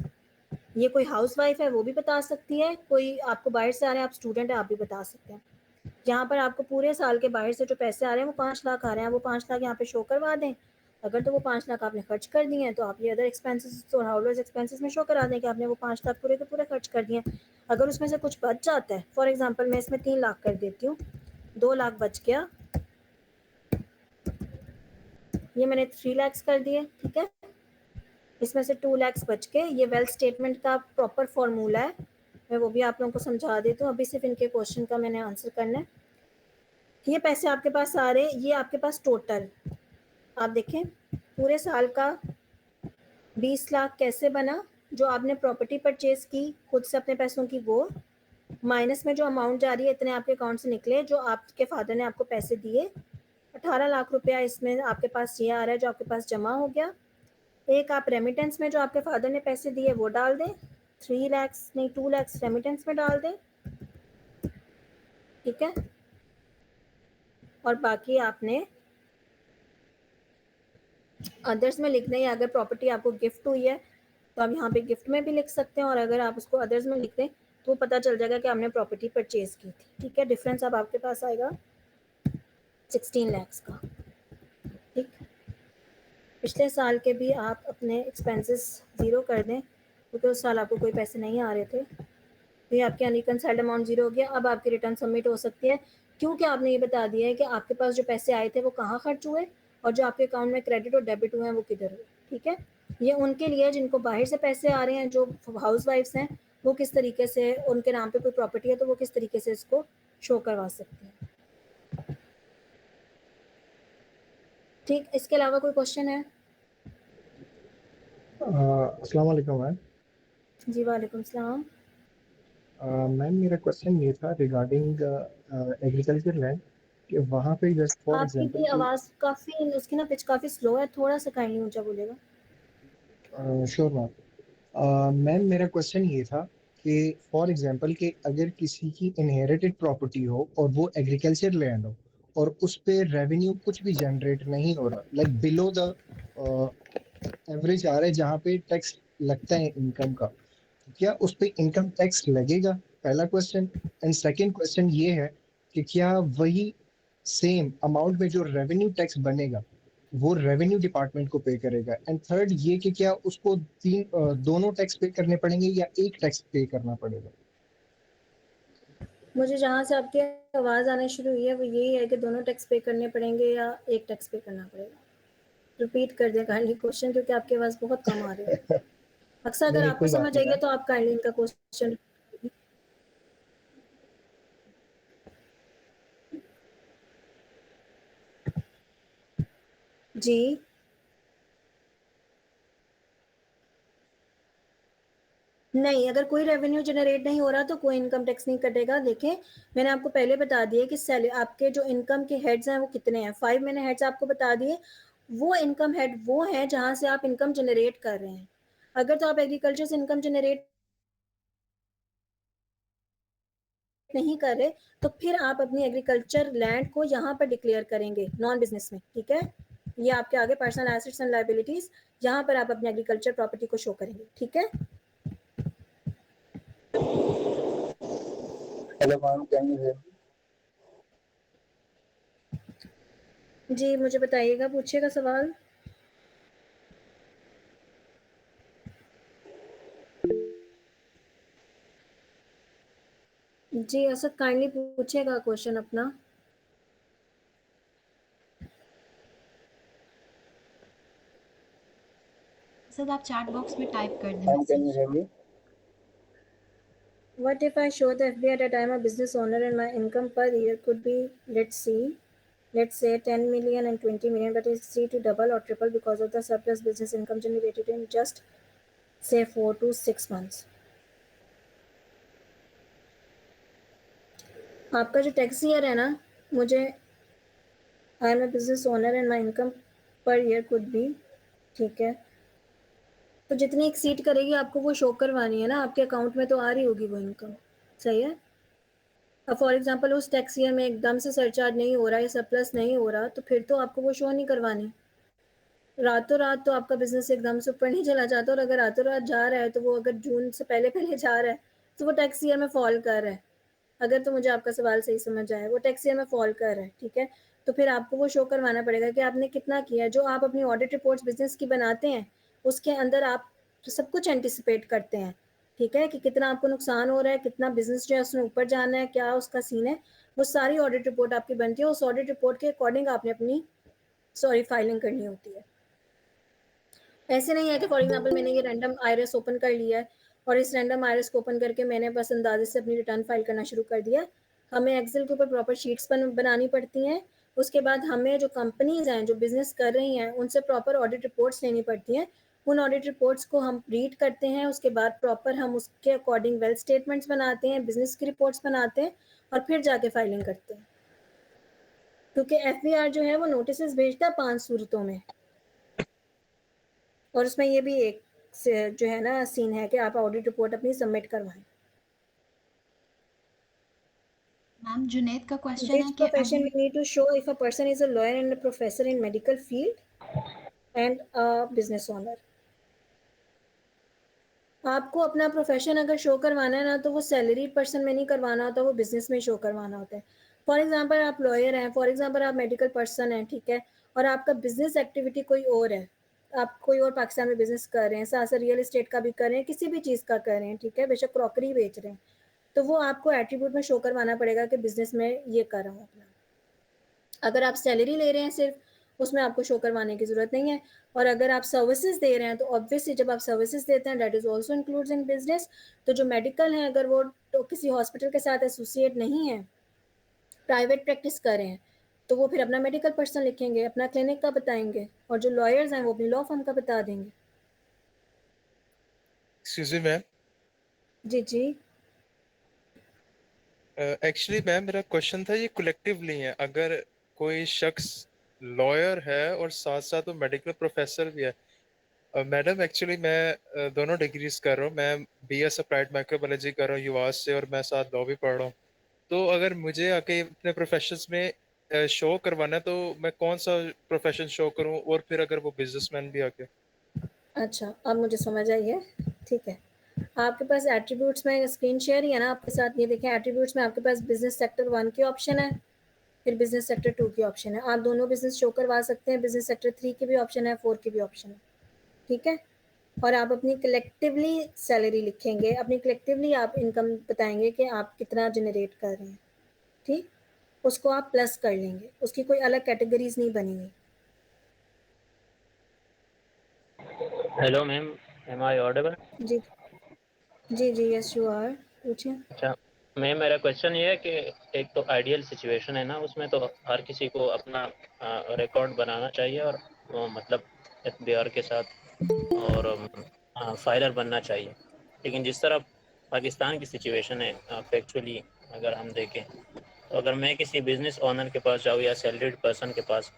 ये कोई हाउसवाइफ है वो भी बता सकती है, कोई आपको बाहर से आ रहे हैं, आप स्टूडेंट है आप भी बता सकते हैं। यहाँ पर आपको पूरे साल के बाहर से जो पैसे आ रहे हैं वो 5 लाख आ रहे हैं, वो 5 लाख यहाँ पे शो करवा दें। अगर तो वो 5 लाख आपने खर्च कर दिए हैं तो आप ये अदर एक्सपेंसेस और हाउसहोल्ड एक्सपेंसेस में शो करा दें कि आपने वो 5 लाख पूरे के पूरे खर्च कर दिए हैं। अगर उसमें से कुछ बच जाता है, फॉर एग्जांपल मैं इसमें 3 लाख कर देती हूँ, 2 लाख बच गया, ये मैंने 3 लाख कर दिए, ठीक है। इसमें से 2 लाख बच के, ये वेल्थ स्टेटमेंट का प्रॉपर फॉर्मूला है, मैं वो भी आप लोगों को समझा देती हूँ। अभी सिर्फ इनके क्वेश्चन का मैंने आंसर करना है। ये पैसे आपके पास आ रहे, ये आपके पास टोटल आप देखें पूरे साल का 20 लाख कैसे बना, जो आपने प्रॉपर्टी परचेज की खुद से अपने पैसों की, वो माइनस में जो अमाउंट जा रही है इतने आपके अकाउंट से निकले, जो आपके फादर ने आपको पैसे दिए 18 लाख रुपया इसमें आपके पास ये आ रहा है जो आपके पास जमा हो गया। एक आप रेमिटेंस में जो आपके फादर ने पैसे दिए वो डाल दें, 3 लाख नहीं 2 लाख रेमिटेंस में डाल दें, ठीक है। और बाकी आपने अदर्स में लिखना है, अगर प्रॉपर्टी आपको गिफ्ट हुई है तो आप यहाँ पे गिफ्ट में भी लिख सकते हैं, और अगर आप उसको अदर्स में लिख दें तो पता चल जाएगा कि आपने प्रॉपर्टी परचेज की थी, ठीक है। डिफरेंस अब आपके पास आएगा 16 लाख का, ठीक। पिछले साल के भी आप अपने एक्सपेंसेस ज़ीरो कर दें, क्योंकि उस साल आपको कोई पैसे नहीं आ रहे थे, तो ये आपके अनरिकनसाइल्ड अमाउंट ज़ीरो हो गया। अब आपकी रिटर्न सबमिट हो सकती है, क्योंकि आपने ये बता दिया है कि आपके पास जो पैसे आए थे वो कहाँ खर्च हुए, और जो आपके अकाउंट में क्रेडिट और डेबिट हुए हैं वो किधर हुए, ठीक है। ये उनके लिए जिनको बाहर से पैसे आ रहे हैं, जो हाउस वाइफ्स हैं, वो किस तरीके से, उनके नाम पे कोई प्रॉपर्टी है तो वो किस तरीके से इसको शो करवा सकते हैं, ठीक। इसके अलावा कोई क्वेश्चन है? अस्सलाम वालेकुम मैम। जी वालेकुम सलाम। मैम मेरा क्वेश्चन ये था रिगार्डिंग एग्रीकल्चर लैंड कि वहाँ पे जस्ट फॉर आपकी एग्जांपल भी आवाज़ काफ़ी, उसकी ना पिच काफ़ी स्लो है, थोड़ा सा काइंडली ऊंचा बोलेगा। Sure ma'am. मैम मेरा क्वेश्चन ये था कि फॉर एग्जांपल कि अगर किसी की इनहेरिटेड प्रॉपर्टी हो और वो एग्रीकल्चर लैंड हो और उस पे रेवेन्यू कुछ भी जनरेट नहीं हो रहा, लाइक बिलो द एवरेज आ रहा है जहाँ पे टैक्स लगता है इनकम का, क्या उस पे इनकम टैक्स लगेगा? पहला क्वेश्चन। एंड सेकंड क्वेश्चन ये है कि क्या वही सेम अमाउंट में जो रेवेन्यू टैक्स बनेगा वो रेवेन्यू डिपार्टमेंट को पे करेगा? एंड थर्ड ये कि क्या उसको दोनों टैक्स पे करने पड़ेंगे या एक टैक्स पे करना पड़ेगा? मुझे जहाँ से आपकी आवाज़ आना शुरू हुई है वो यही है कि दोनों टैक्स पे करने पड़ेंगे या एक टैक्स पे करना पड़ेगा। रिपीट कर दें काइंडली क्वेश्चन, क्योंकि आपकी आवाज़ बहुत कम आ रही है। अक्सर अगर नहीं आपको कोई बात समझ नहीं आएगी मैम। तो आप काइंडली इनका क्वेश्चन। जी नहीं, अगर कोई रेवेन्यू जनरेट नहीं हो रहा तो कोई इनकम टैक्स नहीं कटेगा। देखें मैंने आपको पहले बता दिया कि सैलरी आपके जो इनकम के हेड्स हैं वो कितने हैं, 5 मैंने हेड्स आपको बता दिए। वो इनकम हेड वो है जहाँ से आप इनकम जनरेट कर रहे हैं। अगर तो आप एग्रीकल्चर से इनकम जनरेट नहीं कर रहे तो फिर आप अपनी एग्रीकल्चर लैंड को यहाँ पर डिक्लेयर करेंगे नॉन बिजनेस में, ठीक है। ये आपके आगे पर्सनल एसेट्स एंड लायबिलिटीज, यहाँ पर आप अपनी एग्रीकल्चर प्रॉपर्टी को शो करेंगे, ठीक है। Hello ma'am, can you hear? जी मुझे बताइएगा, पूछिएगा सवाल। जी असद काइंडली पूछिएगा क्वेश्चन अपना। सर आप चैट बॉक्स में टाइप कर दें ma'am can you message. Hear me? What if I show the FBI that I am a business owner and my income per year could be, let's say 10 million and 20 million, but it's see to double or triple because of the surplus business income generated in just say 4 to 6 months. आपका जो tax year है ना, मुझे I am a business owner and my income per year could be, ठीक है। तो जितनी exceed करेगी आपको वो शो करवानी है ना, आपके अकाउंट में तो आ रही होगी वो इनकम, सही है। अब फॉर एग्जांपल उस टैक्स ईयर में एकदम से सरचार्ज नहीं हो रहा है, सरप्लस नहीं हो रहा, तो फिर तो आपको वो शो नहीं करवानी। रातों रात तो आपका बिजनेस एकदम से ऊपर नहीं चला जाता, और अगर रातों रात जा रहा है तो वो अगर जून से पहले पहले जा रहा है तो वो टैक्स ईयर में फॉल कर रहा है। अगर तो मुझे आपका सवाल सही समझ आए, वो टैक्स ईयर में फॉल कर रहा है, ठीक है। तो फिर आपको वो शो करवाना पड़ेगा कि आपने कितना किया है। जो आप अपनी ऑडिट रिपोर्ट्स बिजनेस की बनाते हैं उसके अंदर आप सब कुछ एंटिसिपेट करते हैं, ठीक है, कि कितना आपको नुकसान हो रहा है, कितना बिजनेस जो है उसमें ऊपर जाना है, क्या उसका सीन है, वो सारी ऑडिट रिपोर्ट आपकी बनती है। उस ऑडिट रिपोर्ट के अकॉर्डिंग आपने अपनी फाइलिंग करनी होती है। ऐसे नहीं है कि फॉर एग्जांपल मैंने ये रैंडम आईआरएस ओपन कर लिया है और इस रैंडम आईआरएस को ओपन करके मैंने बस अंदाजे से अपनी रिटर्न फाइल करना शुरू कर दिया। हमें एक्सेल के ऊपर प्रॉपर शीट्स बनानी पड़ती हैं। उसके बाद हमें जो कंपनीज हैं जो बिजनेस कर रही हैं उनसे प्रॉपर ऑडिट रिपोर्ट्स लेनी पड़ती हैं। उन ऑडिट रिपोर्ट्स को हम रीड करते हैं, उसके बाद प्रॉपर हम उसके अकॉर्डिंग वेल्थ स्टेटमेंट्स बनाते हैं, बिजनेस की रिपोर्ट्स बनाते हैं और फिर जाके फाइलिंग करते हैं। क्योंकि एफबीआर जो है वो नोटिस भेजता है 5 सूरतों में, और उसमें ये भी एक जो है ना सीन है कि आप ऑडिट रिपोर्ट अपनी सबमिट करवाएं। मैम जुनैद का क्वेश्चन Which है कि profession अभी we need to show if a person is a lawyer and a professor in medical field and a business owner? आपको अपना प्रोफेशन अगर शो करवाना है ना तो वो सैलरी पर्सन में नहीं करवाना होता, वो बिजनेस में शो करवाना होता है। फॉर एग्जांपल आप लॉयर हैं, फॉर एग्जांपल आप मेडिकल पर्सन हैं, ठीक है, और आपका बिजनेस एक्टिविटी कोई और है, आप कोई और पाकिस्तान में बिजनेस कर रहे हैं, साथ साथ रियल एस्टेट का भी कर रहे हैं, किसी भी चीज़ का कर रहे हैं, ठीक है, बेशक क्रॉकरी बेच रहे हैं, तो वो आपको एट्रीब्यूट में शो करवाना पड़ेगा कि बिजनेस में ये कर रहा हूँ अपना। अगर आप सैलरी ले रहे हैं सिर्फ, उसमें आपको शो करवाने की ज़रूरत नहीं है। और अगर आप सर्विसेज दे रहे हैं तो ऑब्वियसली जब आप सर्विसेज देते हैं that is also includes in business. तो जो मेडिकल है अगर वो तो किसी हॉस्पिटल के साथ एसोसिएट नहीं है, प्राइवेट प्रैक्टिस कर रहे हैं, तो वो फिर अपना मेडिकल पर्सन लिखेंगे, अपना क्लिनिक का बताएंगे, और जो लॉयर्स हैं वो अपनी लॉ फर्म का बता देंगे। एक्सक्यूज मी मैम, जी जी एक्चुअली मैम मेरा क्वेश्चन था ये कलेक्टिवली है, अगर कोई शख्स लॉयर है और साथ साथ वो मेडिकल प्रोफेसर भी है। मैडम एक्चुअली मैं दोनों डिग्रीज कर रहा हूँ, मैं बीएस अप्लाइड माइक्रोबायोलॉजी कर रहा हूँ युवास से, और मैं साथ लॉ भी पढ़ रहा हूँ। तो अगर मुझे आके अपने प्रोफेशंस में शो करवाना है तो मैं कौन सा प्रोफेशन शो करूँ, और फिर अगर वो बिजनेसमैन भी आके। अच्छा, अब मुझे समझ आई है, ठीक है। आपके पास एट्रीब्यूट्स में स्क्रीन शेयर ही है ना आपके साथ, ये देखें एट्रीब्यूट्स में आपके पास बिजनेस सेक्टर 1 की ऑप्शन है, फिर बिजनेस सेक्टर 2 की ऑप्शन है। आप दोनों बिजनेस शो करवा सकते हैं, बिजनेस सेक्टर 3 की भी ऑप्शन है, 4 की भी ऑप्शन है, ठीक है। और आप अपनी कलेक्टिवली सैलरी लिखेंगे, अपनी कलेक्टिवली आप इनकम बताएंगे कि आप कितना जनरेट कर रहे हैं, ठीक, उसको आप प्लस कर लेंगे, उसकी कोई अलग कैटेगरीज नहीं बनेंगी। Hello ma'am, am I audible? जी जी जी यस यू आर, पूछिए। अच्छा मैम, मेरा क्वेश्चन ये है कि एक तो आइडियल सिचुएशन है ना, उसमें तो हर किसी को अपना रिकॉर्ड बनाना चाहिए और मतलब एफबीआर के साथ और फाइलर बनना चाहिए। लेकिन जिस तरह पाकिस्तान की सिचुएशन है फैक्चुअली अगर हम देखें, तो अगर मैं किसी बिजनेस ओनर के पास जाऊँ या सैलरीड पर्सन के पास,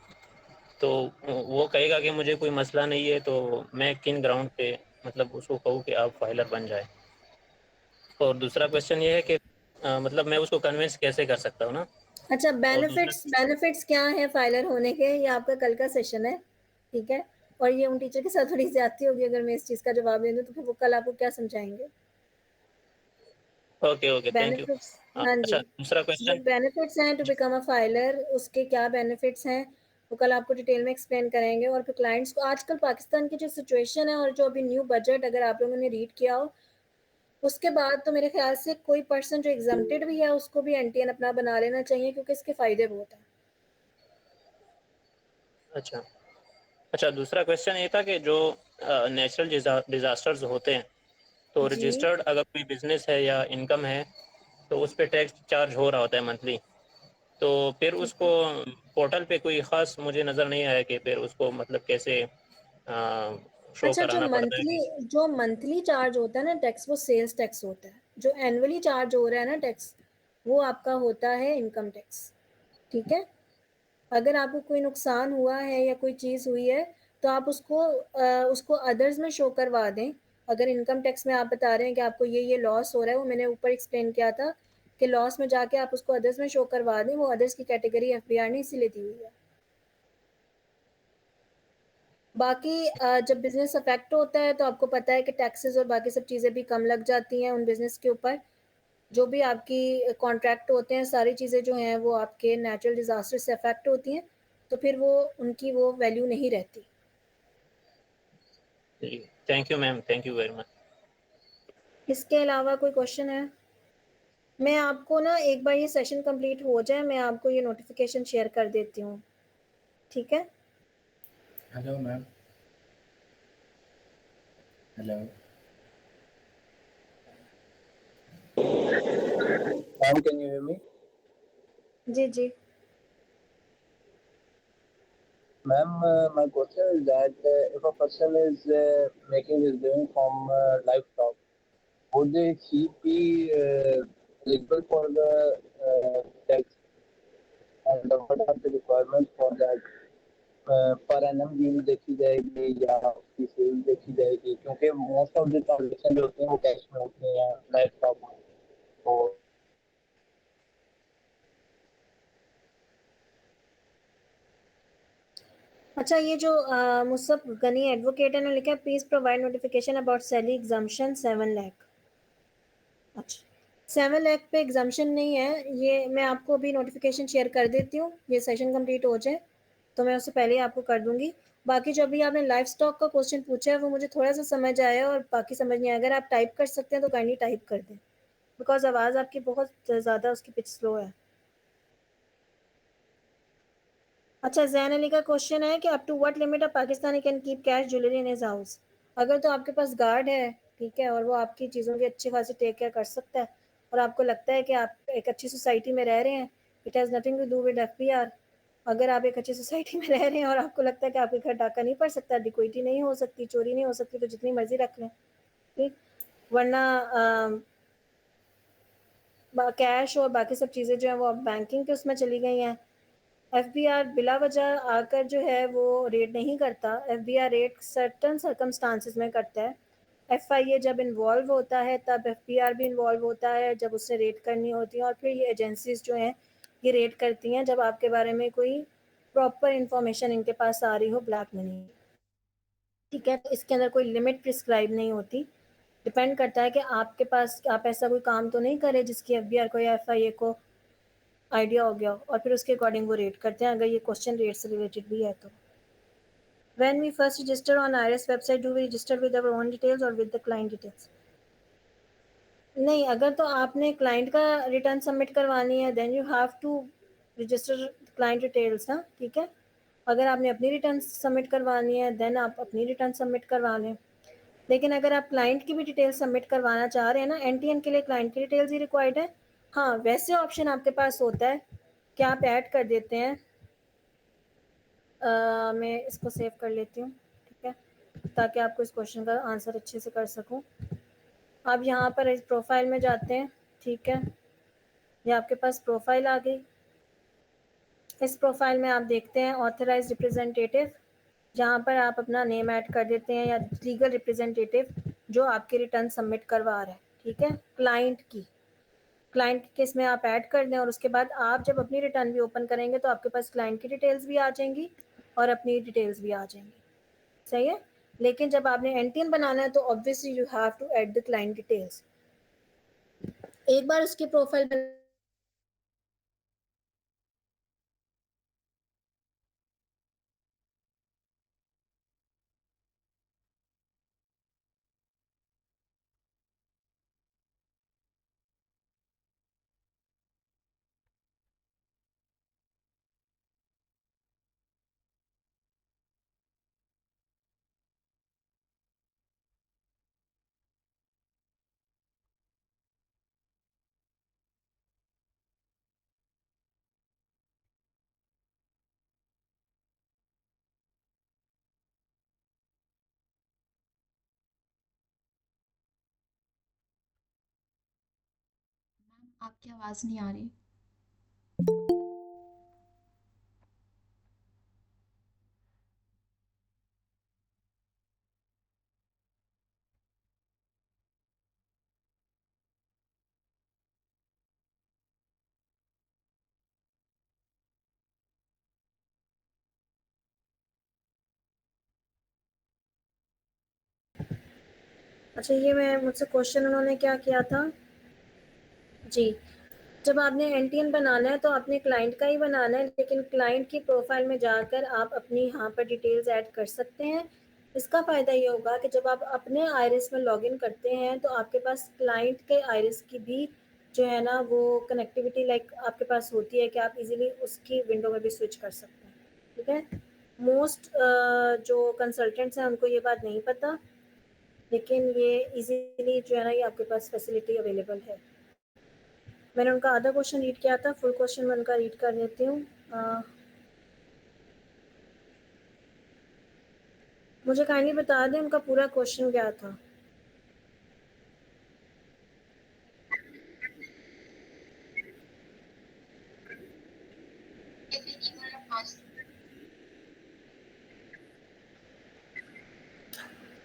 तो वो कहेगा कि मुझे कोई मसला नहीं है, तो मैं किन ग्राउंड पे मतलब उसको कहूँ कि आप फाइलर बन जाए। और दूसरा क्वेश्चन ये है कि मतलब मैं उसको कन्विंस कैसे कर सकता हूँ ना। अच्छा, और दूसरा बेनिफिट्स क्या है फाइलर होने के, ये आपका कल का सेशन है, ठीक है। और ये उन टीचर के साथ थोड़ी ज्यादती होगी अगर मैं इस चीज़ का जवाब दे दूँ तो फिर वो कल आपको क्या समझाएंगे। Okay okay, thank you. Benefits, हाँ जी, अच्छा दूसरा जो क्वेश्चन। बेनिफिट्स हैं टू बिकम अ फाइलर, उसके क्या बेनिफिट्स हैं वो कल आपको डिटेल में एक्सप्लेन करेंगे। और फिर क्लाइंट्स को आजकल पाकिस्तान की जो सिचुएशन है और जो अभी न्यू बजट अगर आप लोगों ने रीड किया हो, उसके बाद तो मेरे ख्याल से कोई पर्सन जो एग्जाम्प्टेड भी है उसको भी एनटीएन अपना बना लेना चाहिए, क्योंकि इसके फ़ायदे बहुत हैं। अच्छा अच्छा, दूसरा क्वेश्चन ये था कि जो नेचुरल डिजास्टर्स होते हैं, तो जी रजिस्टर्ड अगर कोई बिजनेस है या इनकम है तो उस पर टैक्स चार्ज हो रहा होता है मंथली, तो फिर ठीक उसको है। पोर्टल पे कोई ख़ास मुझे नज़र नहीं आया कि फिर उसको मतलब कैसे शो अच्छा, कराना पड़ता है। जो मंथली चार्ज होता है ना टैक्स, वो सेल्स टैक्स होता है। जो एनुअली चार्ज हो रहा है ना टैक्स, वो आपका होता है इनकम टैक्स, ठीक है। अगर आपको कोई नुकसान हुआ है या कोई चीज़ हुई है तो आप उसको अदर्स में शो करवा दें। अगर इनकम टैक्स में आप बता रहे हैं कि आपको ये लॉस हो रहा है, वो मैंने ऊपर एक्सप्लेन किया था कि लॉस में जाके आप उसको अदर्स में शो करवा दें, वो अदर्स की कैटेगरी एफबीआर ने इसीलिए दी हुई है। बाकी जब बिज़नेस अफेक्ट होता है तो आपको पता है कि टैक्सेस और बाकी सब चीज़ें भी कम लग जाती हैं उन बिज़नेस के ऊपर। जो भी आपकी कॉन्ट्रैक्ट होते हैं, सारी चीज़ें जो हैं वो आपके नेचुरल डिज़ास्टर से अफेक्ट होती हैं, तो फिर वो उनकी वो वैल्यू नहीं रहती। Thank you ma'am, thank you very much. इसके अलावा कोई क्वेश्चन है? मैं आपको ना एक बार ये सेशन कंप्लीट हो जाए मैं आपको ये नोटिफिकेशन शेयर कर देती हूँ, ठीक है। Hello, ma'am. Hello. Ma'am, can you hear me? जी, जी। Ma'am, my question is that if a person is making his living from livestock, would he be eligible for the tax, and what are the requirements for that? Per annum deal देखी जाएगी या उसकी cell देखी जाएगी, क्योंकि most of the transaction जो होते हैं वो कैश में होते हैं लाइवस्टॉक में, तो अच्छा, ये जो मुसब गनी एडवोकेट ने लिखा है, please provide notification about salary exemption 7 lakh. अच्छा, 7 लाख पे एग्जाम्पशन नहीं है, ये मैं आपको अभी नोटिफिकेशन शेयर कर देती हूँ, ये सेशन कंप्लीट हो जाए तो मैं उससे पहले ही आपको कर दूंगी। बाकी जो अभी आपने लाइफ स्टॉक का क्वेश्चन पूछा है वो मुझे थोड़ा सा समझ आया और बाकी समझ नहीं आया। अगर आप टाइप कर सकते हैं तो काइंडली टाइप कर दें, बिकॉज आवाज़ आपकी बहुत ज़्यादा उसकी पिच स्लो है। अच्छा, जैन अली का क्वेश्चन है कि up to what limit a Pakistani can keep cash jewellery in his house. अगर तो आपके पास गार्ड है, ठीक है, और वो आपकी चीज़ों की अच्छी खासी टेक केयर कर सकता है और आपको लगता है कि आप एक अच्छी सोसाइटी में रह रहे हैं, it has nothing to do with FBR. अगर आप एक अच्छी सोसाइटी में रह रहे हैं और आपको लगता है कि आपके घर डाका नहीं पड़ सकता, डिक्वाइटी नहीं हो सकती, चोरी नहीं हो सकती, तो जितनी मर्जी रख लें, ठीक। वरना कैश और बाकी सब चीज़ें जो हैं वो अब बैंकिंग के उसमें चली गई हैं। एफबीआर बिला वजह आकर जो है वो रेट नहीं करता। एफबीआर रेट सर्टन सर्कमस्टांसिस में करता है। एफआईए जब इन्वॉल्व होता है तब एफबीआर भी इन्वॉल्व होता है, जब उससे रेट करनी होती है, और फिर ये एजेंसीज जो हैं ये रेट करती हैं जब आपके बारे में कोई प्रॉपर इंफॉर्मेशन इनके पास आ रही हो ब्लैक मनी, ठीक है। तो इसके अंदर कोई लिमिट प्रिस्क्राइब नहीं होती, डिपेंड करता है कि आपके पास आप ऐसा कोई काम तो नहीं करे जिसकी एफबीआर को या एफआईए को आइडिया हो गया, और फिर उसके अकॉर्डिंग वो रेट करते हैं, अगर ये क्वेश्चन रेट से रिलेटेड भी है तो। When we first register on IRS website, do we register with our own details or with the client details? नहीं, अगर तो आपने क्लाइंट का रिटर्न सबमिट करवानी है then you have to register client details ना, ठीक है। अगर आपने अपनी रिटर्न सबमिट करवानी है देन आप अपनी रिटर्न सबमिट करवा लें, लेकिन अगर आप क्लाइंट की भी डिटेल्स सबमिट करवाना चाह रहे हैं ना, एनटीएन के लिए क्लाइंट की डिटेल्स ही रिक्वायर्ड है। हाँ, वैसे ऑप्शन आपके पास होता है कि आप ऐड कर देते हैं। मैं इसको सेव कर लेती हूँ, ठीक है, ताकि आपको इस क्वेश्चन का आंसर अच्छे से कर सकूँ। आप यहाँ पर इस प्रोफाइल में जाते हैं, ठीक है, ये आपके पास प्रोफाइल आ गई। इस प्रोफाइल में आप देखते हैं ऑथराइज रिप्रेजेंटेटिव, जहाँ पर आप अपना नेम ऐड कर देते हैं, या लीगल रिप्रेजेंटेटिव जो आपके रिटर्न सबमिट करवा रहा है, ठीक है। क्लाइंट की केस में आप ऐड कर दें, और उसके बाद आप जब अपनी रिटर्न भी ओपन करेंगे तो आपके पास क्लाइंट की डिटेल्स भी आ जाएंगी और अपनी डिटेल्स भी आ जाएंगी, सही है। लेकिन जब आपने एनटीएन बनाना है तो obviously you have to add the client details. एक बार उसकी प्रोफाइल आपकी आवाज़ नहीं आ रही। अच्छा, ये मैं मुझसे क्वेश्चन उन्होंने क्या किया था जी। जब आपने एनटीएन बनाना है तो आपने क्लाइंट का ही बनाना है, लेकिन क्लाइंट की प्रोफाइल में जाकर आप अपनी यहाँ पर डिटेल्स ऐड कर सकते हैं। इसका फ़ायदा ये होगा कि जब आप अपने आईरिस में लॉगिन करते हैं तो आपके पास क्लाइंट के आईरिस की भी जो है ना वो कनेक्टिविटी लाइक आपके पास होती है कि आप इजीली उसकी विंडो में भी स्विच कर सकते हैं, ठीक है। मोस्ट जो कंसल्टेंट्स हैं उनको ये बात नहीं पता, लेकिन ये इजीली जो है ना ये आपके पास फैसिलिटी अवेलेबल है। मैंने उनका आधा क्वेश्चन रीड किया था, फुल क्वेश्चन मैं उनका रीड कर देती हूँ। मुझे काइंडली बता दें उनका पूरा क्वेश्चन क्या था।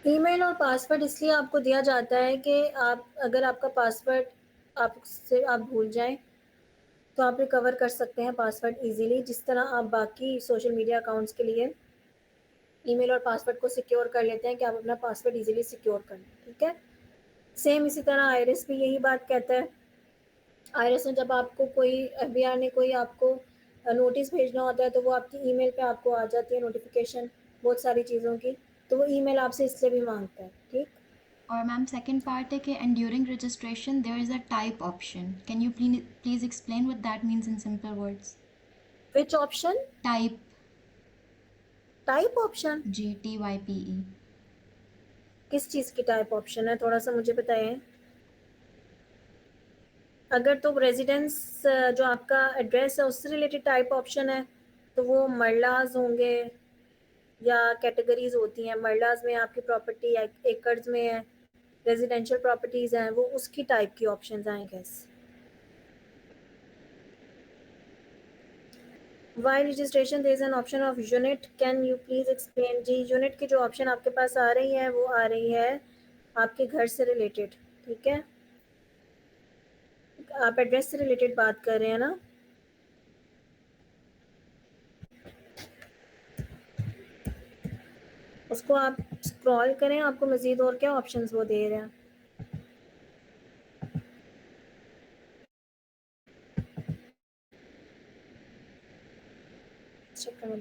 ईमेल और पासवर्ड इसलिए आपको दिया जाता है कि आप अगर आपका पासवर्ड आप भूल जाएं तो आप रिकवर कर सकते हैं पासवर्ड इजीली, जिस तरह आप बाकी सोशल मीडिया अकाउंट्स के लिए ईमेल और पासवर्ड को सिक्योर कर लेते हैं कि आप अपना पासवर्ड इजीली सिक्योर कर लें। ठीक है, सेम इसी तरह आईरिस भी यही बात कहता है। आईरिस में जब आपको कोई एफबीआर ने कोई आपको नोटिस भेजना होता है तो वो आपकी ईमेल पे आपको आ जाती है नोटिफिकेशन बहुत सारी चीज़ों की, तो वो ईमेल आपसे इसलिए भी मांगता है। ठीक, और मैम सेकंड पार्ट है कि and during registration there is a type option, can you please explain what that means in simple words? Which option? Type option? GTYPE। किस चीज़ की टाइप ऑप्शन है, थोड़ा सा मुझे बताएं। अगर तो रेजिडेंस जो आपका एड्रेस है उससे रिलेटेड टाइप ऑप्शन है तो वो मरलाज होंगे या कैटेगरीज होती हैं। मरलाज में आपकी प्रॉपर्टी एकर्स में है, रेजिडेंशियल प्रॉपर्टीज़ हैं, वो उसकी टाइप की ऑप्शंस आएंगे। While registration there is an option of unit, can you please explain? जी, यूनिट की जो ऑप्शन आपके पास आ रही है वो आ रही है आपके घर से रिलेटेड। ठीक है, आप एड्रेस से रिलेटेड बात कर रहे हैं ना। उसको आप स्क्रॉल करें, आपको मज़ीद और क्या ऑप्शंस वो दे रहे हैं।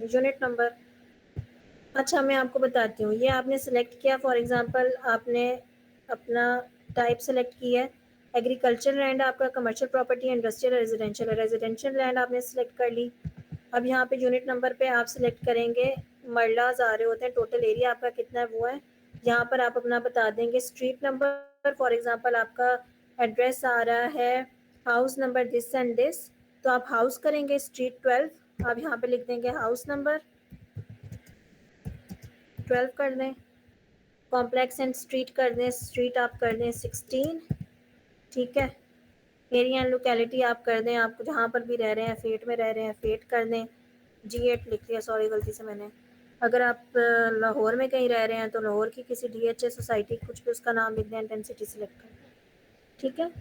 यूनिट नंबर, अच्छा मैं आपको बताती हूँ। ये आपने सेलेक्ट किया, फॉर एग्जांपल आपने अपना टाइप सेलेक्ट की है, एग्रीकल्चर लैंड आपका, कमर्शियल प्रॉपर्टी, इंडस्ट्रियल, रेजिडेंशियल है। रेजिडेंशियल लैंड आपने सेलेक्ट कर ली। अब यहाँ पे यूनिट नंबर पे आप सेलेक्ट करेंगे, मरलाज आ रहे होते हैं, टोटल एरिया आपका कितना है वो है। यहाँ पर आप अपना बता देंगे स्ट्रीट नंबर, फॉर एग्जांपल आपका एड्रेस आ रहा है house number this and this, तो आप हाउस करेंगे स्ट्रीट 12, आप यहाँ पे लिख देंगे हाउस नंबर 12 कर दें। कॉम्प्लेक्स एंड स्ट्रीट कर दें, स्ट्रीट आप कर दें 16। ठीक है, एरिया एंड लोकेलिटी आप कर दें, आप जहाँ पर भी रह रहे हैं, फेट में रह रहे हैं फेट कर दें। G8 लिख दिया, सॉरी गलती से मैंने। अगर आप लाहौर में कहीं रह रहे हैं तो लाहौर की किसी DHA सोसाइटी कुछ भी उसका नाम लिख दें, इंटेंसिटी सिलेक्ट कर दें। ठीक है,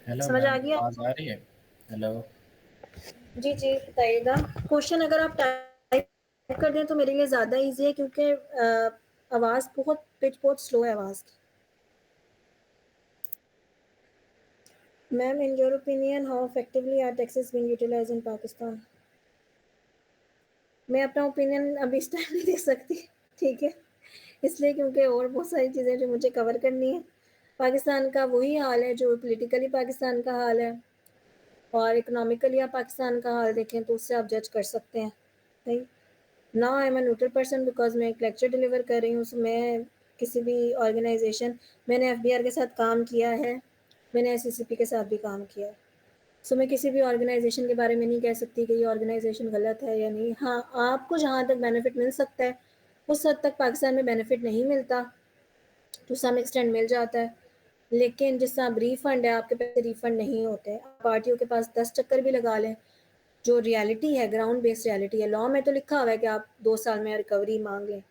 हेलो समझ आ मैम, गया? आवाज आ रही है? हेलो। जी जी बताइएगा। क्वेश्चन अगर आप टाइप कर दें तो मेरे लिए ज़्यादा इजी है, क्योंकि आवाज़ बहुत पिच बहुत स्लो है आवाज़ की। Ma'am, in your opinion how effectively are taxes being utilised in Pakistan? मैं अपना ओपिनियन अभी इस टाइम नहीं दे सकती, ठीक है, इसलिए क्योंकि और बहुत सारी चीज़ें जो मुझे कवर करनी है। पाकिस्तान का वही हाल है जो पॉलिटिकली पाकिस्तान का हाल है, और इकोनॉमिकली आप पाकिस्तान का हाल देखें तो उससे आप जज कर सकते हैं। Right now I am a neutral person because मैं एक लेक्चर डिलीवर कर रही हूँ। सो मैं किसी भी ऑर्गेनाइजेशन, मैंने FBR के साथ काम किया है, मैंने SCCP के साथ भी काम किया है। सो मैं किसी भी ऑर्गेनाइजेशन के बारे में नहीं कह सकती कि ये ऑर्गेनाइजेशन गलत है या नहीं। हाँ, आपको जहाँ तक बेनिफिट मिल सकता है उस हद तक पाकिस्तान में बेनिफिट नहीं मिलता, टू सम एक्सटेंड मिल जाता है, लेकिन जिस तरह रिफ़ंड है आपके पैसे रिफ़ंड नहीं होते। पार्टियों के पास 10 चक्कर भी लगा लें, जो रियलिटी है ग्राउंड बेस्ड रियलिटी है, लॉ में तो लिखा हुआ है कि आप 2 साल में रिकवरी मांग लें,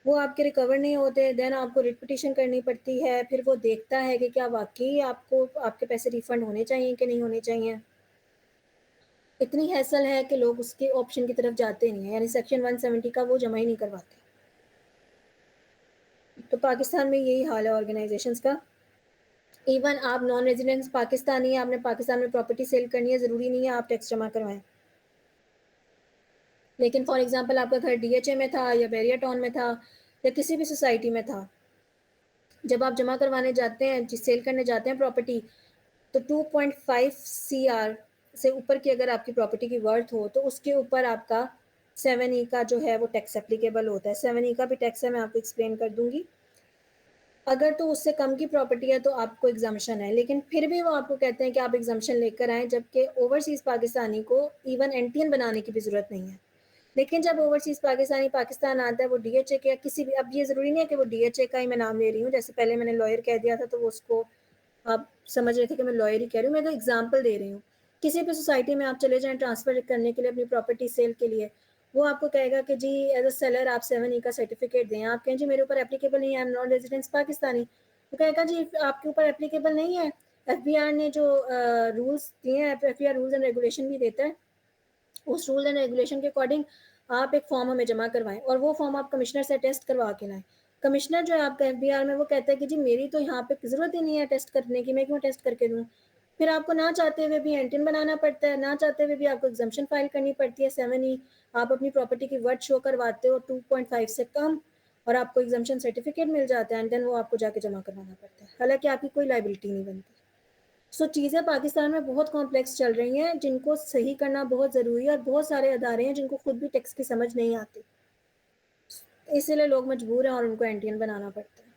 वो आपके रिकवर नहीं होते। देन आपको रिट पिटिशन करनी पड़ती है, फिर वो देखता है कि क्या वाकई आपको आपके पैसे रिफ़ंड होने चाहिए कि नहीं होने चाहिए। इतनी हैसल है कि लोग उसके ऑप्शन की तरफ जाते नहीं हैं, यानी सेक्शन 170 का वो जमा ही नहीं करवाते। तो पाकिस्तान में यही हाल है ऑर्गेनाइजेशंस का। इवन आप नॉन रेजिडेंट्स पाकिस्तानी हैं, आपने पाकिस्तान में प्रॉपर्टी सेल करनी है, ज़रूरी नहीं है आप टैक्स जमा करवाएं। लेकिन फॉर एग्जांपल आपका घर DHA में था या बैरिया टाउन में था या किसी भी सोसाइटी में था, जब आप जमा करवाने जाते हैं, सेल करने जाते हैं प्रॉपर्टी, तो 2.5 CR से ऊपर की अगर आपकी प्रॉपर्टी की वर्थ हो तो उसके ऊपर आपका 7E का जो है वो टैक्स एप्लीकेबल होता है। 7E का भी टैक्स है, मैं आपको एक्सप्लेन कर दूंगी। अगर तो उससे कम की प्रॉपर्टी है तो आपको एग्जाम्शन है, लेकिन फिर भी वो आपको कहते हैं कि आप एग्जाम्शन लेकर आएँ, जबकि ओवरसीज़ पाकिस्तानी को इवन एनटीएन बनाने की भी ज़रूरत नहीं है। लेकिन जब ओवरसीज़ पाकिस्तानी पाकिस्तान आता है, वो डीएचए के या किसी भी, अब ये ज़रूरी नहीं है कि वो डीएचए का ही मैं नाम ले रही हूँ, जैसे पहले मैंने लॉयर कह दिया था तो वो उसको आप समझ रहे थे कि मैं लॉयर ही कह रही हूँ, मैं तो एग्जाम्पल दे रही हूँ। किसी भी सोसाइटी में आप चले जाएँ ट्रांसफ़र करने के लिए अपनी प्रॉपर्टी सेल के लिए, वो आपको कहेगा कि जी एज अ सेलर आप 7E का सर्टिफिकेट दें। आप कहें जी मेरे ऊपर एप्लीकेबल नहीं है, I am non residence Pakistani, वो कहेगा जी आपके ऊपर एप्लीकेबल नहीं है। एफबीआर ने जो रूल्स दिए हैं, एफबीआर रूल्स एंड रेगुलेशन भी देता है, उस रूल एंड रेगुलेशन के अकॉर्डिंग आप एक फॉर्म हमें जमा करवाएं और वो फॉर्म आप कमिश्नर से टेस्ट करवा के लाएं। कमिश्नर जो है आपका एफबीआर में, वो कहता है कि जी मेरी तो यहाँ पे ज़रूरत ही नहीं है टेस्ट करने की, मैं क्यों टेस्ट करके दूँ। फिर आपको ना चाहते हुए भी एंटिन बनाना पड़ता है, ना चाहते हुए भी आपको एग्जाम्शन फाइल करनी पड़ती है। 7E आप अपनी प्रॉपर्टी की वर्थ शो करवाते हो 2.5 से कम और आपको एग्जाम्शन सर्टिफिकेट मिल जाता है, एंड देन वो आपको जाके जमा करवाना पड़ता है, हालांकि आपकी कोई लाइबिलिटी नहीं बनती। सो चीज़ें पाकिस्तान में बहुत कॉम्प्लेक्स चल रही हैं, जिनको सही करना बहुत ज़रूरी है, और बहुत सारे अदारे हैं जिनको खुद भी टैक्स की समझ नहीं आती, इसीलिए लोग मजबूर हैं और उनको एनटीएन बनाना पड़ता है।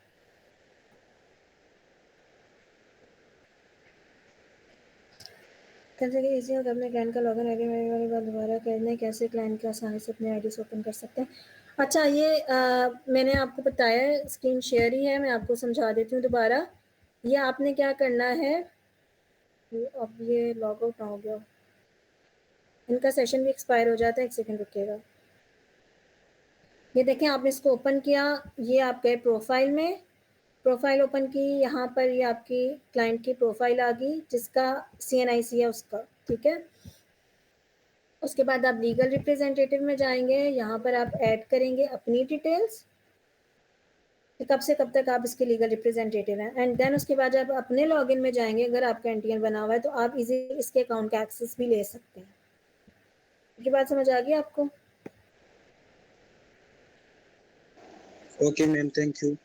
कैसे कि इसी वक्त अपने क्लाइंट का लॉगिन आईडी मेरे वाली बात दोबारा करने कैसे क्लाइंट के आसानी से अपने आईडी से ओपन कर सकते हैं। अच्छा, ये मैंने आपको बताया है, स्क्रीन शेयर ही है, मैं आपको समझा देती हूँ दोबारा। ये आपने क्या करना है, अब ये लॉग आउट हो गया, इनका सेशन भी एक्सपायर हो जाता है, 1 सेकंड रुकिएगा। ये देखें, आपने इसको ओपन किया, ये आप गए प्रोफाइल में, प्रोफाइल ओपन की, यहाँ पर ये आपकी क्लाइंट की प्रोफाइल आ गई जिसका CNIC है उसका, ठीक है। उसके बाद आप लीगल रिप्रेजेंटेटिव में जाएंगे, यहाँ पर आप ऐड करेंगे अपनी डिटेल्स कि कब से कब तक आप इसके लीगल रिप्रेजेंटेटिव हैं, एंड देन उसके बाद जब अपने लॉगिन में जाएंगे, अगर आपका एनटीएन बना हुआ है तो आप इजीली इसके अकाउंट का एक्सेस भी ले सकते हैं। ये बात समझ आ गई आपको? Okay ma'am, thank you.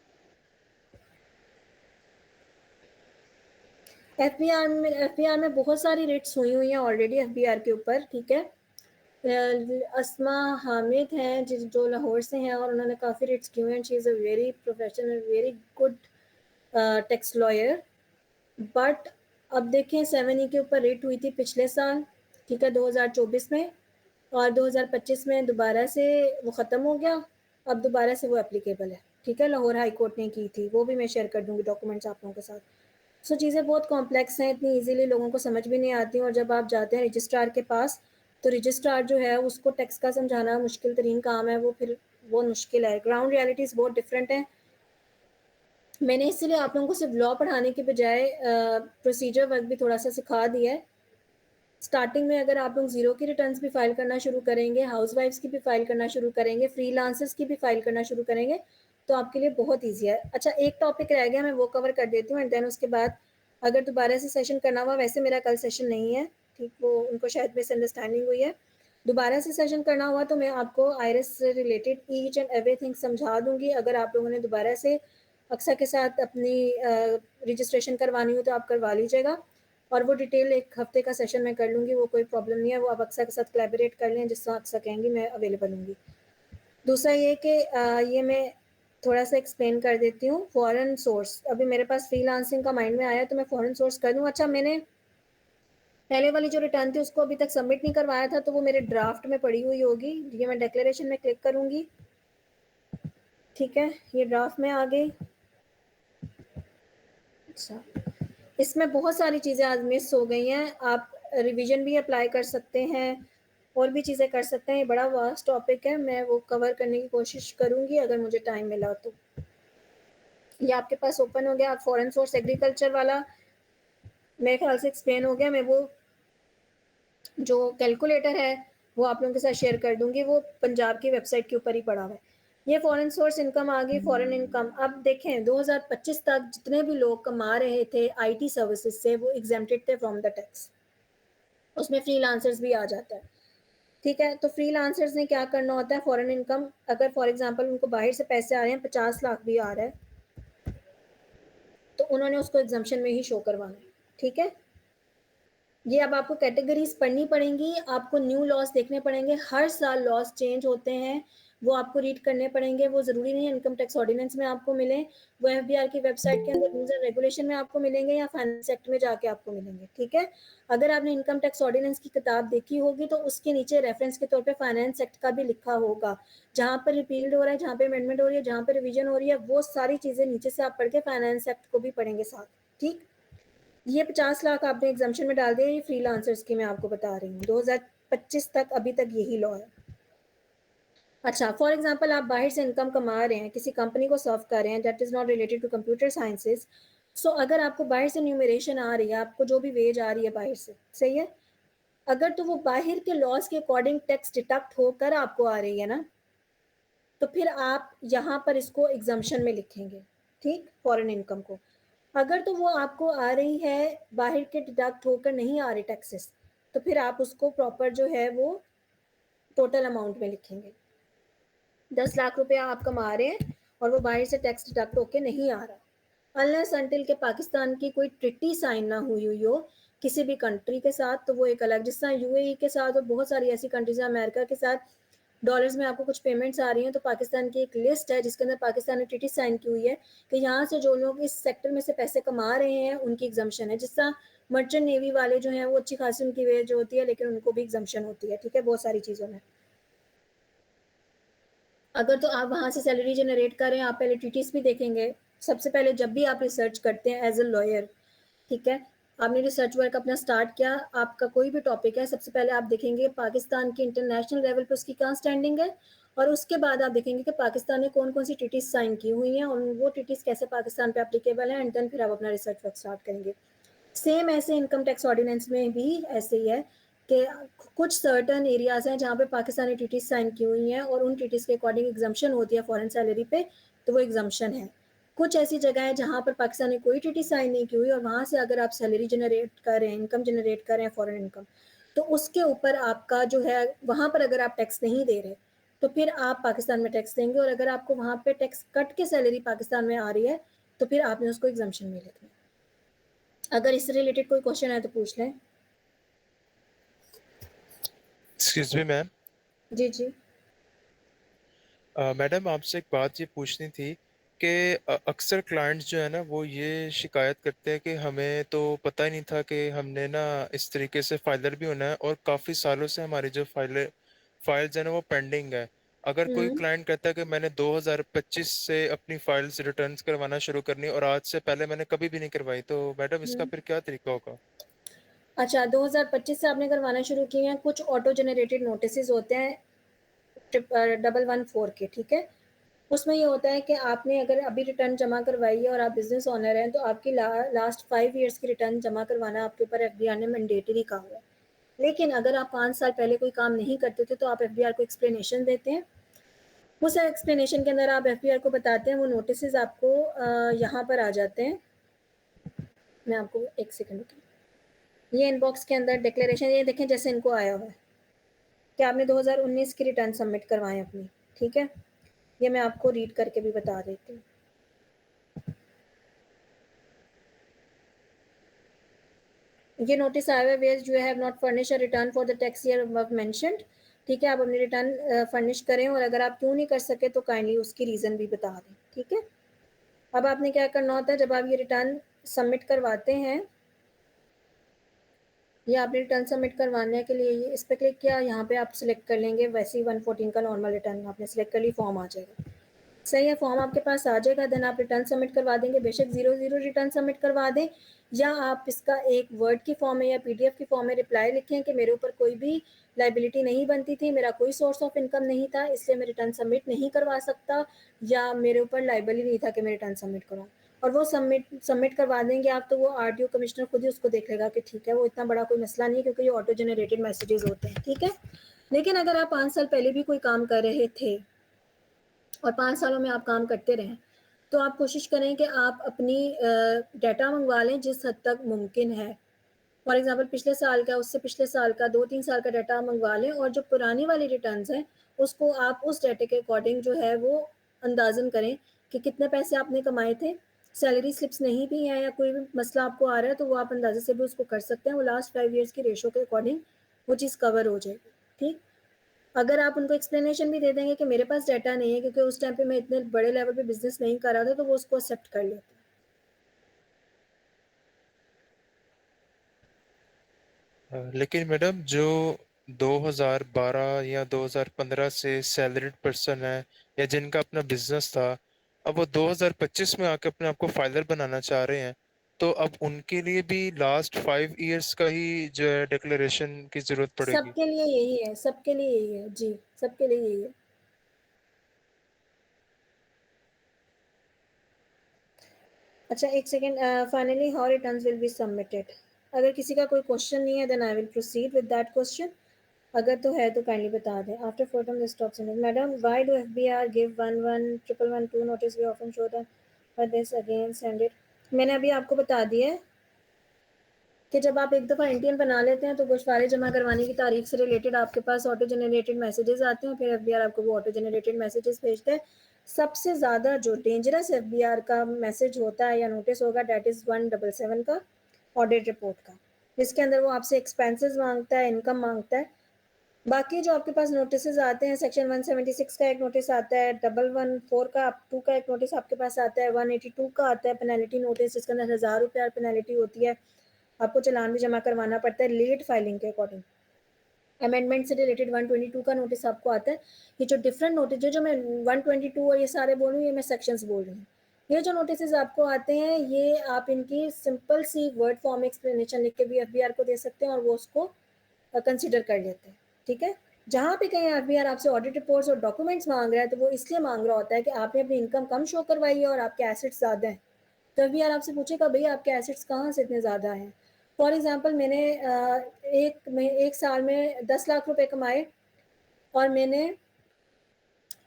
FBR में बहुत सारी रेट्स हुई हैं ऑलरेडी एफबीआर के ऊपर, ठीक है। अस्मा हामिद हैं जो लाहौर से हैं और उन्होंने काफ़ी रेट्स की हुई हैं। She is a very professional, very good tax lawyer. But अब देखें, 7E के ऊपर रेट हुई थी पिछले साल, ठीक है, 2024 में, और 2025 में दोबारा से वो ख़त्म हो गया, अब दोबारा से वो एप्लीकेबल है, ठीक है। लाहौर हाई कोर्ट ने की थी, वो भी मैं शेयर कर दूँगी डॉक्यूमेंट्स आप लोगों के साथ। सो चीज़ें बहुत कॉम्प्लेक्स हैं, इतनी इजीली लोगों को समझ भी नहीं आती, और जब आप जाते हैं रजिस्ट्रार के पास तो रजिस्ट्रार जो है उसको टैक्स का समझाना मुश्किल तरीन काम है, वो फिर वो मुश्किल है। ग्राउंड रियलिटीज़ बहुत डिफरेंट हैं। मैंने इसीलिए आप लोगों को सिर्फ लॉ पढ़ाने के बजाय प्रोसीजर वर्क भी थोड़ा सा सिखा दिया है। स्टार्टिंग में अगर आप लोग ज़ीरो की रिटर्न्स भी फाइल करना शुरू करेंगे, हाउस वाइफ्स की भी फाइल करना शुरू करेंगे, फ्रीलांसर्स की भी फाइल करना शुरू करेंगे, तो आपके लिए बहुत ईजी है। अच्छा, एक टॉपिक रह गया, मैं वो कवर कर देती हूँ, एंड देन उसके बाद अगर दोबारा से सेशन करना हुआ, वैसे मेरा कल सेशन नहीं है, ठीक, वो उनको शायद मिसअंडरस्टैंडिंग हुई है। दोबारा से सेशन करना हुआ तो मैं आपको आयरस से रिलेटेड ईच एंड एवरीथिंग समझा दूंगी। अगर आप लोगों ने दोबारा से अक्सा के साथ अपनी रजिस्ट्रेशन करवानी हो तो आप करवा लीजिएगा, और वो डिटेल एक हफ्ते का सेशन मैं कर लूँगी, वो कोई प्रॉब्लम नहीं है। वो आप अक्सा के साथ कोलैबोरेट कर लें, जिस तरह अक्सा कहेंगी मैं अवेलेबल हूँगी। दूसरा ये कि ये मैं थोड़ा सा एक्सप्लेन कर देती हूँ। फॉरेन सोर्स, अभी मेरे पास फ्रीलांसिंग का माइंड में आया तो मैं फॉरेन सोर्स कर दूँ। अच्छा, मैंने पहले वाली जो रिटर्न थी उसको अभी तक सबमिट नहीं करवाया था, तो वो मेरे ड्राफ्ट में पड़ी हुई होगी। ये मैं डिक्लेरेशन में क्लिक करूँगी, ठीक है, ये ड्राफ्ट में आ गई। अच्छा, इसमें बहुत सारी चीज़ें आज मिस हो गई हैं, आप रिवीजन भी अप्लाई कर सकते हैं और भी चीज़ें कर सकते हैं। ये बड़ा वास्ट टॉपिक है, मैं वो कवर करने की कोशिश करूँगी अगर मुझे टाइम मिला तो। ये आपके पास ओपन हो गया, फॉरेन सोर्स एग्रीकल्चर वाला मेरे ख्याल से एक्सप्लेन हो गया। मैं वो जो कैलकुलेटर है वो आप लोगों के साथ शेयर कर दूँगी, वो पंजाब की वेबसाइट के ऊपर ही पड़ा हुआ है। ये फॉरेन सोर्स इनकम आ गई, फॉरेन इनकम। अब देखें 2025 तक जितने भी लोग कमा रहे थे आईटी सर्विसेज से, वो एग्जेम्प्टेड थे फ्रॉम द टैक्स, उसमें फ्रीलांसर्स भी आ जाता है, ठीक है। तो फ्रीलांसर्स ने क्या करना होता है, फॉरेन इनकम अगर फॉर एग्जांपल उनको बाहर से पैसे आ रहे हैं, 50 लाख भी आ रहा है, तो उन्होंने उसको एग्जम्पशन में ही शो करवाना है, ठीक है। ये अब आपको कैटेगरीज पढ़नी पड़ेंगी, आपको न्यू लॉस देखने पड़ेंगे, हर साल लॉस चेंज होते हैं, वो आपको रीड करने पड़ेंगे। वो ज़रूरी नहीं है इनकम टैक्स ऑर्डिनेंस में आपको मिले, वो एफबीआर की वेबसाइट के अंदर रूल्स एंड रेगुलेशन में आपको मिलेंगे या फाइनेंस एक्ट में जाके आपको मिलेंगे, ठीक है। अगर आपने इनकम टैक्स ऑर्डिनेंस की किताब देखी होगी तो उसके नीचे रेफरेंस के तौर पे फाइनेंस एक्ट का भी लिखा होगा, जहाँ पर रिपील्ड हो रहा है, जहाँ पे अमेंडमेंट हो रही है, जहाँ पे रिवीजन हो रही है, वो सारी चीज़ें नीचे से आप पढ़ के फाइनेंस एक्ट को भी पढ़ेंगे साथ, ठीक। ये 50 लाख आपने एग्जाम्शन में डाल दिया, ये फ्रीलांसर्स की मैं आपको बता रही हूँ, 2025 तक अभी तक यही लॉ है। अच्छा, फॉर एग्जांपल आप बाहर से इनकम कमा रहे हैं, किसी कंपनी को सर्व कर रहे हैं, that is not related to computer sciences. So अगर आपको बाहर से न्यूमरेशन आ रही है, आपको जो भी वेज आ रही है बाहर से, सही है, अगर तो वो बाहर के लॉज के अकॉर्डिंग टैक्स डिडक्ट होकर आपको आ रही है ना, तो फिर आप यहाँ पर इसको एग्जाम्शन में लिखेंगे, ठीक, फॉरेन इनकम को। अगर तो वो आपको आ रही है बाहर के डिडक्ट होकर नहीं आ रही टैक्सेस, तो फिर आप उसको प्रॉपर जो है वो टोटल अमाउंट में लिखेंगे। 10 लाख रुपया आप कमा रहे हैं और वो बाहर से टैक्स डिडक्ट होकर नहीं आ रहा, अनलेस अनटिल के पाकिस्तान की कोई ट्रिटी साइन ना हुई हुई हो किसी भी कंट्री के साथ, तो वो एक अलग, जिस तरह यूएई के साथ और बहुत सारी ऐसी कंट्रीज हैं, अमेरिका के साथ डॉलर्स में आपको कुछ पेमेंट्स आ रही हैं, तो पाकिस्तान की एक लिस्ट है जिसके अंदर पाकिस्तान ने ट्रीटी साइन की हुई है कि यहाँ से जो लोग इस सेक्टर में से पैसे कमा रहे हैं उनकी एग्जम्पशन है। जिस तरह मर्चेंट नेवी वाले जो हैं वो अच्छी खासी उनकी वेज होती है, लेकिन उनको भी एग्जम्पशन होती है, ठीक है, बहुत सारी चीज़ों में। अगर तो आप वहाँ से सैलरी जनरेट कर रहे हैं, आप पहले ट्रीटीज भी देखेंगे। सबसे पहले जब भी आप रिसर्च करते हैं एज ए लॉयर, ठीक है, आपने रिसर्च वर्क अपना स्टार्ट किया, आपका कोई भी टॉपिक है, सबसे पहले आप देखेंगे पाकिस्तान की इंटरनेशनल लेवल पे उसकी क्या स्टैंडिंग है, और उसके बाद आप देखेंगे कि पाकिस्तान ने कौन कौन सी ट्रीटीज साइन की हुई हैं और वो ट्रीटीज कैसे पाकिस्तान पे एप्लीकेबल है, एंड देन फिर आप अपना रिसर्च वर्क स्टार्ट करेंगे। सेम ऐसे इनकम टैक्स ऑर्डिनेंस में भी ऐसे ही है कि कुछ सर्टन एरियाज हैं जहाँ पे पाकिस्तानी ट्रीटीज साइन की हुई हैं और उन ट्रीटीज के अकॉर्डिंग एग्जाम्शन होती है फॉरेन सैलरी पे, तो वो एग्जाम्शन है। कुछ ऐसी जगह है जहाँ पर पाकिस्तान ने कोई ट्रीटी साइन नहीं की हुई और वहाँ से अगर आप सैलरी जनरेट कर रहे हैं, इनकम जनरेट कर रहे हैं, फॉरेन इनकम, तो उसके ऊपर आपका जो है वहाँ पर अगर आप टैक्स नहीं दे रहे तो फिर आप पाकिस्तान में टैक्स देंगे, और अगर आपको वहाँ पे टैक्स कट के सैलरी पाकिस्तान में आ रही है तो फिर आपने उसको एग्जाम्शन में लिखना है। अगर इससे रिलेटेड कोई क्वेश्चन है तो पूछ लें। Excuse me ma'am. जी जी। मैडम आपसे एक बात ये पूछनी थी कि अक्सर क्लाइंट्स जो है ना वो ये शिकायत करते हैं कि हमें तो पता ही नहीं था कि हमने ना इस तरीके से फाइलर भी होना है, और काफ़ी सालों से हमारी जो फाइल्स है ना वो पेंडिंग है। अगर कोई क्लाइंट कहता है कि मैंने 2025 से अपनी फाइल्स रिटर्न्स करवाना शुरू करनी और आज से पहले मैंने कभी भी नहीं करवाई, तो मैडम इसका फिर क्या तरीका होगा? अच्छा, 2025 से आपने करवाना शुरू किए हैं, कुछ ऑटो जनरेटेड नोटिस होते हैं 1114 के, ठीक है, उसमें ये होता है कि आपने अगर अभी रिटर्न जमा करवाई है और आप बिजनेस ओनर हैं तो आपकी लास्ट 5 ईयर्स की रिटर्न जमा करवाना आपके ऊपर एफबीआर ने मैंडेटरी कहा हुआ है। लेकिन अगर आप 5 साल पहले कोई काम नहीं करते थे तो आप एफबीआर को एक्सप्लेनेशन देते हैं, उस एक्सप्लेनेशन के अंदर आप एफबीआर को बताते हैं, वो नोटिस आपको यहाँ पर आ जाते हैं। मैं आपको एक सेकेंड रुकिए, ये इनबॉक्स के अंदर डिक्लेरेशन, ये देखें जैसे इनको आया हुआ है कि आपने 2019 की रिटर्न सबमिट करवाएं अपनी, ठीक है, ये मैं आपको रीड करके भी बता देती हूँ। ये नोटिस आया हुआ है, where you have not furnish a return for the tax year above mentioned, ठीक है, आप अपनी रिटर्न फर्निश करें और अगर आप क्यों नहीं कर सके तो काइंडली उसकी रीज़न भी बता दें, ठीक है। अब आपने क्या करना होता है, जब आप ये रिटर्न सबमिट करवाते हैं या आपने रिटर्न सबमिट करवाने के लिए ये इस पर क्लिक किया, यहाँ पे आप सिलेक्ट कर लेंगे वैसे ही 114 का नॉर्मल रिटर्न आपने सिलेक्ट कर ली, फॉर्म आ जाएगा, सही है, फॉर्म आपके पास आ जाएगा, देन आप रिटर्न सबमिट करवा देंगे, बेशक 00 रिटर्न सबमिट करवा दें या आप इसका एक वर्ड की फॉर्म में या पीडीएफ की फॉर्म में रिप्लाई लिखें कि मेरे ऊपर कोई भी लाइबिलिटी नहीं बनती थी, मेरा कोई सोर्स ऑफ इनकम नहीं था, इसलिए मैं रिटर्न सबमिट नहीं करवा सकता, या मेरे ऊपर लाइबल ही नहीं था कि मैं रिटर्न सबमिट कराऊँ, और वो सबमिट करवा देंगे आप, तो वो आरटीओ कमिश्नर खुद ही उसको देख लेगा कि ठीक है, वो इतना बड़ा कोई मसला नहीं है क्योंकि ये ऑटो जनरेटेड मैसेजेस होते हैं, ठीक है। लेकिन अगर आप 5 साल पहले भी कोई काम कर रहे थे और 5 सालों में आप काम करते रहें, तो आप कोशिश करें कि आप अपनी डाटा मंगवा लें जिस हद तक मुमकिन है। फॉर एग्जांपल पिछले साल का, उससे पिछले साल का, 2-3 साल का डाटा मंगवा लें, और जो पुरानी वाली रिटर्न्स हैं उसको आप उस डाटे के अकॉर्डिंग जो है वो अंदाज़न करें कि कितने पैसे आपने कमाए थे सैलरी स्लिप्स नहीं भी हैं या कोई भी मसला आपको आ रहा है तो वो आप अंदाजे से भी उसको कर सकते हैं, वो लास्ट 5 ईयर्स की रेशो के अकॉर्डिंग वो चीज़ कवर हो जाएगी। ठीक, अगर आप उनको एक्सप्लेनेशन भी दे देंगे कि मेरे पास डाटा नहीं है क्योंकि उस टाइम पे मैं इतने बड़े लेवल पे बिजनेस नहीं कर रहा था, तो वो उसको एक्सेप्ट कर लेते हैं। लेकिन मैडम जो 2012 या 2015 से सैलरीड पर्सन है या जिनका अपना बिजनेस था, अब वो 2025 में आके अपने आप को फाइलर बनाना चाह रहे हैं, तो अब उनके लिए भी लास्ट 5 इयर्स का ही जो है डिक्लेरेशन की जरूरत पड़ेगी। सबके लिए यही है, सबके लिए यही है जी, सबके लिए यही है। अच्छा एक second, finally how returns will be submitted. अगर किसी का कोई क्वेश्चन नहीं है then I will proceed with that question, अगर तो है तो काइंडली बता दें। After photo the stocks in madam why do FBR give 111112 notice we often show that but this again send it. मैंने अभी आपको बता दिया है कि जब आप एक दफ़ा एनटीएन बना लेते हैं तो गुजारे जमा करवाने की तारीख से रिलेटेड आपके पास ऑटो जनरेटेड मैसेजेस आते हैं, फिर एफबीआर आपको वो ऑटो जनरेटेड मैसेजेस भेजते हैं। सबसे ज़्यादा जो डेंजरस एफबीआर का मैसेज होता है या नोटिस होगा डेट इज़ 177 का ऑडिट रिपोर्ट का, जिसके अंदर वो आपसे एक्सपेंसेस मांगता है, इनकम मांगता है। बाकी जो आपके पास नोटिस आते हैं, सेक्शन 176 का एक नोटिस आता है, 114 का 2 का एक नोटिस आपके पास आता है, 182 का आता है पेनल्टी नोटिस, जिसके अंदर 1000 रुपये पेनल्टी होती है, आपको चालान भी जमा करवाना पड़ता है लेट फाइलिंग के अकॉर्डिंग। अमेंडमेंट से रिलेटेड 122 का नोटिस आपको आता है। ये जो डिफरेंट नोटिस जो मैं 122 और ये सारे बोल रही हूँ, ये मैं सेक्शंस बोल रही हूँ। ये जो नोटिस आपको आते हैं ये आप इनकी सिंपल सी वर्ड फॉर्म एक्सप्लेनेशन लिख के भी एफबीआर को दे सकते हैं और वो उसको कंसिडर कर लेते हैं। ठीक है, जहाँ पे कहीं एफबीआर आपसे ऑडिट रिपोर्ट्स और डॉक्यूमेंट्स मांग रहा है तो वो इसलिए मांग रहा होता है कि आपने अपनी इनकम कम शो करवाई है और आपके एसेट्स ज़्यादा हैं, तो एफबीआर आपसे पूछेगा भैया आपके एसेट्स कहाँ से इतने ज़्यादा हैं। फॉर एग्जांपल मैंने एक साल में 10 लाख रुपए कमाए और मैंने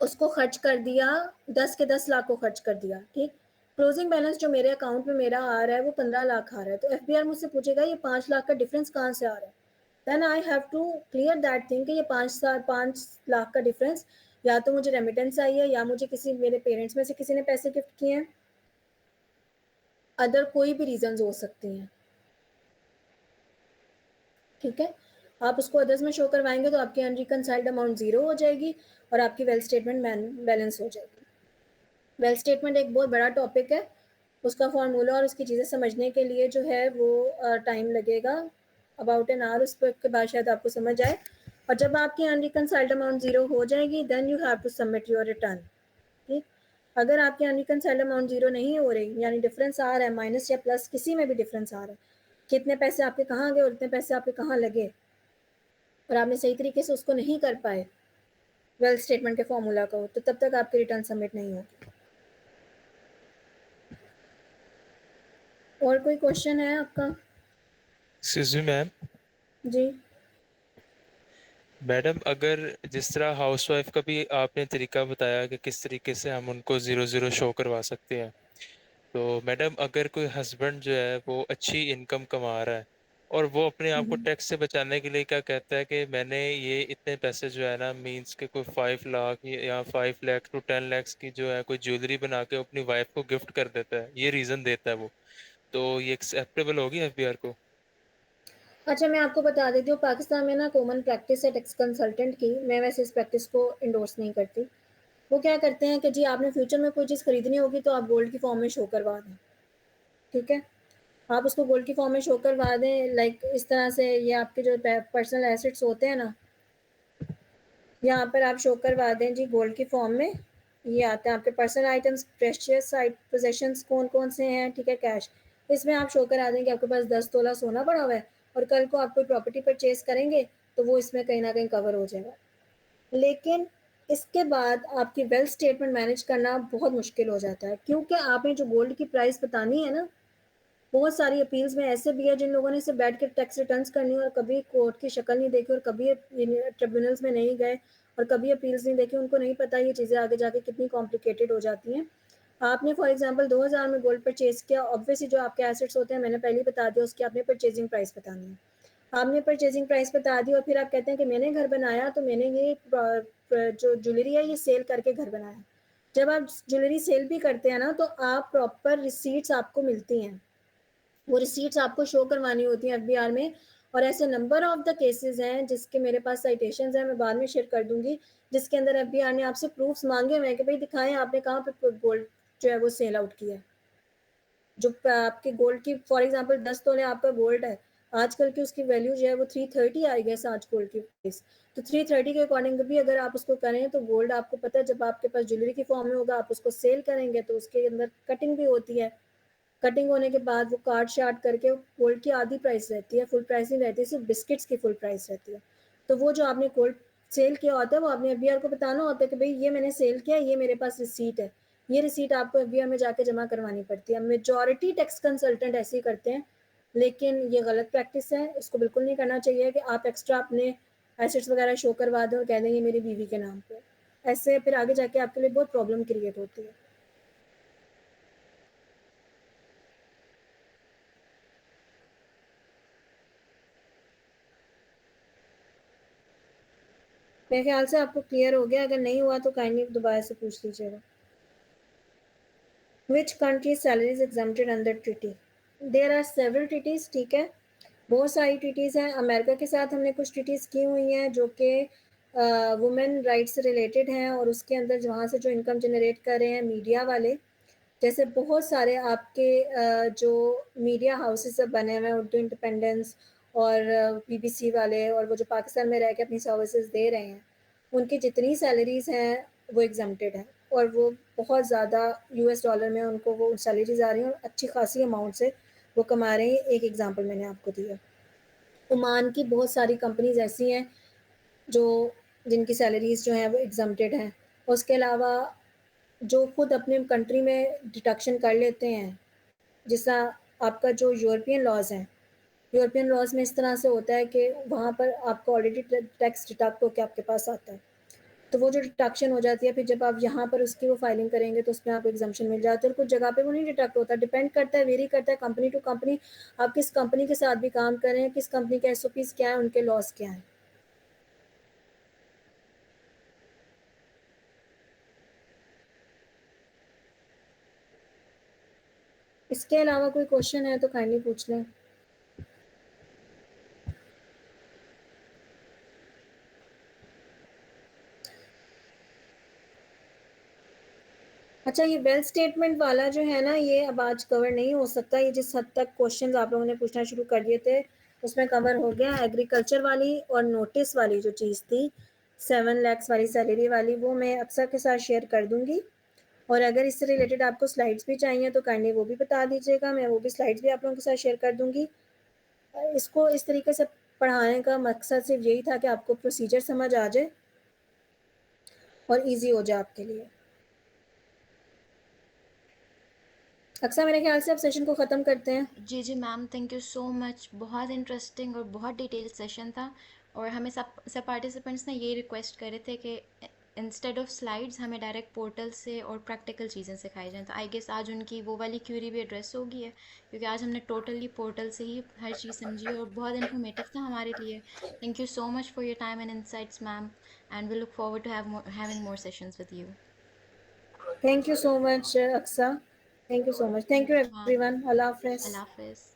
उसको खर्च कर दिया, 10 के 10 लाख को खर्च कर दिया। ठीक, क्लोजिंग बैलेंस जो मेरे अकाउंट में मेरा आ रहा है वो 15 लाख आ रहा है, तो एफबीआर मुझसे पूछेगा ये 5 लाख का डिफरेंस कहाँ से आ रहा है। Then I have to clear that thing कि ये 5 लाख का डिफरेंस या तो मुझे रेमिटेंस आई है या मुझे किसी मेरे पेरेंट्स में से किसी ने पैसे गिफ्ट किए हैं, अदर कोई भी रीजंस हो सकती हैं। ठीक है, आप उसको अदर्स में शो करवाएंगे तो आपकी अनरिकनसाइल्ड अमाउंट 0 हो जाएगी और आपकी वेल स्टेटमेंट बैलेंस हो जाएगी। वेल स्टेटमेंट एक बहुत बड़ा टॉपिक है, उसका फार्मूला और उसकी चीज़ें समझने के लिए जो है वो टाइम लगेगा, अबाउट एन आवर, उस पर के बाद शायद आपको समझ आए। और जब आपकी अनरिकनसाइल्ड अमाउंट 0 हो जाएगी then you have to submit your return. ठीक, अगर आपकी अनरिकनसाइल्ड अमाउंट 0 नहीं हो रही, यानी डिफरेंस आ रहा है, माइनस या प्लस किसी में भी डिफरेंस आ रहा है, कितने पैसे आपके कहाँ गए और इतने पैसे आपके कहाँ लगे, और आपने सही तरीके से उसको नहीं कर पाए वेल स्टेटमेंट के फॉर्मूला को, तो तब तक आपकी रिटर्न सबमिट नहीं होगी। और कोई क्वेश्चन है आपका? Excuse me ma'am. जी मैडम अगर जिस तरह हाउसवाइफ का भी आपने तरीका बताया कि किस तरीके से हम उनको 0 शो करवा सकते हैं, तो मैडम अगर कोई हस्बैंड जो है वो अच्छी इनकम कमा रहा है और वो अपने आप को टैक्स से बचाने के लिए क्या कहता है कि मैंने ये इतने पैसे जो है ना, मींस के कोई 5 लाख या 5 लाख टू 10 लाख की जो है कोई ज्वेलरी बना के अपनी वाइफ को गिफ्ट कर देता है, ये रीजन देता है वो, तो ये एक्सेप्टेबल होगी एफबीआर को? अच्छा, मैं आपको बता देती हूँ, पाकिस्तान में ना कॉमन प्रैक्टिस है टैक्स कंसल्टेंट की, मैं वैसे इस प्रैक्टिस को इंडोर्स नहीं करती। वो क्या करते हैं कि जी आपने फ्यूचर में कोई चीज़ खरीदनी होगी तो आप गोल्ड की फॉर्म में शो करवा दें। ठीक है, आप उसको गोल्ड की फॉर्म में शो करवा दें, लाइक इस तरह से ये आपके जो पर्सनल एसेट्स होते हैं ना, यहाँ पर आप शो करवा दें जी गोल्ड की फॉर्म में, ये आते हैं आपके पर्सनल आइटम्स, प्रेशियस पोजेशंस कौन कौन से हैं। ठीक है, कैश, इसमें आप शो करा दें कि आपके पास 10 तोला सोना पड़ा हुआ है और कल को आप कोई प्रॉपर्टी परचेज करेंगे तो वो इसमें कहीं ना कहीं कवर हो जाएगा। लेकिन इसके बाद आपकी वेल्थ स्टेटमेंट मैनेज करना बहुत मुश्किल हो जाता है, क्योंकि आपने जो गोल्ड की प्राइस बतानी है ना, बहुत सारी अपील्स में ऐसे भी है जिन लोगों ने सिर्फ बैठ के टैक्स रिटर्न्स करनी और कभी कोर्ट की शक्ल नहीं देखी और कभी ट्रिब्यूनल्स में नहीं गए और कभी अपील्स नहीं देखी, उनको नहीं पता ये चीज़ें आगे जाके कितनी कॉम्प्लिकेटेड हो जाती हैं। आपने फॉर एग्जांपल 2000 में गोल्ड परचेज किया, ऑब्वियसली जो आपके एसेट्स होते हैं मैंने पहले ही बता दिया, उसकी आपने परचेजिंग प्राइस बतानी है। आपने परचेजिंग प्राइस बता दी और फिर आप कहते हैं कि मैंने घर बनाया तो मैंने ये जो ज्वेलरी है ये सेल करके घर बनाया, जब आप ज्वेलरी सेल भी करते हैं ना, तो आप प्रॉपर रिसीट्स आपको मिलती हैं, वो रिसीट्स आपको शो करवानी होती हैं एफबीआर में। और ऐसे नंबर ऑफ द केसेस हैं जिसके मेरे पास साइटेशंस हैं, मैं बाद में शेयर कर दूंगी, जिसके अंदर एफबीआर ने आपसे प्रूफ्स मांगे हुए हैं कि भाई दिखाएं आपने कहाँ पे गोल्ड जो है वो सेल आउट किया है। जो आपके गोल्ड की फॉर एग्जांपल 10 तोले आपका गोल्ड है, आजकल की उसकी वैल्यू जो है वो 330 आई है आज गोल्ड की प्राइस। तो 330 के अकॉर्डिंग भी अगर आप उसको करें तो गोल्ड आपको पता है जब आपके पास ज्वेलरी की फॉर्म में होगा, आप उसको सेल करेंगे तो उसके अंदर कटिंग भी होती है। कटिंग होने के बाद वो काट शार्ट करके गोल्ड की आधी प्राइस रहती है, फुल प्राइस नहीं रहती, सिर्फ बिस्किट्स की फुल प्राइस रहती है। तो वो जो आपने गोल्ड सेल किया होता है वो आपने एफबीआर को बताना होता है कि भाई ये मैंने सेल किया, ये मेरे पास रिसीट है। ये रिसीट आपको एफबीआर में जाके जमा करवानी पड़ती है। मेजॉरिटी टैक्स कंसल्टेंट ऐसे ही करते हैं, लेकिन ये गलत प्रैक्टिस है, इसको बिल्कुल नहीं करना चाहिए कि आप एक्स्ट्रा अपने एसेट्स वगैरह शो करवा दें और कह दें ये मेरी बीवी के नाम पे। ऐसे फिर आगे जाके आपके लिए बहुत प्रॉब्लम क्रिएट होती है। मेरे ख्याल से आपको क्लियर हो गया, अगर नहीं हुआ तो काइंडली दोबारा से पूछ लीजिएगा। Which country's salary is exempted under treaty? There are several treaties, ठीक है, बहुत सारी ट्रीटीज़ हैं। अमेरिका के साथ हमने कुछ ट्रीटीज़ की हुई हैं जो कि वुमेन राइट्स से रिलेटेड हैं, और उसके अंदर वहाँ से जो इनकम जनरेट कर रहे हैं मीडिया वाले, जैसे बहुत सारे आपके जो मीडिया हाउसेस सब बने हुए हैं, उर्दू इंडिपेंडेंस और बीबीसी वाले, और वो जो पाकिस्तान में रह के अपनी सर्विसेज दे रहे हैं, उनकी जितनी सैलरीज़ हैं वो एग्जम्प्टेड हैं, और वो बहुत ज़्यादा यूएस डॉलर में उनको वो सैलरीज आ रही हैं और अच्छी खासी अमाउंट से वो कमा रहे हैं। एक एग्जांपल मैंने आपको दिया। ओमान की बहुत सारी कंपनीज ऐसी हैं जो जिनकी सैलरीज जो हैं वो एग्जम्प्टेड हैं। उसके अलावा जो खुद अपने कंट्री में डिडक्शन कर लेते हैं, जैसा आपका जो यूरोपियन लॉज हैं, यूरोपियन लॉज में इस तरह से होता है कि वहाँ पर आपको ऑलरेडी टैक्स डिडक्ट होकर आपके पास आता है, तो वो जो डिडक्शन हो जाती है, फिर जब आप यहाँ पर उसकी वो फाइलिंग करेंगे तो उसमें आपको एग्जम्पशन मिल जाती है। और कुछ जगह पे वो नहीं डिडक्ट होता, डिपेंड करता है, वेरी करता है कंपनी टू कंपनी, आप किस कंपनी के साथ भी काम कर रहे हैं, किस कंपनी के एसओपीज क्या है, उनके लॉस क्या हैं। इसके अलावा कोई क्वेश्चन है तो काइंडली पूछ लें। अच्छा, ये वेल्थ स्टेटमेंट वाला जो है ना, ये अब आज कवर नहीं हो सकता। ये जिस हद तक क्वेश्चंस आप लोगों ने पूछना शुरू कर दिए थे उसमें कवर हो गया। एग्रीकल्चर वाली और नोटिस वाली जो चीज़ थी 7 लाख वाली सैलरी वाली, वो मैं अक्सर के साथ शेयर कर दूंगी। और अगर इससे रिलेटेड आपको स्लाइड्स भी चाहिए तो काइंडली वो भी बता दीजिएगा, मैं वो भी स्लाइड्स भी आप लोगों के साथ शेयर कर दूंगी। इसको इस तरीके से पढ़ाने का मकसद सिर्फ यही था कि आपको प्रोसीजर समझ आ जाए और ईजी हो जाए आपके लिए। अक्सर मेरे ख्याल से अब सेशन को ख़त्म करते हैं। जी ma'am, thank you so much. बहुत इंटरेस्टिंग और बहुत डिटेल्ड सेशन था, और हमें सब पार्टिसिपेंट्स ने ये रिक्वेस्ट करे थे कि इंस्टेड ऑफ स्लाइड्स हमें डायरेक्ट पोर्टल से और प्रैक्टिकल चीज़ें सिखाई जाएँ। तो आई गेस आज उनकी वो वाली क्यूरी भी एड्रेस हो गई है, क्योंकि आज हमने टोटली पोर्टल से ही हर चीज़ समझी और बहुत इन्फॉर्मेटिव था हमारे लिए। Thank you so much for your time and insights ma'am, and we look forward to having more sessions with you. Thank you so much Aqsa, thank you so much, thank you everyone. अल्लाह हाफ़िज़। अल्लाह हाफ़िज़।